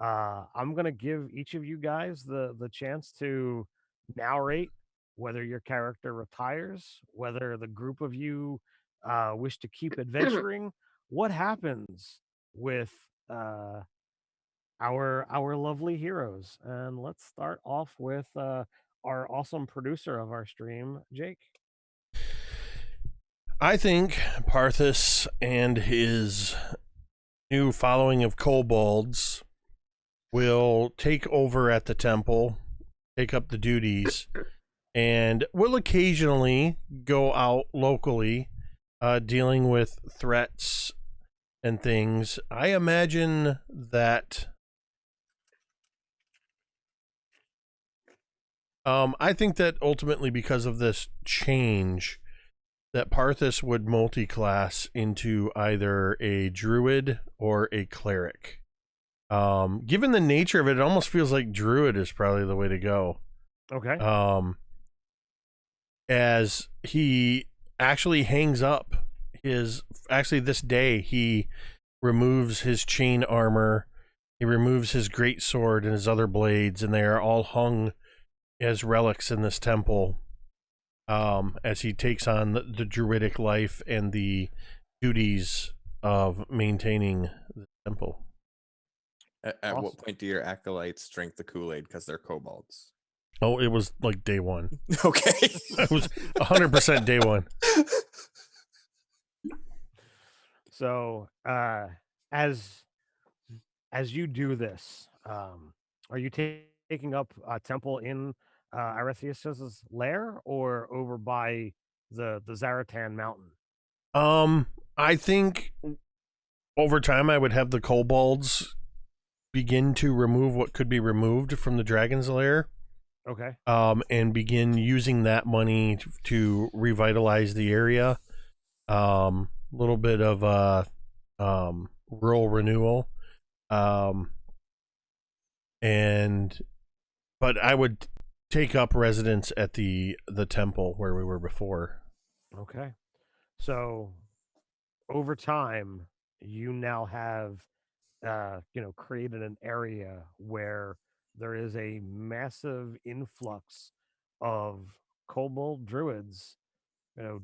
I'm gonna give each of you guys the chance to narrate whether your character retires, whether the group of you wish to keep adventuring. What happens with our lovely heroes? And let's start off with our awesome producer of our stream, Jake. I think Parthas and his new following of kobolds will take over at the temple, take up the duties, and will occasionally go out locally, dealing with threats and things. I imagine that I think that ultimately, because of this change, that Parthas would multi-class into either a druid or a cleric. Given the nature of it, it almost feels like druid is probably the way to go. Okay. As he actually hangs up this day, he removes his chain armor, he removes his great sword and his other blades, and they are all hung as relics in this temple. As he takes on the druidic life and the duties of maintaining the temple. At Awesome. what point do your acolytes drink the Kool-Aid because they're kobolds? Oh, it was like day one. Okay. It was 100% day one. So, as you do this, are you taking up a temple in Ethaysious' lair or over by the Zaratan mountain? I think over time I would have the kobolds begin to remove what could be removed from the dragon's lair. Okay. And begin using that money to revitalize the area. Little bit of rural renewal. But I would take up residence at the temple where we were before. Okay. So, over time, you now have, created an area where there is a massive influx of kobold druids,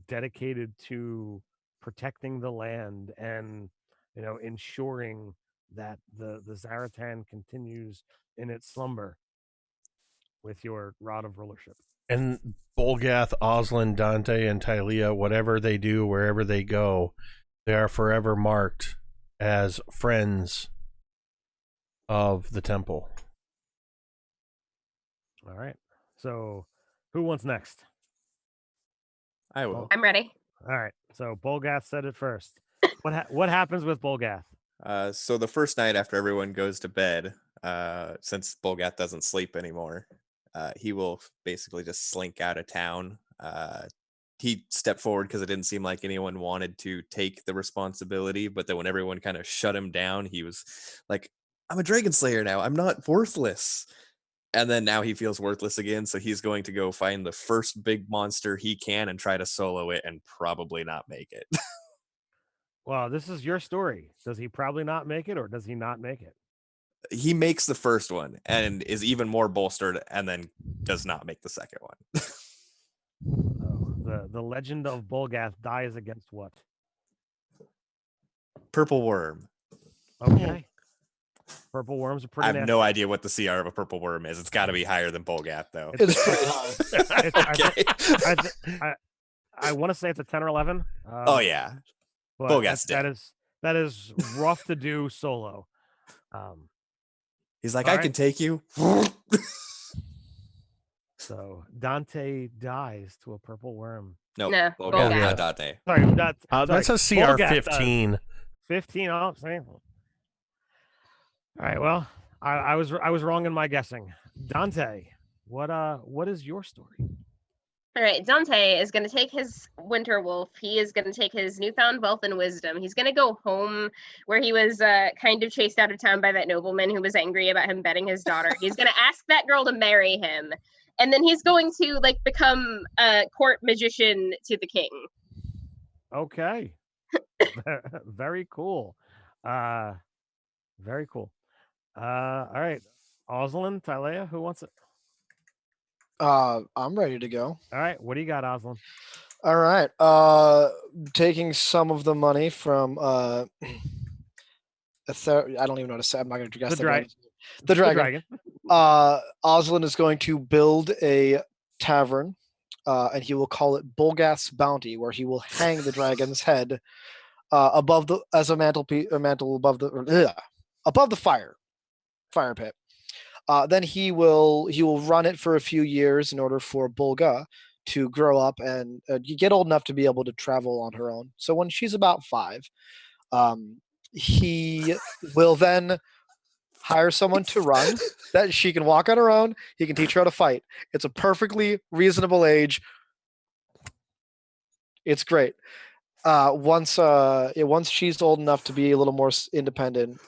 dedicated to protecting the land and, ensuring that the Zaratan continues in its slumber with your rod of rulership. And Bolgath, Oslin, Dante, and Tylea, whatever they do, wherever they go, they are forever marked as friends of the temple. All right. So, who wants next? I will. I'm ready. All right. So, Bolgath said it first. What happens with Bolgath? So the first night after everyone goes to bed, since Bolgath doesn't sleep anymore, he will basically just slink out of town. He stepped forward because it didn't seem like anyone wanted to take the responsibility, but then when everyone kind of shut him down, he was like, I'm a dragon slayer now. I'm not worthless. And then now he feels worthless again, so he's going to go find the first big monster he can and try to solo it and probably not make it. Well, this is your story. Does he probably not make it, or does he not make it? He makes the first one and is even more bolstered and then does not make the second one. The legend of Bolgath dies against what? Purple worm. Okay. Purple worms are I pretty have nasty. no idea what the CR of a purple worm is. It's got to be higher than Bolgath, though. It's pretty high. Okay. I want to say it's a 10 or 11. Oh yeah, but Bolgath's that dead. is rough to do solo. He's like, all I right. can take you. So Dante dies to a purple worm. No, No, Bolgath, Bolgath. not Dante. Sorry, That's a CR Bolgath does. 15. 15. Oh, same. All right. Well, I was wrong in my guessing. Dante, what is your story? All right, Dante is going to take his winter wolf. He is going to take his newfound wealth and wisdom. He's going to go home where he was kind of chased out of town by that nobleman who was angry about him betting his daughter. He's going to ask that girl to marry him. And then he's going to become a court magician to the king. Okay. Very cool. Very cool. All right. Oslin, Tylea, who wants it? I'm ready to go. All right. What do you got, Oslin? All right. Taking some of the money from I don't even know how to say. I'm not going to guess the dragon. Oslin is going to build a tavern, and he will call it Bolgath's Bounty, where he will hang the dragon's head above a mantle above the fire pit. Then he will run it for a few years in order for Bolga to grow up and get old enough to be able to travel on her own. So when she's about 5, he will then hire someone to run that she can walk on her own. He can teach her how to fight. It's a perfectly reasonable age. It's great. Once she's old enough to be a little more independent,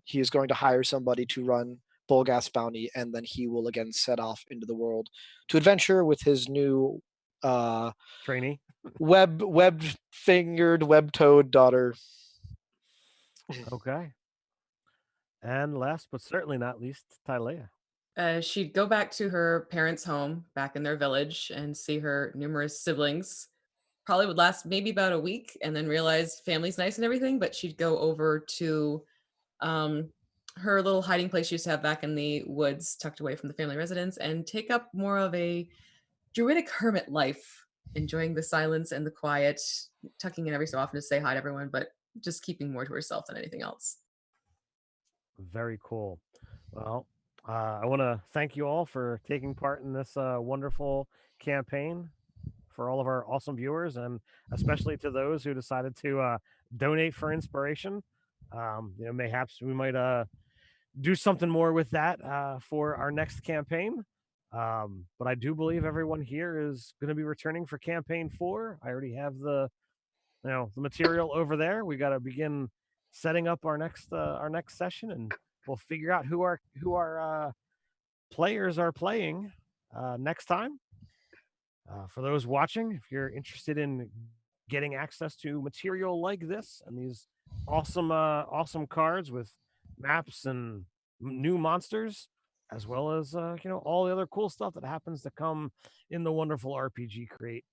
he is going to hire somebody to run Bolgath's Bounty, and then he will again set off into the world to adventure with his new trainee, web-fingered, web-toed daughter. Okay. And last but certainly not least, Tylea. She'd go back to her parents' home back in their village and see her numerous siblings. Probably would last maybe about a week and then realize family's nice and everything, but she'd go over to her little hiding place she used to have back in the woods, tucked away from the family residence, and take up more of a druidic hermit life, enjoying the silence and the quiet, tucking in every so often to say hi to everyone, but just keeping more to herself than anything else. Very cool. Well, I want to thank you all for taking part in this wonderful campaign, for all of our awesome viewers, and especially to those who decided to donate for inspiration. Mayhaps we might do something more with that for our next campaign. But I do believe everyone here is going to be returning for campaign 4. I already have the material over there. We got to begin setting up our next session, and we'll figure out who our players are playing next time. For those watching, if you're interested in getting access to material like this and these awesome cards with maps and new monsters, as well as all the other cool stuff that happens to come in the wonderful RPG Crate,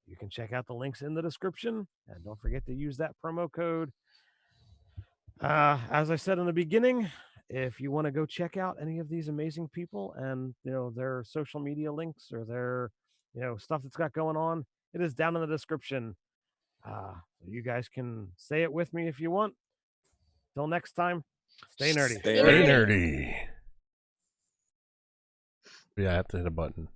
you can check out the links in the description, and don't forget to use that promo code. As I said in the beginning, if you want to go check out any of these amazing people and their social media links or their stuff that's got going on, it is down in the description. You guys can say it with me if you want. Till next time, stay nerdy. Stay nerdy. Yeah, I have to hit a button.